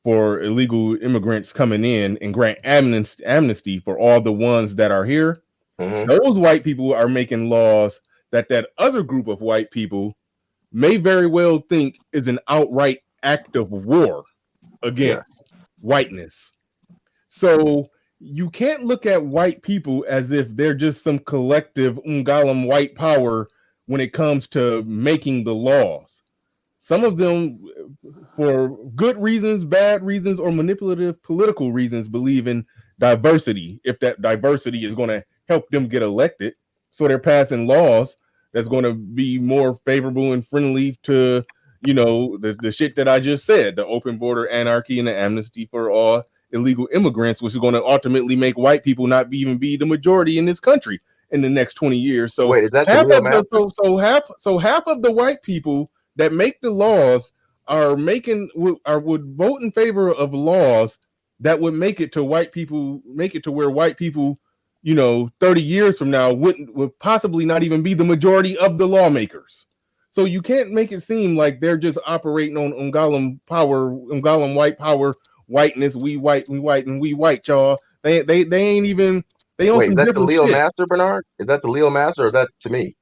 for illegal immigrants coming in and grant amnesty for all the ones that are here. Those white people are making laws that other group of white people may very well think is an outright act of war against whiteness. So you can't look at white people as if they're just some collective Ungalam white power when it comes to making the laws. Some of them, for good reasons, bad reasons, or manipulative political reasons, believe in diversity, if that diversity is going to help them get elected. So they're passing laws that's going to be more favorable and friendly to, you know, the shit that I just said, the open border anarchy and the amnesty for all illegal immigrants, which is going to ultimately make white people not even be the majority in this country in the next 20 years. So wait, is that half of the white people that make the laws would vote in favor of laws that would make it to where white people, you know, 30 years from now would possibly not even be the majority of the lawmakers. So you can't make it seem like they're just operating on Ungalam power, Ungalam white power, whiteness, we white, and we white, y'all. They ain't even. They own. Wait, some is that the Leo shit. Master, Bernard? Is that the Leo Master, or is that to me?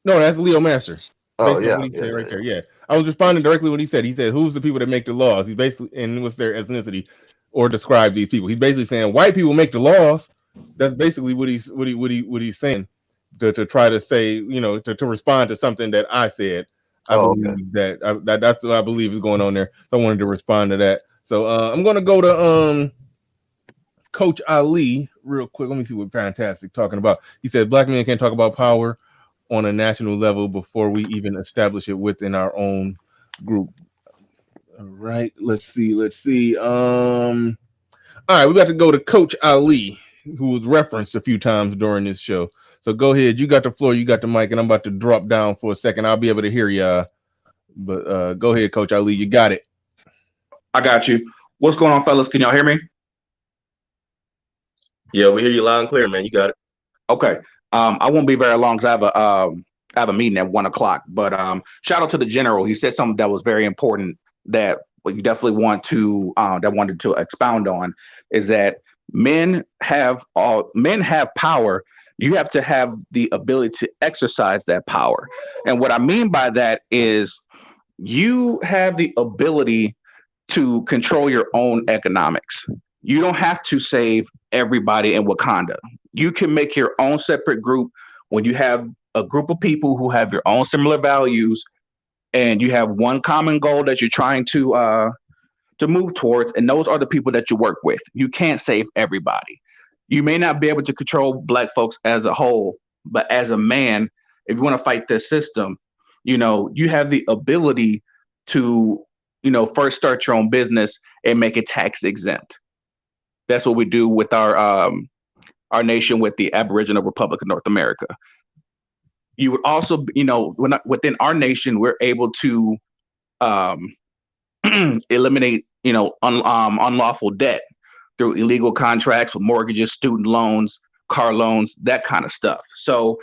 No, that's Leo Master. Oh yeah, what he said right there. Yeah, I was responding directly when he said, "Who's the people that make the laws?" He's basically, and what's their ethnicity, or describe these people. He's basically saying white people make the laws. That's basically what he's saying to try to say, you know, to respond to something that I said. I believe that's what I believe is going on there. So I wanted to respond to that. So I'm going to go to Coach Ali real quick. Let me see what Fantastic talking about. He said black men can't talk about power on a national level before we even establish it within our own group. All right, let's see. All right, we got to go to Coach Ali, who was referenced a few times during this show. So go ahead. You got the floor. You got the mic, and I'm about to drop down for a second. I'll be able to hear you. But go ahead, Coach Ali. You got it. I got you. What's going on, fellas? Can y'all hear me? Yeah, we hear you loud and clear, man. You got it. Okay. I won't be very long because I have a meeting at 1:00. But shout out to the general. He said something that was very important that you definitely wanted to expound on, is that men have power. You have to have the ability to exercise that power. And what I mean by that is you have the ability to control your own economics. You don't have to save everybody in Wakanda. You can make your own separate group when you have a group of people who have your own similar values, and you have one common goal that you're trying to move towards, and those are the people that you work with. You can't save everybody. You may not be able to control black folks as a whole, but as a man, if you want to fight this system, you know, you have the ability to, you know, first start your own business and make it tax exempt. That's what we do with our nation, with the Aboriginal Republic of North America. You would also, you know, within our nation, we're able to eliminate, you know, unlawful debt through illegal contracts with mortgages, student loans, car loans, that kind of stuff. So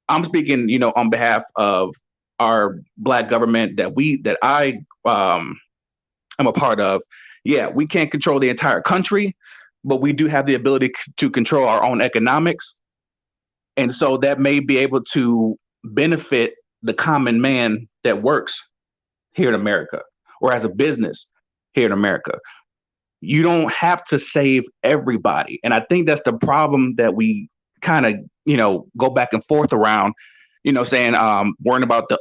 I'm speaking, you know, on behalf of our black government that I am a part of. Yeah, we can't control the entire country, but we do have the ability to control our own economics. And so that may be able to benefit the common man that works here in America or has a business here in America. You don't have to save everybody. And I think that's the problem that we kind of, you know, go back and forth around, you know, saying worrying about the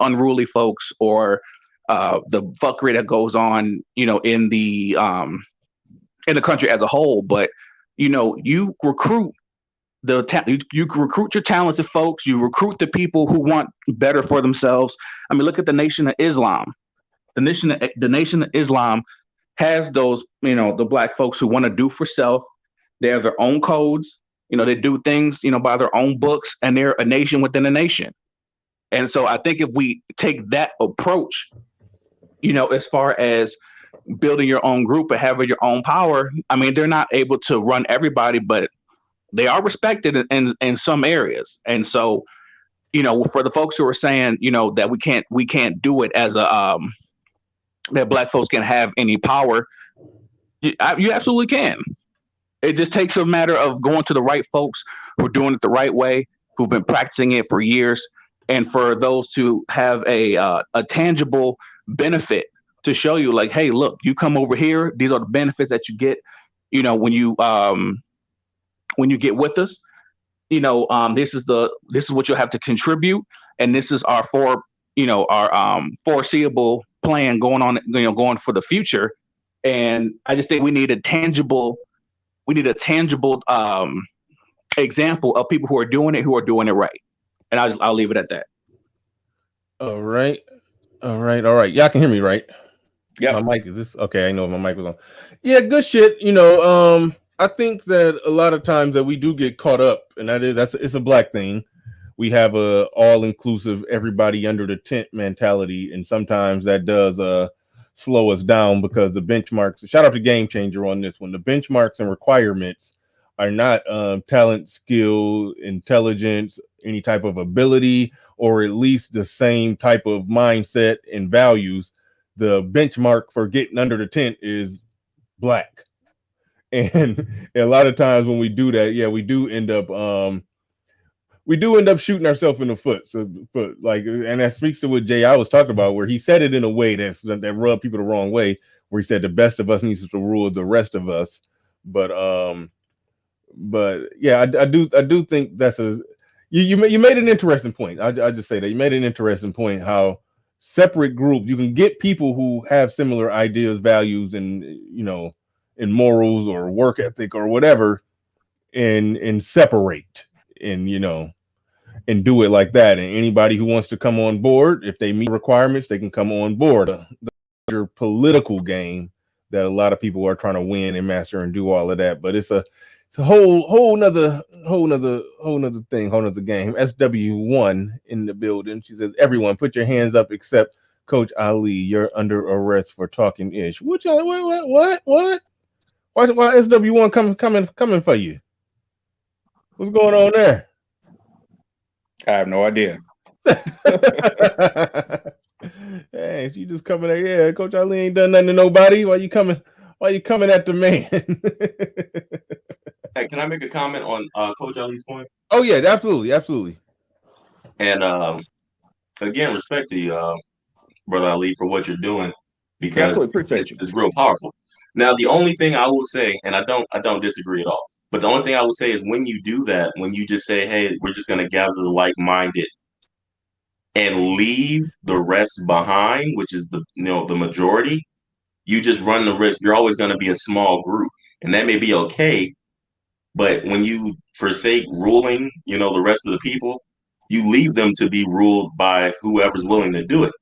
unruly folks or the fuckery that goes on, you know, in the country as a whole. But, you know, you recruit you recruit your talented folks. You recruit the people who want better for themselves. I mean, look at the Nation of Islam. The Nation of Islam has those, you know, the black folks who want to do for self. They have their own codes. You know, they do things, you know, by their own books, and they're a nation within a nation. And so I think if we take that approach, you know, as far as building your own group and having your own power, I mean, they're not able to run everybody, but they are respected in some areas. And so, you know, for the folks who are saying, you know, that we can't do it as a that Black folks can have any power, you absolutely can. It just takes a matter of going to the right folks who are doing it the right way, who've been practicing it for years, and for those to have a tangible benefit to show you, like, hey, look, you come over here, these are the benefits that you get, you know, when you get with us, you know, this is what you'll have to contribute, and this is our foreseeable plan going on, you know, going for the future. And I just think we need a tangible example of people who are doing it right. And I'll leave it at that. All right. Y'all can hear me, right? Yeah. My mic is this okay? I know my mic was on. Yeah, good shit. You know, I think that a lot of times that we do get caught up, and it's a Black thing. We have a all-inclusive, everybody under the tent mentality, and sometimes that does slow us down because the benchmarks. Shout out to Game Changer on this one. The benchmarks and requirements are not talent, skill, intelligence, any type of ability, or at least the same type of mindset and values. The benchmark for getting under the tent is Black. And a lot of times when we do that, yeah, we do end up shooting ourselves in the foot. So, but like, and that speaks to what Jay I was talking about, where he said it in a way that rubbed people the wrong way, where he said the best of us needs to rule the rest of us. But yeah, I do think that's you made an interesting point. I just say that you made an interesting point, how separate groups, you can get people who have similar ideas, values, and, you know, in morals or work ethic or whatever, and separate, and, you know, and do it like that. And anybody who wants to come on board, if they meet requirements, they can come on board. The political game that a lot of people are trying to win and master and do all of that, but it's a whole nother thing, whole nother game. SW1 in the building. She says, everyone put your hands up except Coach Ali. You're under arrest for talking ish. What? Why SW1 coming for you? What's going on there? I have no idea. Hey, she just coming at, yeah, Coach Ali ain't done nothing to nobody. Why you coming at the man? Hey, can I make a comment on Coach Ali's point? Oh yeah, absolutely. And again, respect to you, Brother Ali, for what you're doing, because it's real powerful. Now, the only thing I will say, and I don't disagree at all, but the only thing I will say is, when you do that, when you just say, hey, we're just going to gather the like-minded and leave the rest behind, which is the majority, you just run the risk. You're always going to be a small group, and that may be okay. But when you forsake ruling, the rest of the people, you leave them to be ruled by whoever's willing to do it.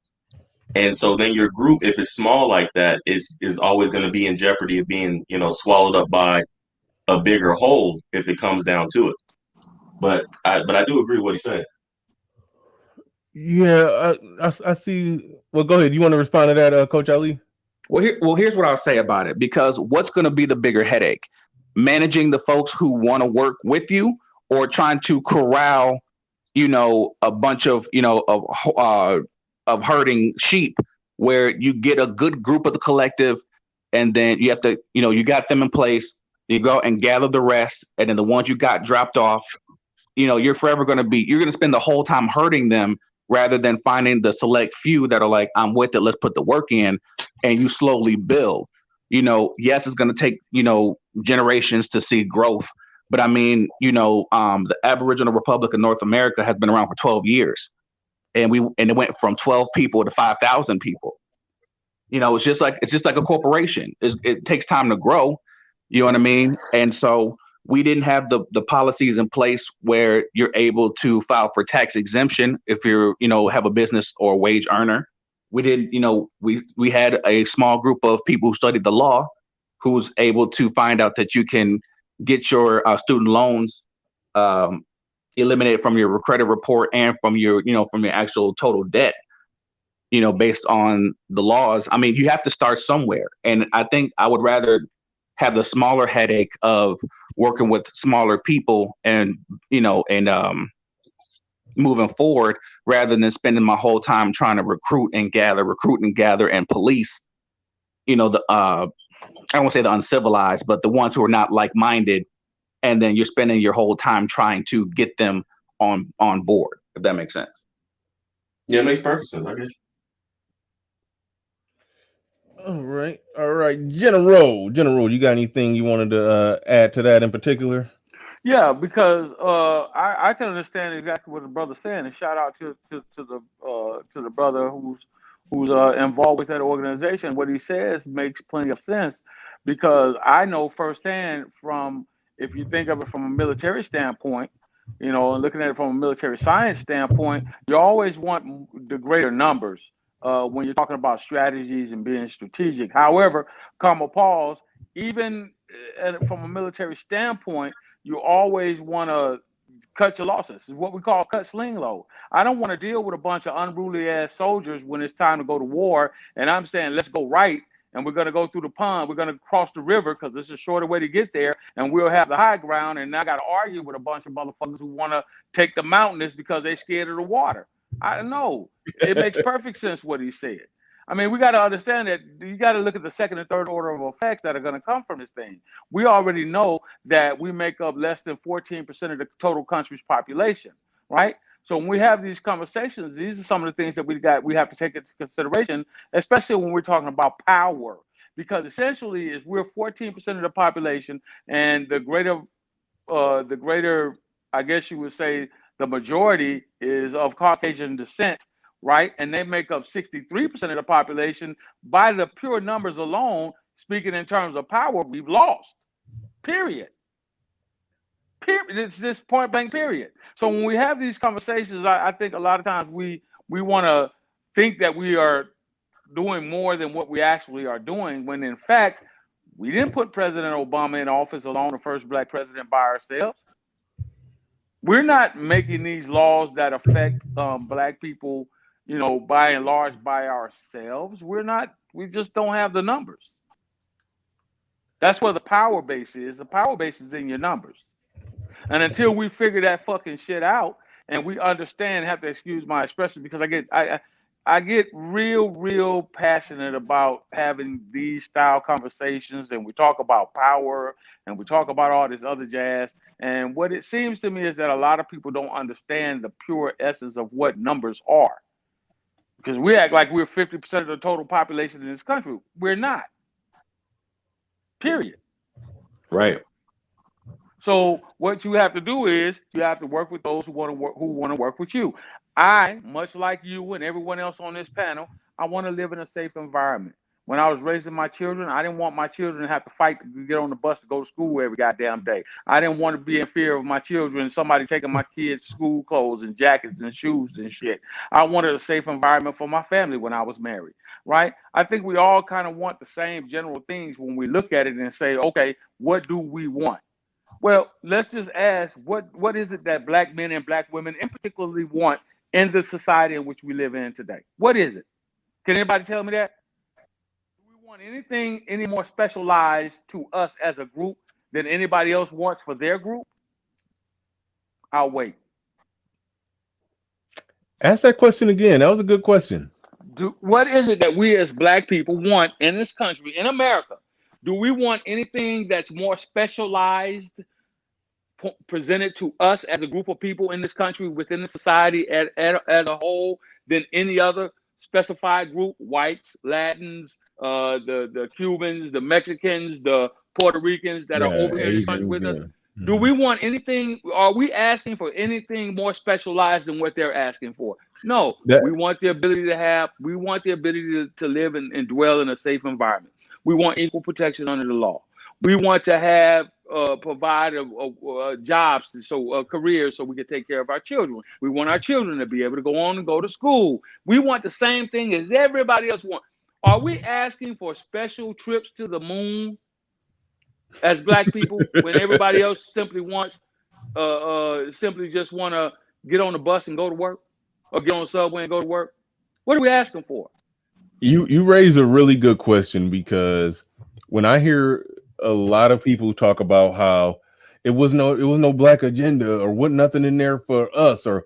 And so then your group, if it's small like that, is always going to be in jeopardy of being, swallowed up by a bigger whole if it comes down to it. But I do agree with what he said. Yeah, I see. Well, go ahead. You want to respond to that, Coach Ali? Well, here's what I'll say about it. Because what's going to be the bigger headache? Managing the folks who want to work with you, or trying to corral, a bunch of, of herding sheep, where you get a good group of the collective, and then you have to, you got them in place, you go and gather the rest, and then the ones you got dropped off, you're forever going to spend the whole time hurting them, rather than finding the select few that are like, I'm with it, let's put the work in, and you slowly build. Yes, it's going to take, generations to see growth. But I mean, the Aboriginal Republic of North America has been around for 12 years. And it went from 12 people to 5,000 people. It's just like a corporation. It takes time to grow. You know what I mean? And so we didn't have the policies in place where you're able to file for tax exemption if you're, have a business or a wage earner. We didn't, we had a small group of people who studied the law, who was able to find out that you can get your student loans eliminated from your credit report and from your, from your actual total debt, based on the laws. I mean, you have to start somewhere. And I think I would rather have the smaller headache of working with smaller people and, moving forward, rather than spending my whole time trying to recruit and gather and police, I don't want to say the uncivilized, but the ones who are not like-minded. And then you're spending your whole time trying to get them on board, if that makes sense. Yeah, it makes perfect sense. I guess. All right. General, you got anything you wanted to add to that in particular? Yeah, because I can understand exactly what the brother's saying, and shout out to the brother who's involved with that organization. What he says makes plenty of sense, because I know firsthand from, if you think of it from a military standpoint, and looking at it from a military science standpoint, you always want the greater numbers when you're talking about strategies and being strategic. However, comma pause, even from a military standpoint, you always want to cut your losses. It's what we call cut sling load. I don't want to deal with a bunch of unruly ass soldiers when it's time to go to war, and I'm saying let's go right, and we're going to go through the pond, we're going to cross the river because this is a shorter way to get there, and we'll have the high ground, and I got to argue with a bunch of motherfuckers who want to take the mountains because they're scared of the water. I don't know. It makes perfect sense what he said. I mean, we got to understand that you got to look at the second and third order of effects that are going to come from this thing. We already know that we make up less than 14% of the total country's population, right? So when we have these conversations, these are some of the things that we have to take into consideration, especially when we're talking about power, because essentially, if we're 14% of the population, and the greater, I guess you would say, the majority is of Caucasian descent, right? And they make up 63% of the population. By the pure numbers alone, speaking in terms of power, we've lost. Period. It's this point blank period. So when we have these conversations, I think a lot of times we want to think that we are doing more than what we actually are doing, when in fact, we didn't put President Obama in office alone, the first black president, by ourselves. We're not making these laws that affect black people, by and large, by ourselves. We just don't have the numbers. That's where the power base is. The power base is in your numbers. And until we figure that fucking shit out, and we understand, have to excuse my expression, because I get real passionate about having these style conversations, and we talk about power, and we talk about all this other jazz. And what it seems to me is that a lot of people don't understand the pure essence of what numbers are. Because we act like we're 50% of the total population in this country. We're not. Period. Right. So what you have to do is you have to work with those who want to work with you. I, much like you and everyone else on this panel, I want to live in a safe environment. When I was raising my children, I didn't want my children to have to fight to get on the bus to go to school every goddamn day. I didn't want to be in fear of my children, somebody taking my kids' school clothes and jackets and shoes and shit. I wanted a safe environment for my family when I was married, right? I think we all kind of want the same general things when we look at it and say, okay, what do we want? Well, let's just ask, what is it that black men and black women in particularly want in the society in which we live in today? What is it? Can anybody tell me that? Do we want anything any more specialized to us as a group than anybody else wants for their group? I'll wait. Ask that question again. That was a good question. What is it that we as black people want in this country, in America? Do we want anything that's more specialized presented to us as a group of people in this country, within the society as a whole, than any other specified group? Whites, Latins, the Cubans, the Mexicans, the Puerto Ricans that are over here in this country with us. Mm-hmm. Do we want anything? Are we asking for anything more specialized than what they're asking for? No. We want the ability to live and dwell in a safe environment. We want equal protection under the law. We want to have provide jobs, careers, so we can take care of our children. We want our children to be able to go on and go to school. We want the same thing as everybody else wants. Are we asking for special trips to the moon as black people when everybody else simply wants, simply just want to get on the bus and go to work, or get on the subway and go to work? What are we asking for? You raise a really good question, because when I hear a lot of people talk about how it was no black agenda, or what nothing in there for us, or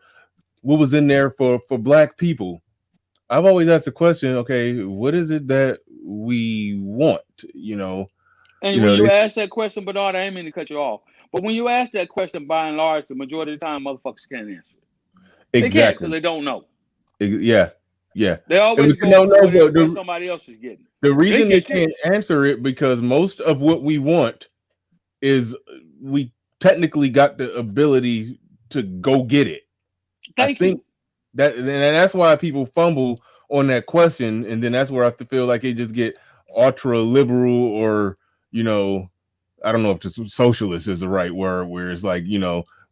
what was in there for black people. I've always asked the question, okay, what is it that we want? And when you ask that question, Bernard, I ain't mean to cut you off, but when you ask that question, by and large, the majority of the time, motherfuckers can't answer it. They can't because they don't know. Yeah. They always go what somebody else is getting. The reason they can't answer it because most of what we want is we technically got the ability to go get it. I think that's why people fumble on that question, and then that's where I feel like they just get ultra liberal, or I don't know if just socialist is the right word, where it's like,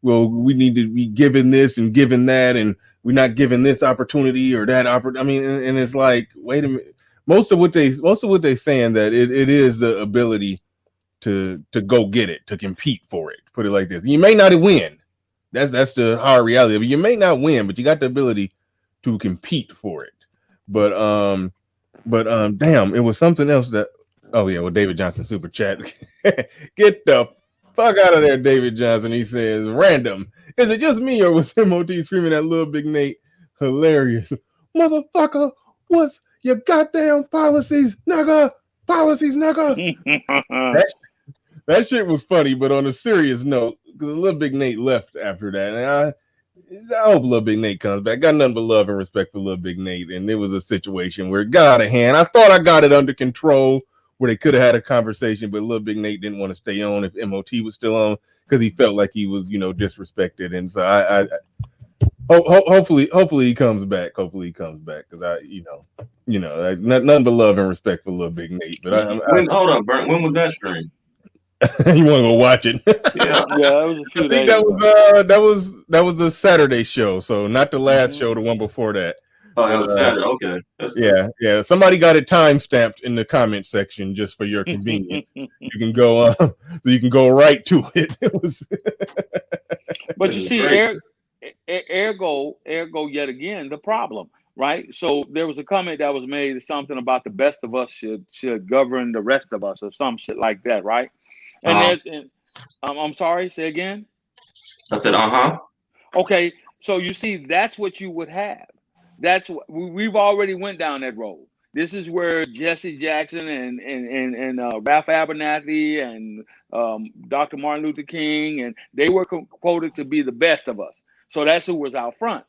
well, we need to be given this and given that, and we're not given this opportunity or that opportunity. I mean, and it's like, wait a minute. Most of what they're saying that it is the ability to go get it, to compete for it. Put it like this: you may not win. That's the hard reality of it. You may not win, but you got the ability to compete for it. But damn, it was something else that. Oh yeah, well, David Johnson super chat. Get the fuck out of there, David Johnson. He says, random. Is it just me, or was MOT screaming at Lil Big Nate? Hilarious. Motherfucker, what's your goddamn policies, nigga? Policies, nigga. that shit was funny, but on a serious note, because Lil Big Nate left after that. And I hope Lil Big Nate comes back. Got nothing but love and respect for Lil Big Nate. And it was a situation where it got out of hand. I thought I got it under control, where they could have had a conversation, but Lil Big Nate didn't want to stay on if MOT was still on, because he felt like he was, disrespected. And so I hopefully he comes back. Hopefully he comes back, because nothing but love and respect for Lil Big Nate. But hold on, Burnt. When was that stream? You want to go watch it? Yeah, that was a few days. That was a Saturday show, so not the last show, the one before that. Oh, it was Saturday. Okay. Yeah. Somebody got it time stamped in the comment section just for your convenience. You can go so you can go right to it. It was. But you see, ergo, yet again, the problem, right? So there was a comment that was made, something about the best of us should govern the rest of us, or some shit like that, right? And I'm sorry, say again. I said, Okay, so you see, that's what you would have. That's what we've already went down that road. This is where Jesse Jackson and Ralph Abernathy and Dr. Martin Luther King, and they were quoted to be the best of us. So that's who was out front.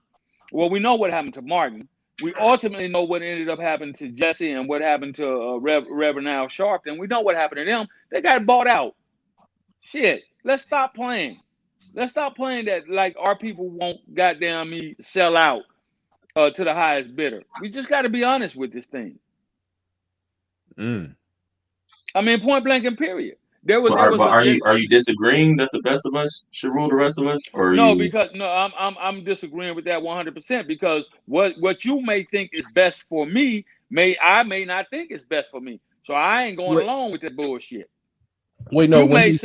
Well, we know what happened to Martin. We ultimately know what ended up happening to Jesse and what happened to Reverend Al Sharpton. We know what happened to them. They got bought out. Shit, let's stop playing. Let's stop playing that like our people won't goddamn me sell out to the highest bidder. We just got to be honest with this thing. I mean, point blank and period. Are you disagreeing that the best of us should rule the rest of us, or I'm disagreeing with that 100%, because what you may think is best for me I may not think is best for me. So I ain't going along with that bullshit. Wait, no. When he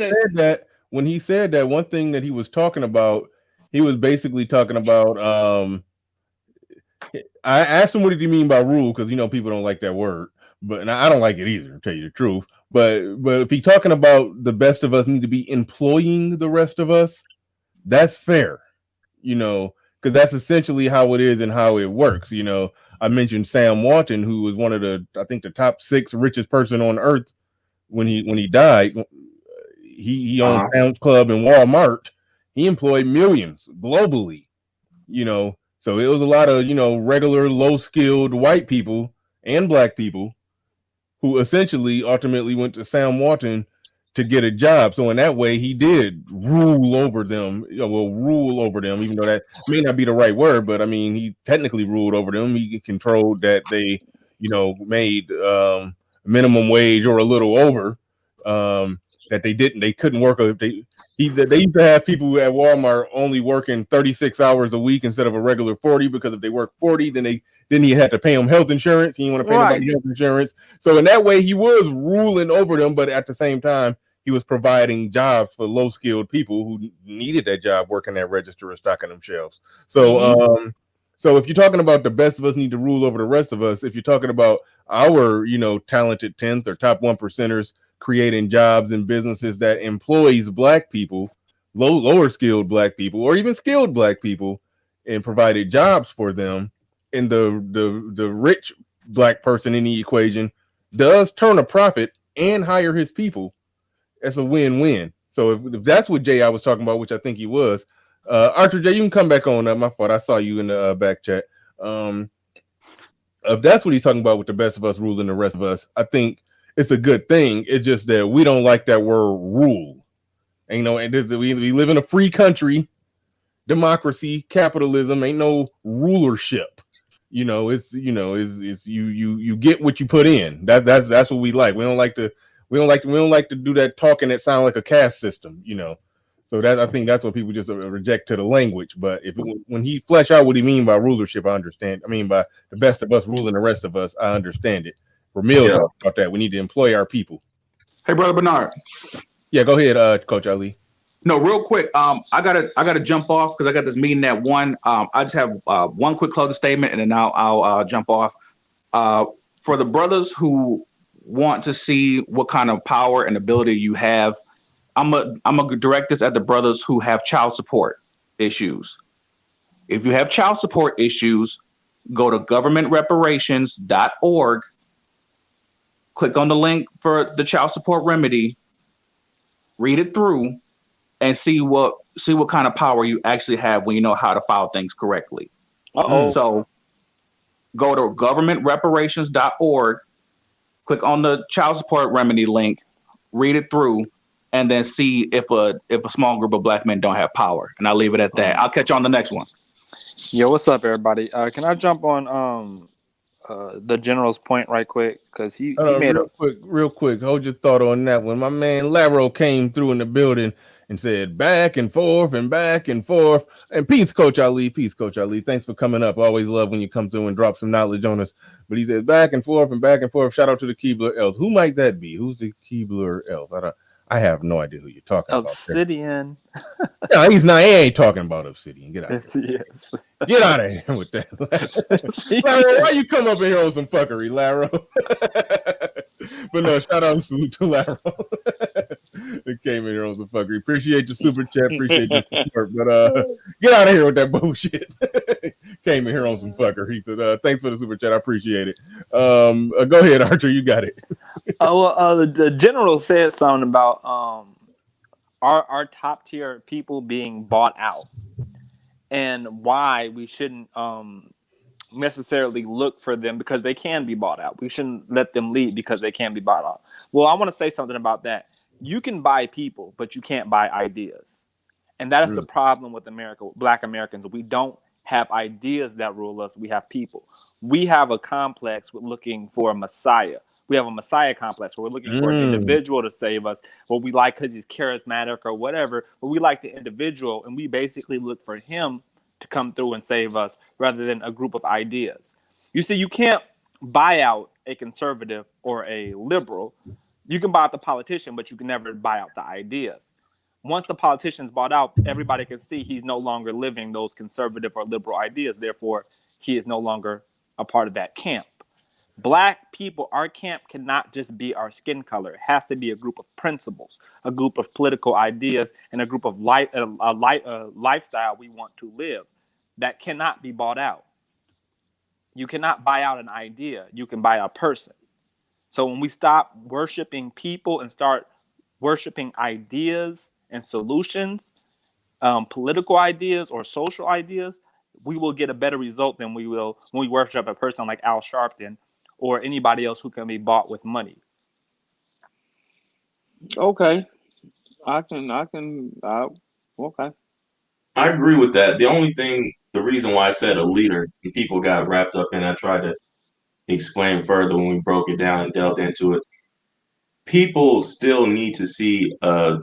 said that, one thing that he was talking about, he was basically talking about. I asked him, what did he mean by rule? Because people don't like that word, but I don't like it either, to tell you the truth. But if he's talking about the best of us need to be employing the rest of us, that's fair, because that's essentially how it is and how it works. I mentioned Sam Walton, who was one of the top 6 richest person on earth when he died. He owned Sam's Club and Walmart. He employed millions globally, So it was a lot of, regular low-skilled white people and black people who essentially ultimately went to Sam Walton to get a job. So in that way, he did rule over them, rule over them, even though that may not be the right word, but I mean, he technically ruled over them. He controlled that they, made minimum wage or a little over, that they couldn't work. They used to have people at Walmart only working 36 hours a week instead of a regular 40, because if they work 40, then he had to pay them health insurance. He didn't want to pay nobody health insurance. So in that way, he was ruling over them, but at the same time, he was providing jobs for low-skilled people who needed that job, working that register or stocking them shelves. So, so if you're talking about the best of us need to rule over the rest of us, if you're talking about our, talented 10th or top 1%ers creating jobs and businesses that employs black people, lower skilled black people, or even skilled black people, and provided jobs for them. And the rich black person in the equation does turn a profit and hire his people. That's a win-win. So if that's what Jay I was talking about, which I think he was, Archer J, you can come back on. My fault. I saw you in the back chat. If that's what he's talking about with the best of us ruling the rest of us, I think it's a good thing. It's just that we don't like that word rule. And, you know, and we live in a free country, democracy, capitalism, ain't no rulership. You know, it's you get what you put in. That's what we like. We don't like to do that talking that sound like a caste system, you know. So that I think that's what people just reject to the language. But when he flesh out what he mean by rulership, I understand. I mean by the best of us ruling the rest of us, I understand it. Ramil talked about that. We need to employ our people. Hey, Brother Bernard. Yeah, go ahead, Coach Ali. No, real quick. I gotta jump off because I got this meeting at 1. I just have one quick closing statement, and then I'll jump off. For the brothers who want to see what kind of power and ability you have, I'm gonna direct this at the brothers who have child support issues. If you have child support issues, go to governmentreparations.org, click on the link for the child support remedy, read it through, and see what kind of power you actually have when you know how to file things correctly. So go to governmentreparations.org, click on the child support remedy link, read it through, and then see if a small group of black men don't have power. And I'll leave it at that. I'll catch you on the next one. Yo, what's up, everybody? Can I jump on the general's point right quick? Because he made real quick. Hold your thought on that one. My man Laro came through in the building and said back and forth and back and forth. And peace, Coach Ali. Peace, Coach Ali. Thanks for coming up. Always love when you come through and drop some knowledge on us. But he said back and forth and back and forth. Shout out to the Keebler Elves. Who might that be? Who's the Keebler Elf? I have no idea who you're talking about. Obsidian. No, he ain't talking about Obsidian. Get out. Yes. Get out of here with that. Laro, why you come up in here on some fuckery, Laro? But no, shout out to Laro. They came in here on some fuckery. Appreciate your super chat. Appreciate your support. But get out of here with that bullshit. Came in here on some fuckery. But thanks for the super chat. I appreciate it. Go ahead, Archer. You got it. The general said something about our top tier people being bought out and why we shouldn't necessarily look for them because they can be bought out. We shouldn't let them lead because they can be bought out. Well, I want to say something about that. You can buy people, but you can't buy ideas. And that is the problem with America, Black Americans. We don't have ideas that rule us. We have people. We have a complex with looking for a messiah. We have a messiah complex where we're looking for an individual to save us. What we like because he's charismatic or whatever. But we like the individual, and we basically look for him to come through and save us rather than a group of ideas. You see, you can't buy out a conservative or a liberal. You can buy out the politician, but you can never buy out the ideas. Once the politician's bought out, everybody can see he's no longer living those conservative or liberal ideas. Therefore, he is no longer a part of that camp. Black people, our camp cannot just be our skin color. It has to be a group of principles, a group of political ideas, and a group of lifestyle we want to live. That cannot be bought out. You cannot buy out an idea. You can buy a person. So when we stop worshiping people and start worshiping ideas and solutions, political ideas or social ideas, we will get a better result than we will when we worship a person like Al Sharpton or anybody else who can be bought with money. Okay. Okay. I agree with that. The reason why I said a leader, and people got wrapped up in, I tried to explain further when we broke it down and delved into it. People still need to see,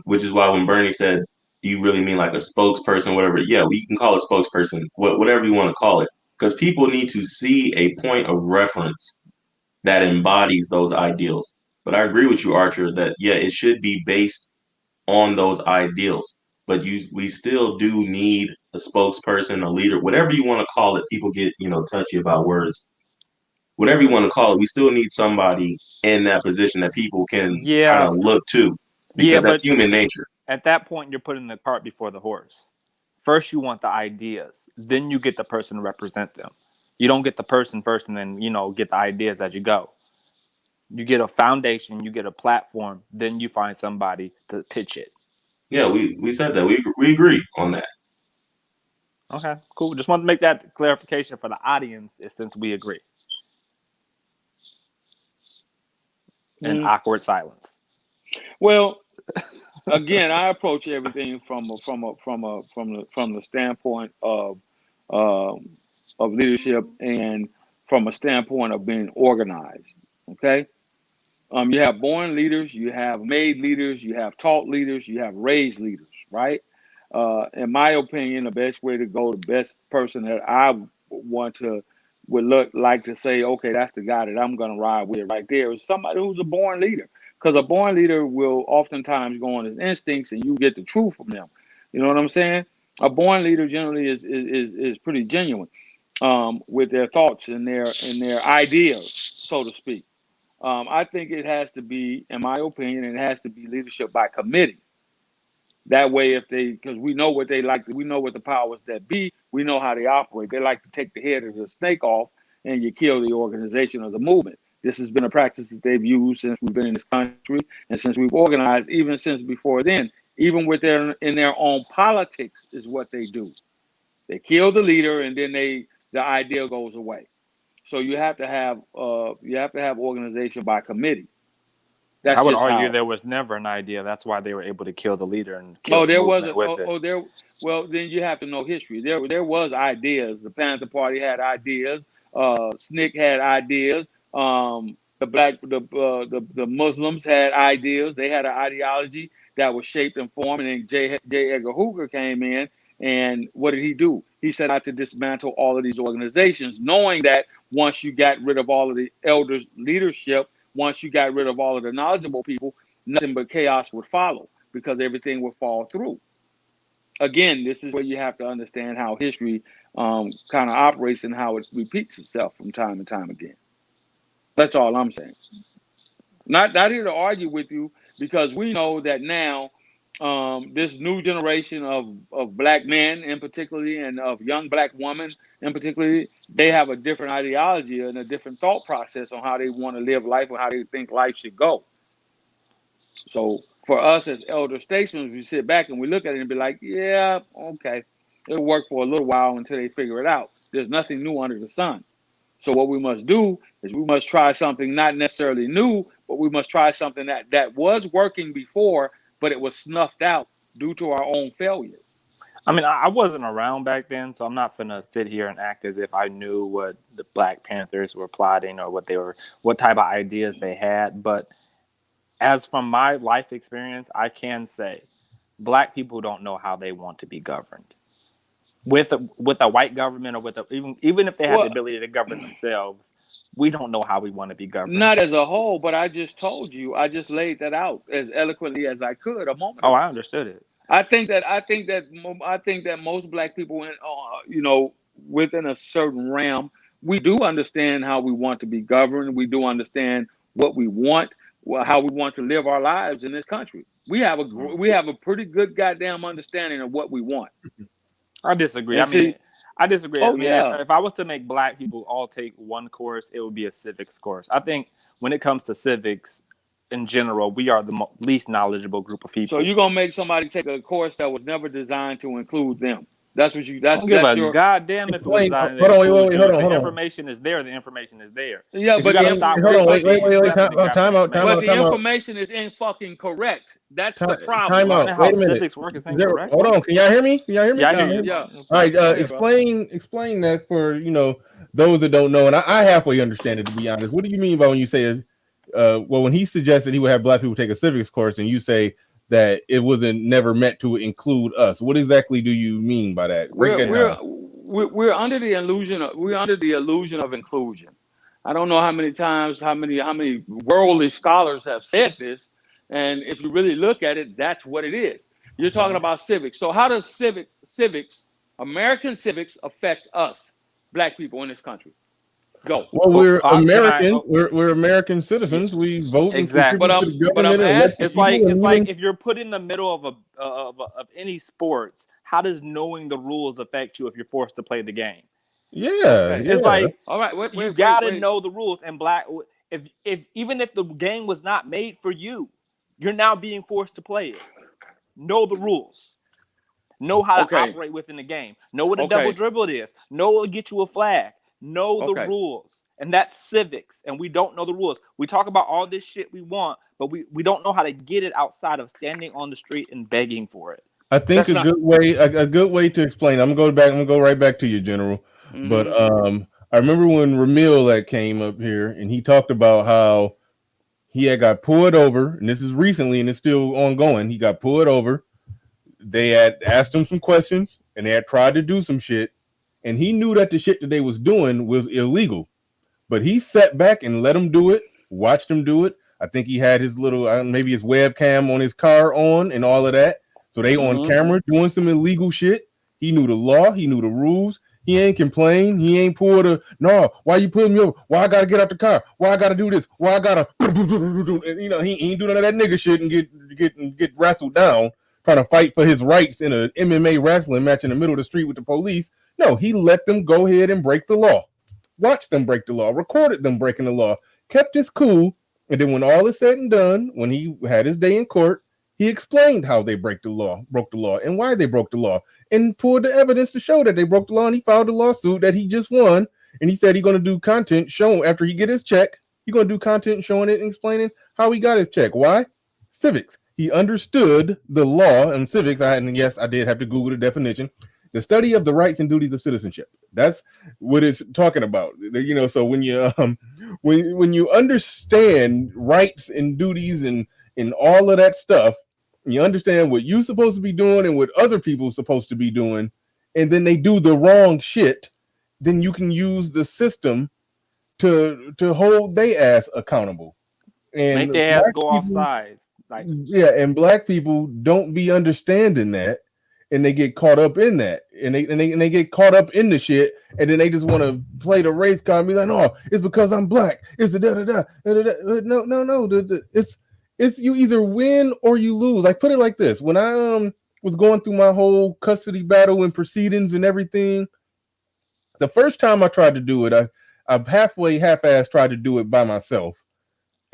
which is why when Bernie said, do you really mean like a spokesperson, whatever? Yeah, we can call it spokesperson, whatever you want to call it, because people need to see a point of reference that embodies those ideals. But I agree with you, Archer, that, yeah, it should be based on those ideals. But we still do need a spokesperson, a leader, whatever you want to call it. People get, touchy about words. whatever you want to call it, we still need somebody in that position that people can kind Yeah, of look to, yeah, because that's but human nature. at that point, you're putting the cart before the horse. First, you want the ideas, then you get the person to represent them. You don't get the person first and then, get the ideas as you go. You get a foundation, you get a platform, then you find somebody to pitch it. Yeah, we said that. We agree on that. Okay, cool. Just want to make that clarification for the audience, since we agree. And awkward silence. Well, again, I approach everything from the standpoint of leadership and from a standpoint of being organized. Okay. You have born leaders, you have made leaders, you have taught leaders, you have raised leaders, right? In my opinion, the best way to go, the best person that I would look like to say, okay, that's the guy that I'm going to ride with right there, is somebody who's a born leader. Because a born leader will oftentimes go on his instincts, and you get the truth from them. You know what I'm saying? A born leader generally is pretty genuine with their thoughts and their ideas, so to speak. I think it has to be, in my opinion, it has to be leadership by committee. That way, because we know what they like, we know what the powers that be, we know how they operate. They like to take the head of the snake off, and you kill the organization or the movement. This has been a practice that they've used since we've been in this country, and since we've organized, even since before then. Even in their own politics is what they do. They kill the leader, and then the idea goes away. So you have to have organization by committee. That's I would just argue how. there was never an idea. That's why they were able to kill the leader and kill the There movement wasn't. with it. Well, then you have to know history. There was ideas. The Panther Party had ideas. SNCC had ideas. The Muslims had ideas. They had an ideology that was shaped and formed. And then J. Edgar Hoover came in, and what did he do? He set out to dismantle all of these organizations, knowing that once you got rid of all of the elders' leadership, once you got rid of all of the knowledgeable people, nothing but chaos would follow, because everything would fall through. Again, this is where you have to understand how history kind of operates and how it repeats itself from time and time again. That's all I'm saying. Not here to argue with you, because we know that now this new generation of black men in particularly, and of young black women in particular, they have a different ideology and a different thought process on how they want to live life or how they think life should go. So for us as elder statesmen, we sit back and we look at it and be like, yeah, okay, it'll work for a little while until they figure it out. There's nothing new under the sun. So what we must do is we must try something not necessarily new, but we must try something that was working before, but it was snuffed out due to our own failures. I mean, I wasn't around back then, so I'm not gonna sit here and act as if I knew what the Black Panthers were plotting or what type of ideas they had. But as from my life experience, I can say Black people don't know how they want to be governed. With a white government, or even if they have the ability to govern themselves, we don't know how we want to be governed. Not as a whole, but I just told you, I just laid that out as eloquently as I could a moment ago. Oh, I understood it. I think that most Black people, within a certain realm, we do understand how we want to be governed. We do understand what we want, how we want to live our lives in this country. We have a pretty good goddamn understanding of what we want. I disagree. I disagree. If I was to make Black people all take one course, it would be a civics course. I think when it comes to civics in general, we are the least knowledgeable group of people. So you're gonna make somebody take a course that was never designed to include them. That's what you. That's your goddamn. If it was designed to hold on. The information is there. The information is there. Yeah, but hold on. Wait. Time out. But the information is infucking correct. That's the problem. Time out. Wait a minute. Civics work is incorrect. Hold on. Can y'all hear me? Yeah, I hear you. Yeah. All right. Explain that for those that don't know, and I halfway understand it, to be honest. What do you mean by when you say when he suggested he would have Black people take a civics course, and you say that it wasn't never meant to include us? What exactly do you mean by that? We're under the illusion of inclusion. I don't know how many times, how many worldly scholars have said this, and if you really look at it, that's what it is. You're talking about civics. So how does civics, American civics, affect us, Black people in this country? Go. Well, we're Can I? American. We're American citizens. We vote and Exactly. contribute to the But I'm government. And elect asking. It's people, like and we didn't- if you're put in the middle of any sports, how does knowing the rules affect you if you're forced to play the game? yeah, It's like All right. you gotta know the rules. And if even if the game was not made for you, you're now being forced to play it. Know the rules. Know how to operate within the game. Know what a double dribble is. Know what will get you a flag. Know the rules. And that's civics. And we don't know the rules. We talk about all this shit we want, but we don't know how to get it outside of standing on the street and begging for it. I think a good way to explain. I'm gonna go right back to you, General. Mm-hmm. But I remember when Ramil came up here and he talked about how he had got pulled over, and this is recently and it's still ongoing. He got pulled over. They had asked him some questions and they had tried to do some shit, and he knew that the shit that they was doing was illegal, but he sat back and let them do it, watched them do it. I think he had his little maybe his webcam on his car on and all of that, so they on camera doing some illegal shit. He knew the law, he knew the rules. He ain't complain. He ain't pulled no. Why you pulling me over? Why I gotta get out the car? Why I gotta do this? Why I gotta and, he ain't do none of that nigga shit and get wrestled down, trying to fight for his rights in a MMA wrestling match in the middle of the street with the police. No, he let them go ahead and break the law. Watched them break the law, recorded them breaking the law, kept his cool, and then when all is said and done, when he had his day in court, he explained how they broke the law, and why they broke the law, and pulled the evidence to show that they broke the law, and he filed a lawsuit that he just won, and he said he's going to do content showing after he get his check, he's going to do content showing it and explaining how he got his check. Why? Civics. He understood the law and civics. I did have to Google the definition. The study of the rights and duties of citizenship. That's what it's talking about. So when you when you understand rights and duties and all of that stuff, you understand what you're supposed to be doing and what other people are supposed to be doing, and then they do the wrong shit, then you can use the system to hold they ass accountable. And make their ass go off sides. And black people don't be understanding that, and they get caught up in that, and they get caught up in the shit, and then they just want to play the race card and be like, no, it's because I'm black. It's the da-da-da. No. It's you either win or you lose. Like, put it like this. When I was going through my whole custody battle and proceedings and everything, the first time I tried to do it, I half-assed tried to do it by myself.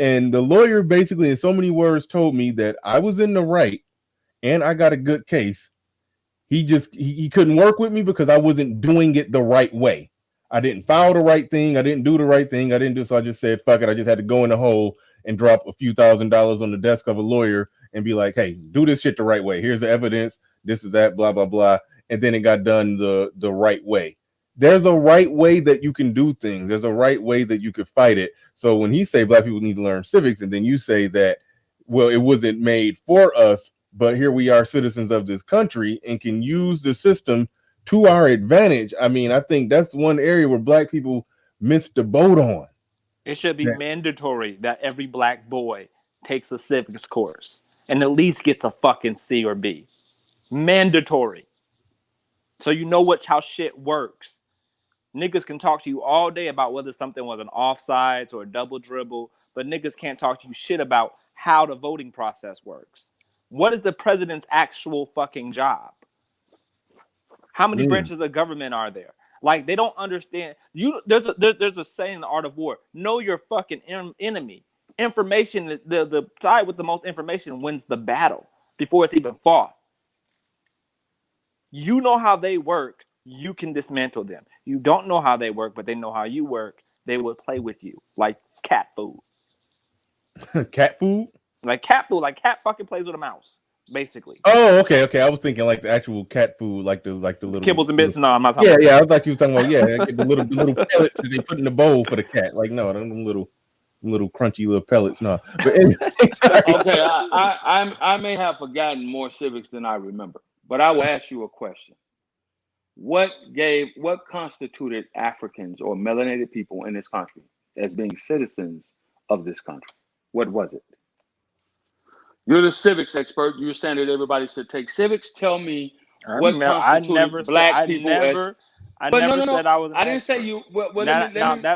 And the lawyer basically, in so many words, told me that I was in the right and I got a good case. He couldn't work with me because I wasn't doing it the right way. I didn't file the right thing. I didn't do the right thing. So I just said, fuck it. I just had to go in the hole and drop a few $1,000s on the desk of a lawyer and be like, hey, do this shit the right way. Here's the evidence. This is that, blah, blah, blah. And then it got done the right way. There's a right way that you can do things. There's a right way that you could fight it. So when he say black people need to learn civics, and then you say that, well, it wasn't made for us, but here we are, citizens of this country, and can use the system to our advantage. I mean, I think that's one area where black people missed the boat on. It should be mandatory that every black boy takes a civics course and at least gets a fucking C or B. Mandatory. So you know how shit works. Niggas can talk to you all day about whether something was an offsides or a double dribble, but niggas can't talk to you shit about how the voting process works. What is the president's actual fucking job? How many branches of government are there? Like, they don't understand. There's a saying in the art of war: know your fucking enemy. Information, the side with the most information wins the battle before it's even fought. You know how they work, you can dismantle them. You don't know how they work, but they know how you work. They will play with you like cat food. Cat food? Like cat food. Like cat fucking plays with a mouse, basically. Oh, okay. I was thinking like the actual cat food, like the little kibbles and bits. No, I'm not talking about I was like you were talking about the little pellets that they put in the bowl for the cat. Like, no, them little crunchy little pellets. No. But anyway, okay, I may have forgotten more civics than I remember, but I will ask you a question. What constituted Africans or melanated people in this country as being citizens of this country? What was it? You're the civics expert. You're saying that everybody should take civics. Tell me what constituted black people as... I But never no. said I was an I didn't say expert. you. Well,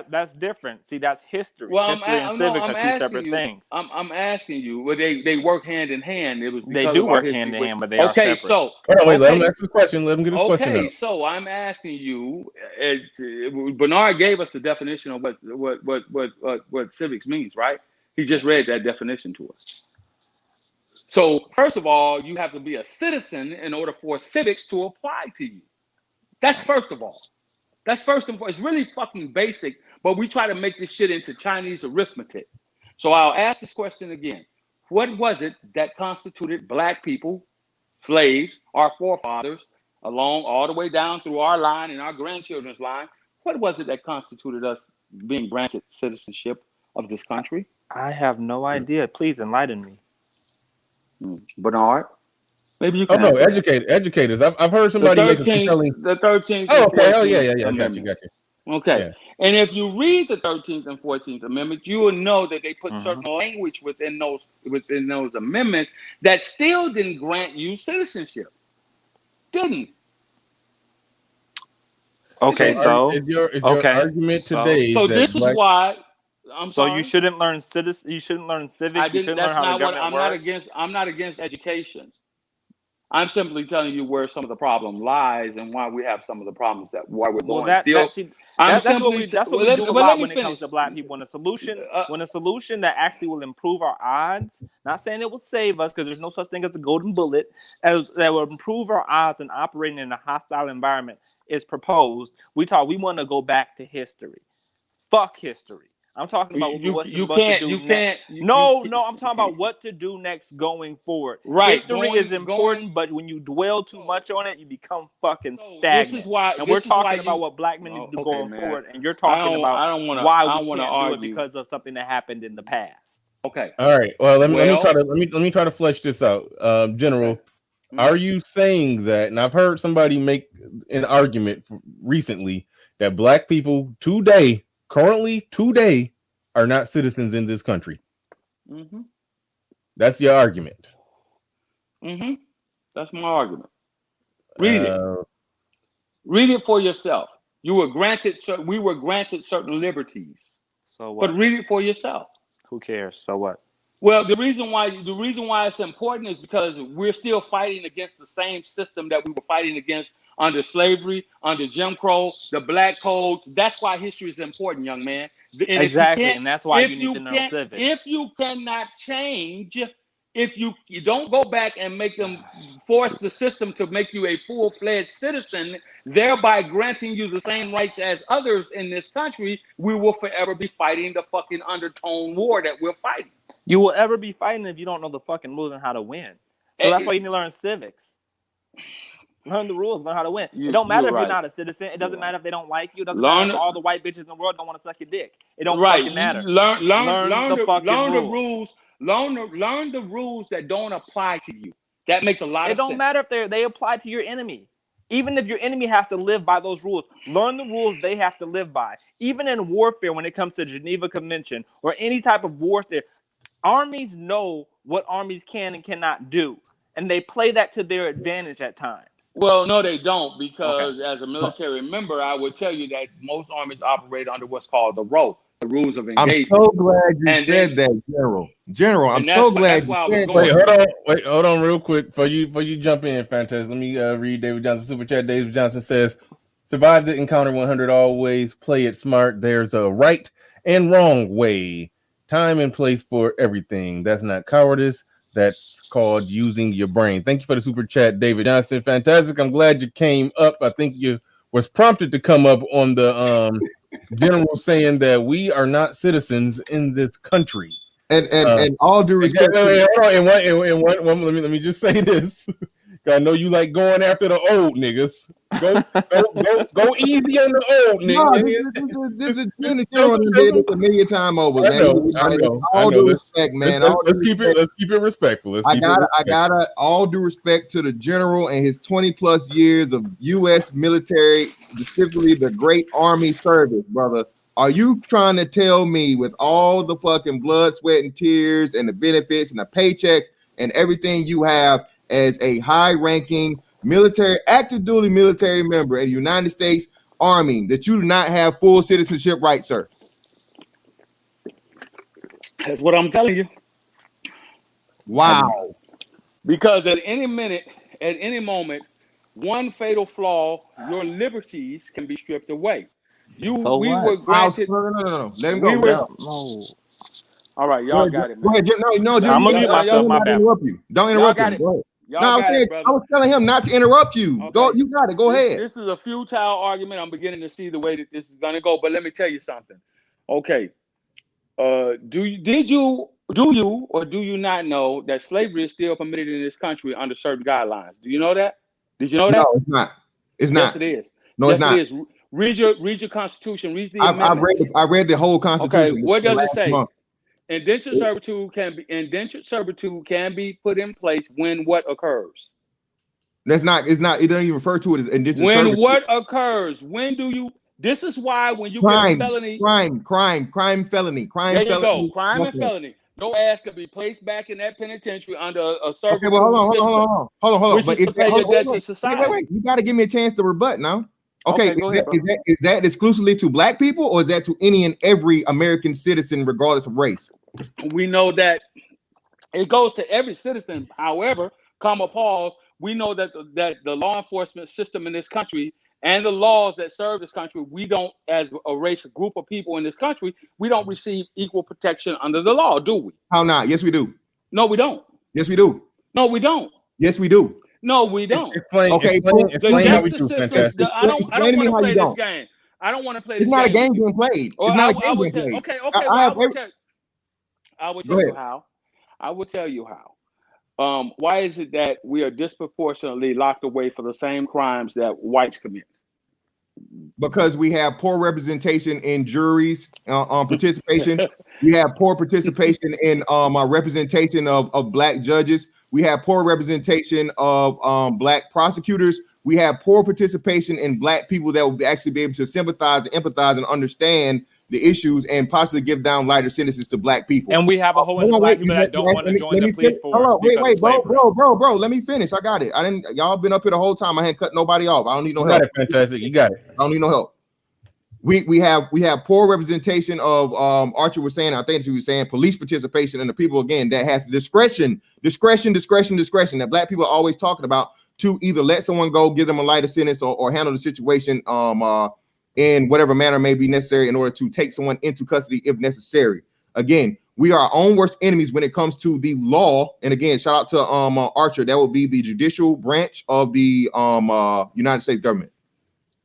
That's different. See, that's history. Well, History and civics are two separate things. I'm asking you. Well, they work hand in hand. It was They because do of our work history. hand in hand, but they are Okay, separate. so Hold on, wait, let him okay, ask his question. Let him get his question okay. out. So I'm asking you. Bernard gave us the definition of what civics means, right? He just read that definition to us. So first of all, you have to be a citizen in order for civics to apply to you. That's first of all. That's first and foremost. It's really fucking basic, but we try to make this shit into Chinese arithmetic. So I'll ask this question again. What was it that constituted black people, slaves, our forefathers, along all the way down through our line and our grandchildren's line? What was it that constituted us being granted citizenship of this country? I have no idea. Please enlighten me. Bernard? Maybe you Oh can no, answer that. educators. I've heard somebody make a compelling. The 13th Oh, and okay. Oh 14th yeah. Got Amendment. you. Okay. Yeah. And if you read the 13th and 14th Amendment, you will know that they put certain language within those amendments that still didn't grant you citizenship. Didn't. Okay, so is your argument today? So that this is why. I'm so sorry? you shouldn't learn citizen. You shouldn't learn civics. I You didn't. shouldn't That's learn how not the what government I'm not works. against. I'm not against education. I'm simply telling you where some of the problem lies and why we have some of the problems why we're Well, going still. that's what we do a lot when it comes to black people. When a solution that actually will improve our odds, not saying it will save us because there's no such thing as a golden bullet, as that will improve our odds in operating in a hostile environment is proposed. We want to go back to history. Fuck history. I'm talking about what to do next. No, I'm talking about what to do next going forward. Right. History is important, but when you dwell too much on it, you become fucking stagnant. This is why. And we're talking about what black men need to do going forward, and you're talking about why we can't do it because of something that happened in the past. Okay. All right. Well, let me try to flesh this out. General, are you saying that? And I've heard somebody make an argument recently that black people currently today, are not citizens in this country. Mm-hmm. That's your argument. Mm-hmm. That's my argument. Read it. Read it for yourself. We were granted certain liberties. So what? But read it for yourself. Who cares? So what? Well, the reason why it's important is because we're still fighting against the same system that we were fighting against under slavery, under Jim Crow, the Black Codes. That's why history is important, young man. And exactly, and that's why you need to know civics. If you cannot change, if you don't go back and make them force the system to make you a full-fledged citizen, thereby granting you the same rights as others in this country, we will forever be fighting the fucking undertone war that we're fighting. You will ever be fighting if you don't know the fucking rules and how to win. So that's why you need to learn civics. Learn the rules, learn how to win. It don't matter if you're not a citizen. It doesn't matter if they don't like you. It doesn't matter if all the white bitches in the world don't want to suck your dick. It don't fucking matter. Learn the rules. Learn the rules that don't apply to you. That makes a lot of sense. It don't matter if they apply to your enemy. Even if your enemy has to live by those rules, learn the rules they have to live by. Even in warfare, when it comes to Geneva Convention or any type of warfare, armies know what armies can and cannot do, and they play that to their advantage at times. Well, no, they don't, because as a military member, I would tell you that most armies operate under what's called the ROE, the rules of engagement. I'm so glad you said that, General. General, I'm so glad you said that. Wait, hold on real quick before you jump in, Fantastic. Let me read David Johnson super chat. David Johnson says, survive the encounter 100, always play it smart. There's a right and wrong way, time and place for everything. That's not cowardice. That's called using your brain. Thank you for the super chat, David Johnson. Fantastic. I'm glad you came up. I think you was prompted to come up on the general saying that we are not citizens in this country. And all due respect. Let me just say this. I know you like going after the old niggas. Go easy on the old niggas. No, this is General did this a million times over. I know. All due respect, man. Let's keep it respectful. I gotta all due respect to the General and his 20+ years of U.S. military, specifically the Great Army service, brother. Are you trying to tell me, with all the fucking blood, sweat, and tears, and the benefits and the paychecks and everything you have as a high-ranking military, active duty military member in the United States Army that you do not have full citizenship rights, sir? That's what I'm telling you. Wow. Because at any minute, at any moment, one fatal flaw, your liberties can be stripped away. We were granted. No. Let him go. No. All right, y'all got it, man. Go ahead. No, I'm gonna mute myself. My bad. Don't interrupt him. Go ahead. I was telling him not to interrupt you. Okay. Go, you got it. Go ahead. This is a futile argument. I'm beginning to see the way that this is gonna go. But let me tell you something. Okay. Do you or do you not know that slavery is still permitted in this country under certain guidelines? Do you know that? Did you know that? No, it's not. It's not. Yes, it is. No, it's not. It is. Read your Constitution. Read the amendments. I read the whole Constitution. Okay, what does it say? Indentured servitude can be put in place when what occurs? That's not. It's not. It doesn't even refer to it as indentured when servitude. What occurs? When do you? This is why when you crime, get a felony, crime, felony, there you go, crime and felony. No ass can be placed back in that penitentiary under a servitude. Okay, well, hold on. Which is to pay your debt to society. Wait. You got to give me a chance to rebut now. Okay, is that exclusively to black people, or is that to any and every American citizen, regardless of race? We know that it goes to every citizen. However, we know that the law enforcement system in this country and the laws that serve this country, we don't, as a race, a group of people in this country, we don't receive equal protection under the law, do we? How not? Yes, we do. No, we don't. Yes, we do. No, we don't. Yes, we do. No, we don't. Explain how we do, Fantastic. I don't want to play this game. I don't want to play this game. It's not a game being played. It's not a game being played. Okay. I will tell you how. I will tell you how. Why is it that we are disproportionately locked away for the same crimes that whites commit? Because we have poor representation in juries on participation. We have poor participation in representation of black judges. We have poor representation of black prosecutors. We have poor participation in black people that will actually be able to sympathize and empathize and understand the issues and possibly give down lighter sentences to black people. And we have a whole bunch of black people that don't want to join the police force. Hold on, wait, bro. Let me finish. I got it. Y'all been up here the whole time. I hadn't cut nobody off. I don't need no help. Fantastic. You got it. I don't need no help. We have poor representation of Archer was saying, I think he was saying police participation and the people again that has discretion that black people are always talking about to either let someone go, give them a lighter sentence, or handle the situation in whatever manner may be necessary in order to take someone into custody if necessary. Again, we are our own worst enemies when it comes to the law. And again, shout out to Archer. That would be the judicial branch of the United States government.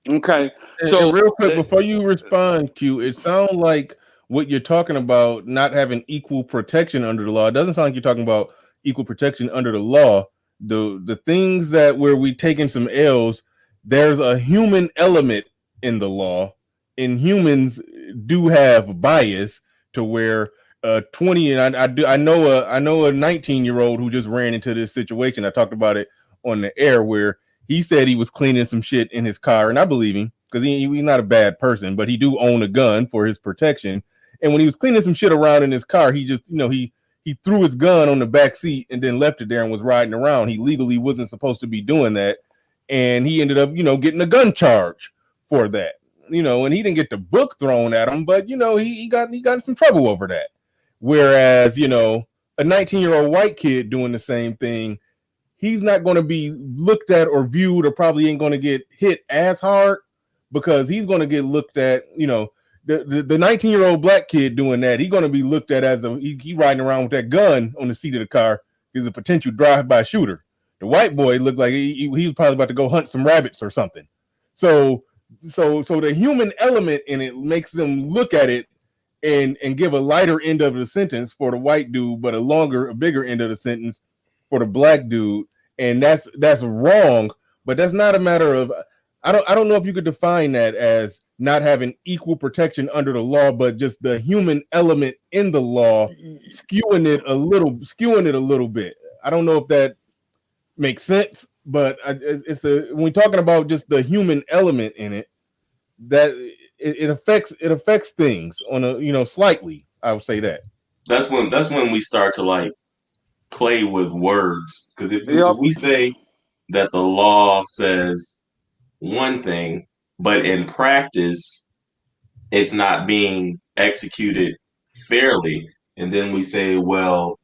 Okay. So real quick, before you respond, Q, it sounds like what you're talking about, not having equal protection under the law. It doesn't sound like you're talking about equal protection under the law. The things that where we taking some L's, there's a human element in the law, and humans do have bias to where 20 and I know a 19-year-old who just ran into this situation. I talked about it on the air where he said he was cleaning some shit in his car, and I believe him because he's not a bad person, but he do own a gun for his protection. And when he was cleaning some shit around in his car, he just he threw his gun on the back seat and then left it there and was riding around. He legally wasn't supposed to be doing that, and he ended up getting a gun charge for that, and he didn't get the book thrown at him, but he got in some trouble over that. Whereas a 19-year-old white kid doing the same thing, he's not going to be looked at or viewed, or probably ain't going to get hit as hard because he's going to get looked at. The 19-year-old black kid doing that, he's going to be looked at as he riding around with that gun on the seat of the car. He's a potential drive-by shooter. The white boy looked like he was probably about to go hunt some rabbits or something. So the human element in it makes them look at it and give a lighter end of the sentence for the white dude, but a bigger end of the sentence for the black dude. And that's wrong, but that's not a matter of, I don't know if you could define that as not having equal protection under the law, but just the human element in the law skewing it a little bit. I don't know if that makes sense, but when we're talking about just the human element in it, that it affects things on a slightly. I would say that. That's when we start to play with words, because if we say that the law says one thing but in practice, it's not being executed fairly. And then we say, well,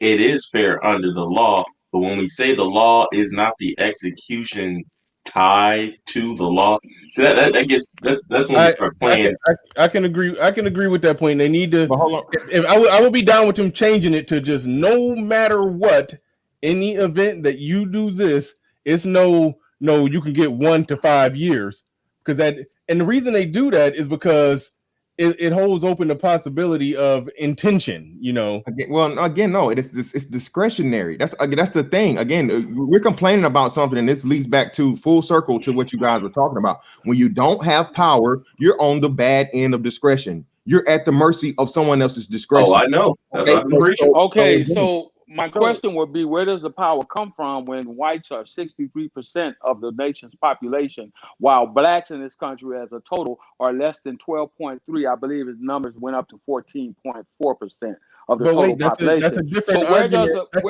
it is fair under the law. But when we say the law is not the execution tied to the law, so that gets that's when we start playing. I can agree with that point. They need to. But hold on. If I would be down with them changing it to just no matter what, in the event that you do this, it's no you can get 1 to 5 years, because that, and the reason they do that is because it holds open the possibility of intention, you know. Again, no, it's discretionary. That's the thing. Again, we're complaining about something, and this leads back to full circle to what you guys were talking about. When you don't have power, you're on the bad end of discretion. You're at the mercy of someone else's discretion. Oh, I know. That's what I'm preaching. Okay, so my question would be, where does the power come from when whites are 63% of the nation's population, while blacks in this country as a total are less than 12.3? I believe his numbers went up to 14.4% of the total population. That's a different so where argument. does the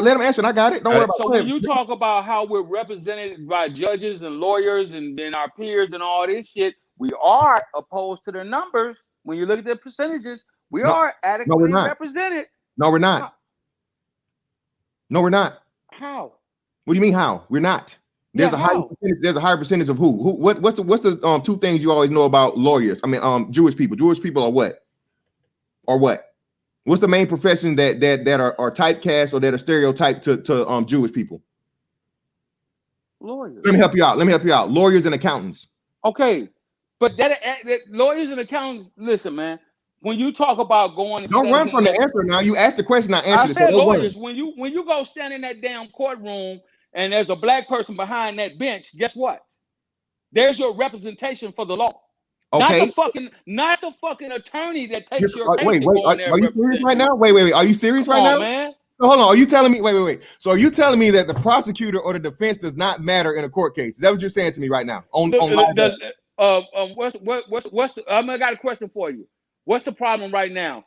let him answer. I got it. Don't worry about it. So when you talk about how we're represented by judges and lawyers and our peers and all this shit, we are opposed to the numbers. When you look at the percentages, we are adequately represented. No, we're not. No, we're not. How? What do you mean how? We're not. There's a higher percentage of who? What's the two things you always know about lawyers? I mean, Jewish people. Jewish people are what? Or what? What's the main profession that are typecast or that are stereotyped to Jewish people? Lawyers. Let me help you out. Lawyers and accountants. Okay, but that lawyers and accountants. Listen, man. When you talk about going, don't run from the answer now. You asked the question, I answered it. I said lawyers. When you go stand in that damn courtroom and there's a black person behind that bench, guess what? There's your representation for the law. Okay. Not the fucking attorney that takes your case. Wait. Are you serious right now? Wait. Are you serious right now? Man. Hold on. Are you telling me? Wait. So are you telling me that the prosecutor or the defense does not matter in a court case? Is that what you're saying to me right now? I got a question for you. What's the problem right now?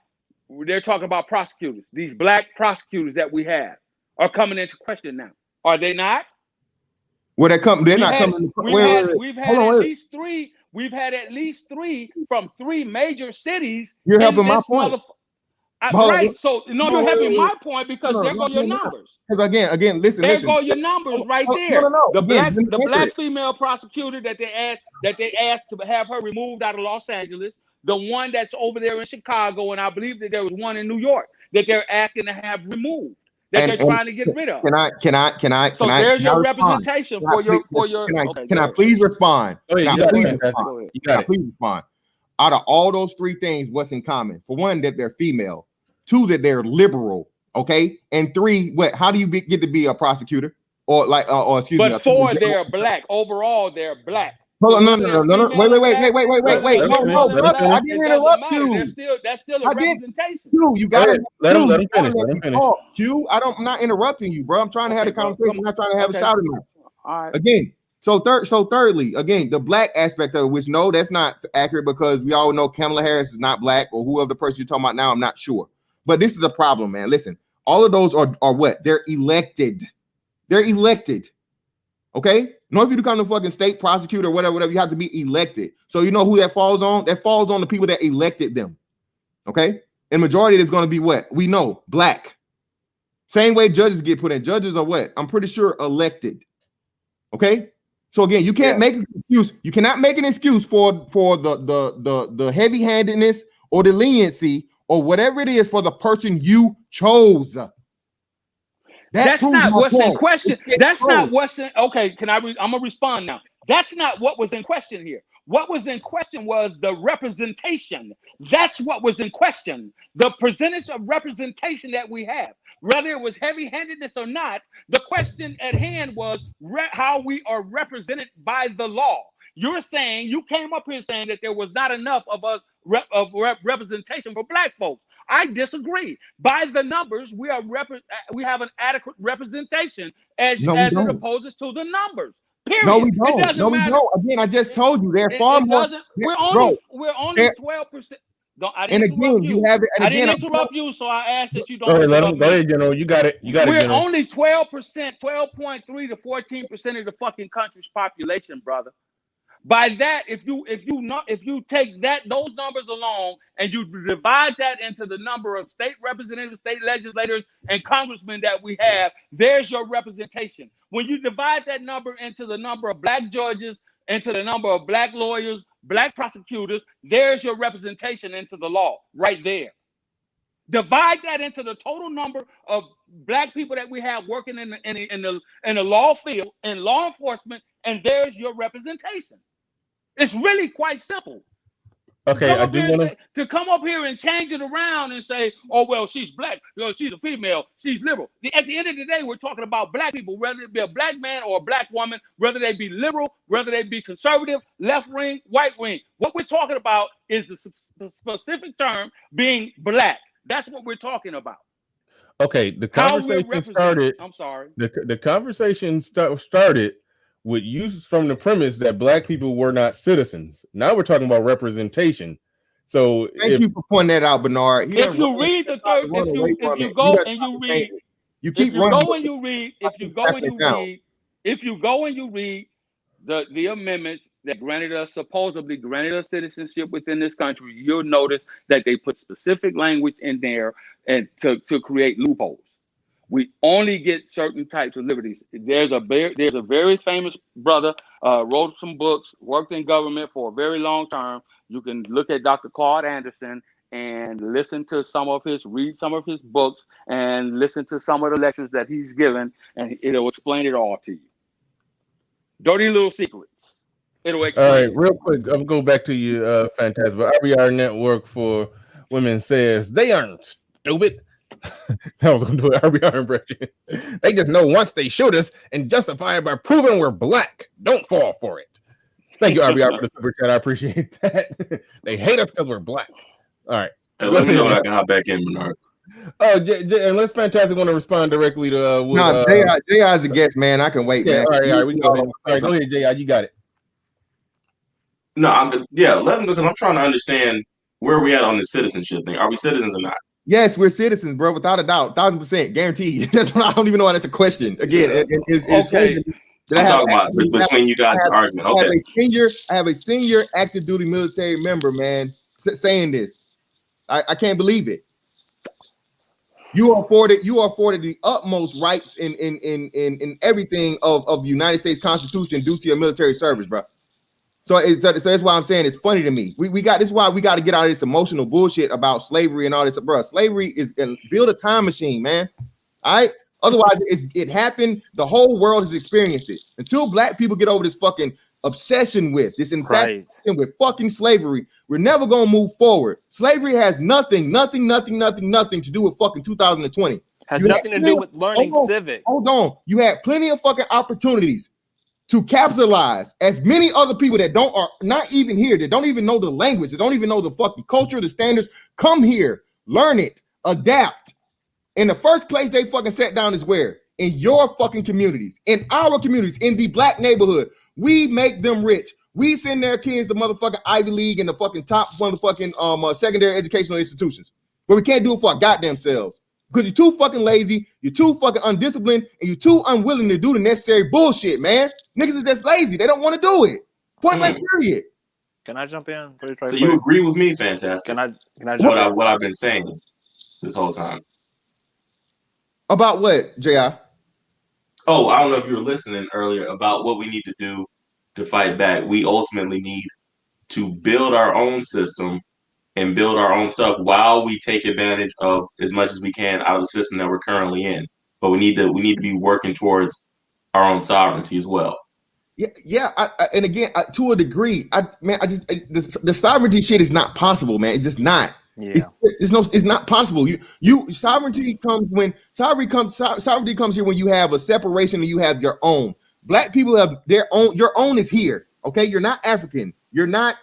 They're talking about prosecutors. These black prosecutors that we have are coming into question now. Are they not? Well, they're not coming. We've had at least three from 3 major cities. You're helping my point. Right. So you're helping my point because there go your numbers. Because again, listen. There go your numbers right there. The black female prosecutor that they asked to have her removed out of Los Angeles. The one that's over there in Chicago, and I believe that there was one in New York that they're asking to have removed. That they're trying to get rid of. Can I? So there's your representation for your. Can I please respond? Please respond. Out of all those 3 things, what's in common? For one, that they're female. 2, that they're liberal. Okay, and 3, what? How do you get to be a prosecutor or excuse me? But 4, they're black. Overall, they're black. Hold on, no. Wait. I didn't interrupt you. That's still a representation. You got to let him finish. Q, I'm not interrupting you, bro. I'm trying to have a conversation. I'm not trying to have a shouting match. All right. Again, so thirdly, again, the black aspect of it, which no, that's not accurate because we all know Kamala Harris is not black, or whoever the person you're talking about now, I'm not sure. But this is a problem, man. Listen, all of those are what? They're elected. Okay? No, if you become the fucking state prosecutor or whatever, you have to be elected. So you know who that falls on? That falls on the people that elected them. Okay? And majority is going to be what? We know, black. Same way judges get put in. Judges are what? I'm pretty sure elected. Okay? So again, you can't make an excuse. You cannot make an excuse for the heavy-handedness or the leniency or whatever it is for the person you chose. That's not what's in question. That's not what's in. Okay, I'm gonna respond now. That's not what was in question here. What was in question was the representation. That's what was in question. The percentage of representation that we have, whether it was heavy-handedness or not. The question at hand was how we are represented by the law. You're saying, you came up here saying that there was not enough of us representation for black folks. I disagree. By the numbers, we have an adequate representation as it opposes to the numbers. Period. No, we don't. It doesn't matter. Again, I just told you they're far more. We're only 12%. I And didn't interrupt again, you have it. And I again, didn't interrupt you, so I ask that you Go don't ahead, let him. interrupt Go me. ahead, General. You got it. You got it, We're General. only 12%, 12.3 to 14% of the fucking country's population, brother. By that, if you take those numbers alone and you divide that into the number of state representatives, state legislators, and congressmen that we have, there's your representation. When you divide that number into the number of black judges, into the number of black lawyers, black prosecutors, there's your representation into the law right there. Divide that into the total number of black people that we have working in the law field, in law enforcement, and there's your representation. It's really quite simple. Okay, I do want to come up here and change it around and say, "Oh well, she's black, she's a female, she's liberal." At the end of the day, we're talking about black people, whether it be a black man or a black woman, whether they be liberal, whether they be conservative, left wing, white wing. What we're talking about is the specific term being black. That's what we're talking about. Okay, the conversation started. I'm sorry. The conversation started with you from the premise that black people were not citizens. Now we're talking about representation. So thank you for pointing that out, Bernard. If you read the third, if you go and you read, if you go and you read the amendments that supposedly granted us citizenship within this country, you'll notice that they put specific language in there and to create loopholes. We only get certain types of liberties. There's a very famous brother, wrote some books, worked in government for a very long time. You can look at Dr. Claude Anderson and read some of his books and listen to some of the lectures that he's given, and it'll explain it all to you. Dirty little secrets. It'll explain. All right, real quick, I'm going back to you, Fantastic. RBR Network for Women says they aren't stupid. That was going to do an RBR impression. They just know once they shoot us and justify it by proving we're black. Don't fall for it. Thank you, RBR, for the super chat. I appreciate that. They hate us because we're black. All right. Hey, let me know when I can hop back in, Bernard. Oh, unless Fantastic want to respond directly to. No, J.I. is a guest, man. I can wait, man. All right, we can go ahead. All right, go ahead, J.I. You got it. No, let him, because I'm trying to understand where we at on this citizenship thing. Are we citizens or not? Yes, we're citizens, bro, without a doubt, 1,000%, guaranteed. That's what I don't even know why that's a question. Again, okay. I'm talking about between you guys' argument. Okay. I have a senior active duty military member, man, saying this. I can't believe it. You are afforded the utmost rights in everything of the United States Constitution due to your military service, bro. So that's why I'm saying it's funny to me. This is why we got to get out of this emotional bullshit about slavery and all this, bro. Slavery is build a time machine, man. All right. Otherwise, it happened. The whole world has experienced it. Until black people get over this fucking obsession with this infatuation with fucking slavery, we're never gonna move forward. Slavery has nothing to do with fucking 2020. Has nothing to do with learning civics. Hold on. You had plenty of fucking opportunities to capitalize as many other people that are not even here, that don't even know the language, that don't even know the fucking culture, the standards. Come here, learn it, adapt. In the first place they fucking sat down is where? In your fucking communities, in our communities, in the black neighborhood. We make them rich. We send their kids to motherfucking Ivy League and the fucking top motherfucking secondary educational institutions. But we can't do it for our goddamn selves. Because you're too fucking lazy, you're too fucking undisciplined, and you're too unwilling to do the necessary bullshit, man. Niggas are just lazy. They don't want to do it. Point blank period. Can I jump in? So you agree with me, Fantastic? Can I jump what I've been saying this whole time? About what, J.I.? Oh, I don't know if you were listening earlier about what we need to do to fight back. We ultimately need to build our own system and build our own stuff while we take advantage of as much as we can out of the system that we're currently in. But we need to be working towards our own sovereignty as well. Yeah. And again, to a degree, the sovereignty shit is not possible, man. It's just not. Yeah. It's not possible. Sovereignty comes here when you have a separation and you have your own. Black people have their own. Your own is here. Okay, you're not African. You're not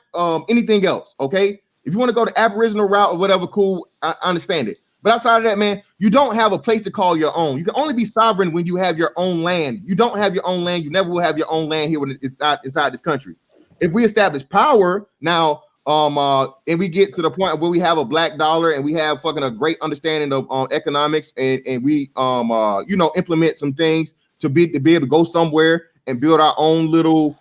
anything else. Okay, if you want to go the Aboriginal route or whatever, cool. I understand it. But outside of that, man, you don't have a place to call your own. You can only be sovereign when you have your own land. You don't have your own land. You never will have your own land here when it's inside this country. If we establish power now, and we get to the point where we have a black dollar and we have fucking a great understanding of economics, and we implement some things to be able to go somewhere and build our own little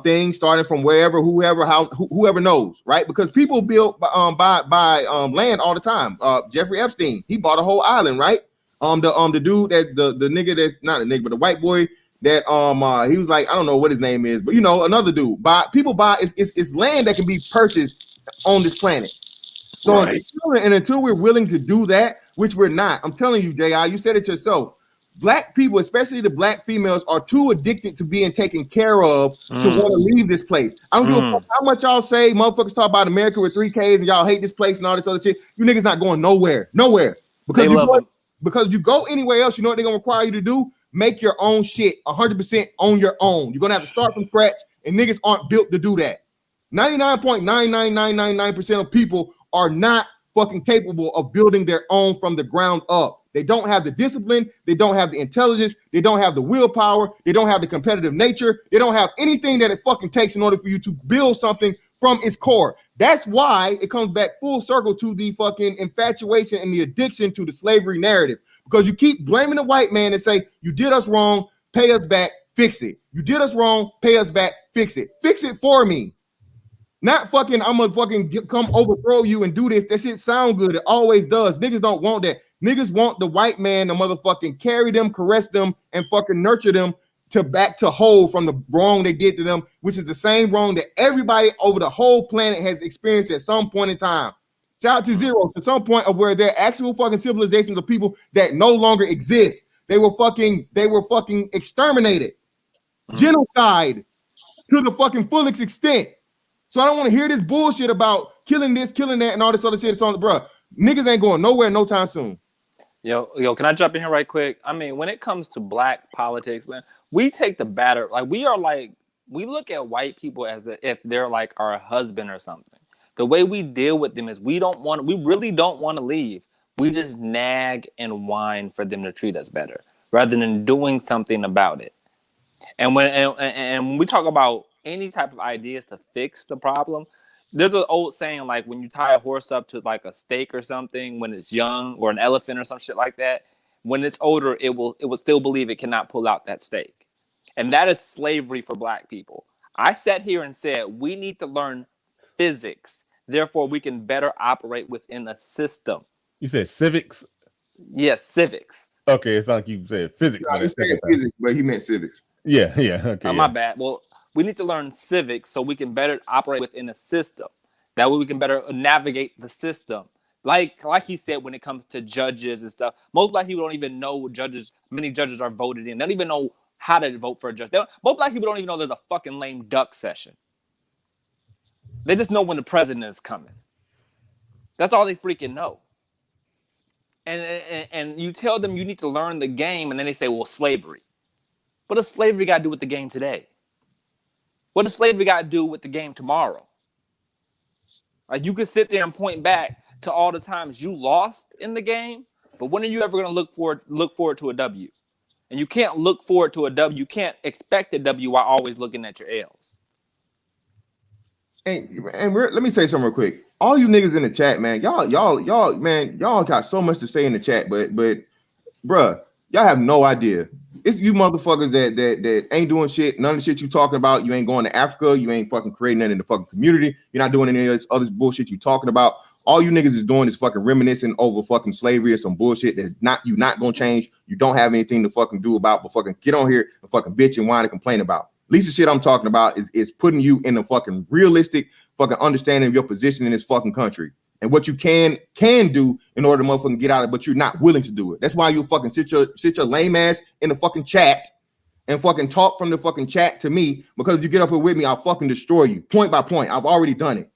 thing, starting from whoever knows, right? Because people build buy land all the time. Jeffrey Epstein, he bought a whole island, right? The dude that the nigga that's not a nigga, but the white boy that he was like, I don't know what his name is, but another dude people buy it's land that can be purchased on this planet. So Right. until we're willing to do that, which we're not, I'm telling you, JI, you said it yourself. Black people, especially the black females, are too addicted to being taken care of to want to leave this place. I don't give a fuck how much y'all say motherfuckers talk about America with 3 Ks and y'all hate this place and all this other shit. You niggas not going nowhere. Because you go anywhere else, you know what they're gonna require you to do? Make your own shit 100% on your own. You're gonna have to start from scratch, and niggas aren't built to do that. 99.99999% of people are not fucking capable of building their own from the ground up. They don't have the discipline, they don't have the intelligence, they don't have the willpower, they don't have the competitive nature, they don't have anything that it fucking takes in order for you to build something from its core. That's why it comes back full circle to the fucking infatuation and the addiction to the slavery narrative. Because you keep blaming the white man and say, you did us wrong, pay us back, fix it. You did us wrong, pay us back, fix it. Fix it for me. Not fucking, I'm gonna fucking come overthrow you and do this. That shit sound good. It always does. Niggas don't want that. Niggas want the white man to motherfucking carry them, caress them, and fucking nurture them back to whole from the wrong they did to them, which is the same wrong that everybody over the whole planet has experienced at some point in time. Shout out to Zero, to some point of where there are actual fucking civilizations of people that no longer exist. They were fucking exterminated. Genocide to the fucking fullest extent. So I don't want to hear this bullshit about killing this, killing that, and all this other shit. It's on the bruh. Niggas ain't going nowhere no time soon. Yo, can I jump in here right quick? I mean, when it comes to black politics, man, we take the batter. We look at white people as if they're like our husband or something. The way we deal with them is we really don't want to leave. We just nag and whine for them to treat us better rather than doing something about it. And when we talk about any type of ideas to fix the problem, there's an old saying, like when you tie a horse up to like a stake or something when it's young, or an elephant or some shit like that, when it's older, it will still believe it cannot pull out that stake. And that is slavery for black people. I sat here and said we need to learn physics, therefore we can better operate within a system. You said civics? Yes, civics. Okay, it's like you said physics. No, he said physics, but he meant civics. Yeah. Okay. My bad. Well, we need to learn civics so we can better operate within a system. That way we can better navigate the system. Like he said, when it comes to judges and stuff, most black people don't even know what many judges are voted in. They don't even know how to vote for a judge. Most black people don't even know there's a fucking lame duck session. They just know when the president is coming. That's all they freaking know. And you tell them you need to learn the game, and then they say, well, slavery. What does slavery got to do with the game today? What does slavery got to do with the game tomorrow? Like, you could sit there and point back to all the times you lost in the game, but when are you ever going to look forward to a W? And you can't look forward to a W. You can't expect a W while always looking at your L's. And let me say something real quick. All you niggas in the chat, man, y'all got so much to say in the chat, but bruh, y'all have no idea. It's you motherfuckers that ain't doing shit. None of the shit you talking about. You ain't going to Africa. You ain't fucking creating that in the fucking community. You're not doing any of this other bullshit you talking about. All you niggas is doing is fucking reminiscing over fucking slavery or some bullshit that's not gonna change. You don't have anything to fucking do about, but fucking get on here and fucking bitch and whine and complain about. At least the shit I'm talking about is putting you in a fucking realistic fucking understanding of your position in this fucking country and what you can do in order to motherfucking get out of it, but you're not willing to do it. That's why you fucking sit your lame ass in the fucking chat and fucking talk from the fucking chat to me, because if you get up here with me, I'll fucking destroy you point by point. I've already done it.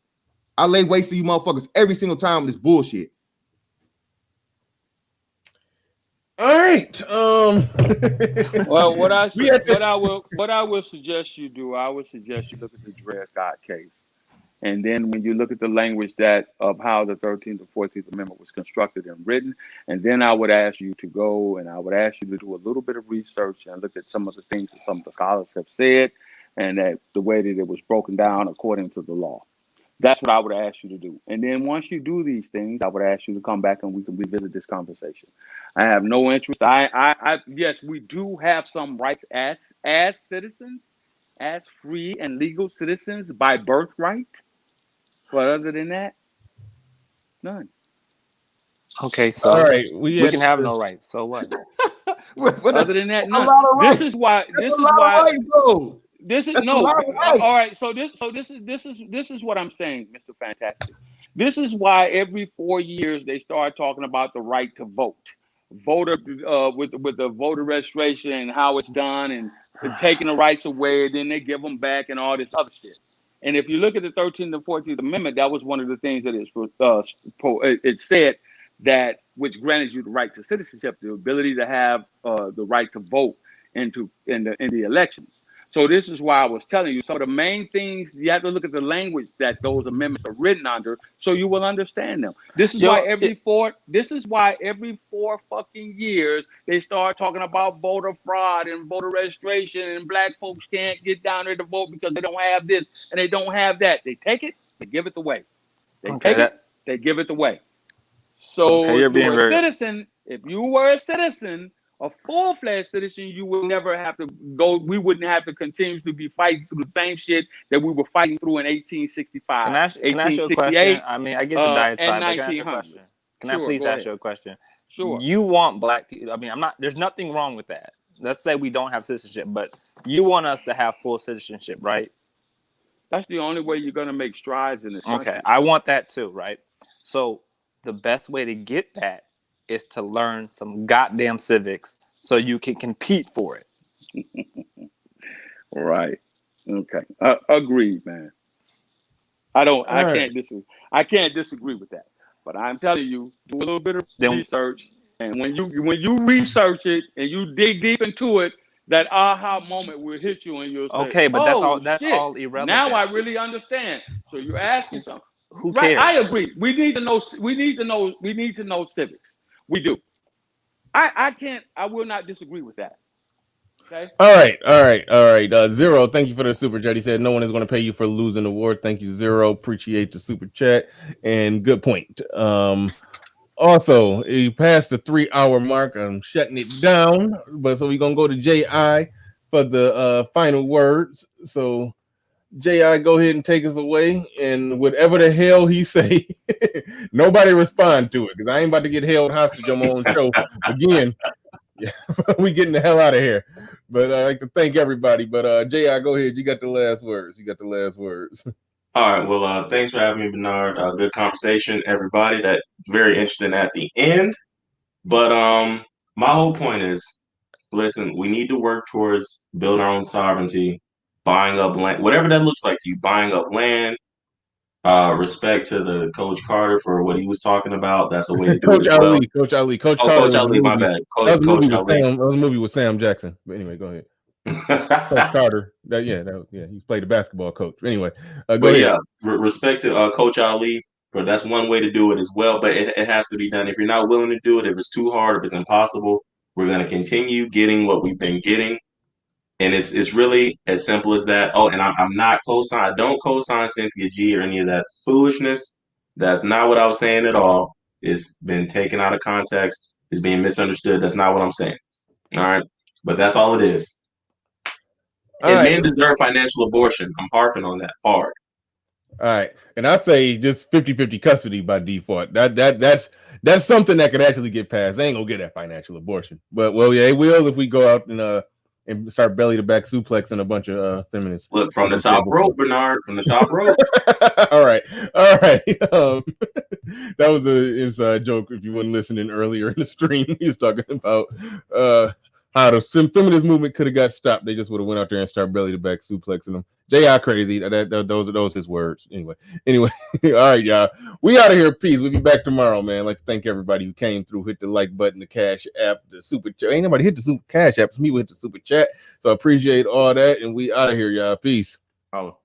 I lay waste to you motherfuckers every single time with this bullshit. All right. Well, what I would suggest you do, I would suggest you look at the Dred Scott case. And then when you look at the language of how the 13th or 14th Amendment was constructed and written, and then I would ask you to go and I would ask you to do a little bit of research and look at some of the things that some of the scholars have said, and that the way that it was broken down according to the law. That's what I would ask you to do. And then once you do these things, I would ask you to come back and we can revisit this conversation. I have no interest. Yes, we do have some rights as citizens, as free and legal citizens by birthright. But other than that, none. Okay, so All right, we can have no rights. So what? Other than that, none. This This is why. This is why. This is no. All right. So this is what I'm saying, Mr. Fantastic. This is why every 4 years they start talking about the right to vote, voter with the voter registration and how it's done and taking the rights away, then they give them back and all this other shit. And if you look at the 13th and 14th Amendment, that was one of the things that it said that which granted you the right to citizenship, the ability to have the right to vote in the elections. So this is why I was telling you some of the main things. You have to look at the language that those amendments are written under, so you will understand them. This is why every 4 fucking years they start talking about voter fraud and voter registration, and black folks can't get down there to vote because they don't have this and they don't have that. They take it, they give it away. They take it, they give it away. So if you were a citizen, a full-fledged citizen, you would never have to go. We wouldn't have to continuously be fighting through the same shit that we were fighting through in 1865. Can I ask you a question? I mean, I get your diatribe. Can I ask you a question? Can I please ask you a question? Sure. You want black people? I mean, there's nothing wrong with that. Let's say we don't have citizenship, but you want us to have full citizenship, right? That's the only way you're gonna make strides in this country. Okay, I want that too, right? So the best way to get that is to learn some goddamn civics so you can compete for it. Right. Okay. Agreed, man. I can't disagree with that. But I'm telling you, do a little bit of research, and when you research it and you dig deep into it, that aha moment will hit you and you'll say, okay, but that's all irrelevant. Now I really understand. So you're asking something. Who cares? I agree. We need to know civics. We do. I will not disagree with that. Okay. All right. Zero, thank you for the super chat. He said no one is going to pay you for losing the war. Thank you, Zero. Appreciate the super chat and good point. Also, he passed the 3-hour mark. I'm shutting it down, but so we're gonna go to J.I. for the final words. So J.I., go ahead and take us away, and whatever the hell he say, nobody respond to it because I ain't about to get held hostage on my own show again. We getting the hell out of here. But I'd like to thank everybody. But J.I., go ahead. You got the last words. All right. Well, thanks for having me, Bernard. Good conversation, everybody. That's very interesting at the end. But my whole point is, listen, we need to work towards building our own sovereignty, buying up land, whatever that looks like to you, buying up land. Respect to the Coach Carter for what he was talking about. That's a way to do Coach it. Ali, Coach Ali. Coach Ali, my bad. That was a movie with Sam Jackson. But anyway, go ahead. Coach Carter. He played the basketball coach. Anyway, go ahead. Yeah, respect to Coach Ali. For that's one way to do it as well, but it has to be done. If you're not willing to do it, if it's too hard, if it's impossible, we're going to continue getting what we've been getting. And it's really as simple as that. Oh, and I'm not I don't co-sign Cynthia G or any of that foolishness. That's not what I was saying at all. It's been taken out of context. It's being misunderstood. That's not what I'm saying. All right. But that's all it is. Men deserve financial abortion. I'm harping on that hard. All right. And I say just 50-50 custody by default. That's something that could actually get passed. They ain't gonna get that financial abortion. But it will if we go out and start belly to back suplexing a bunch of feminists. Look, from the top rope, Bernard, from the top rope. All right. That was an inside joke if you weren't listening earlier in the stream. He was talking about how the feminist movement could have got stopped. They just would have went out there and started belly to back suplexing them. J.I. crazy. Those are his words. Anyway. All right, y'all. We out of here. Peace. We'll be back tomorrow, man. I'd like to thank everybody who came through. Hit the like button, the cash app, the super chat. Ain't nobody hit the super cash app. It's me who hit the super chat. So I appreciate all that. And we out of here, y'all. Peace. Follow.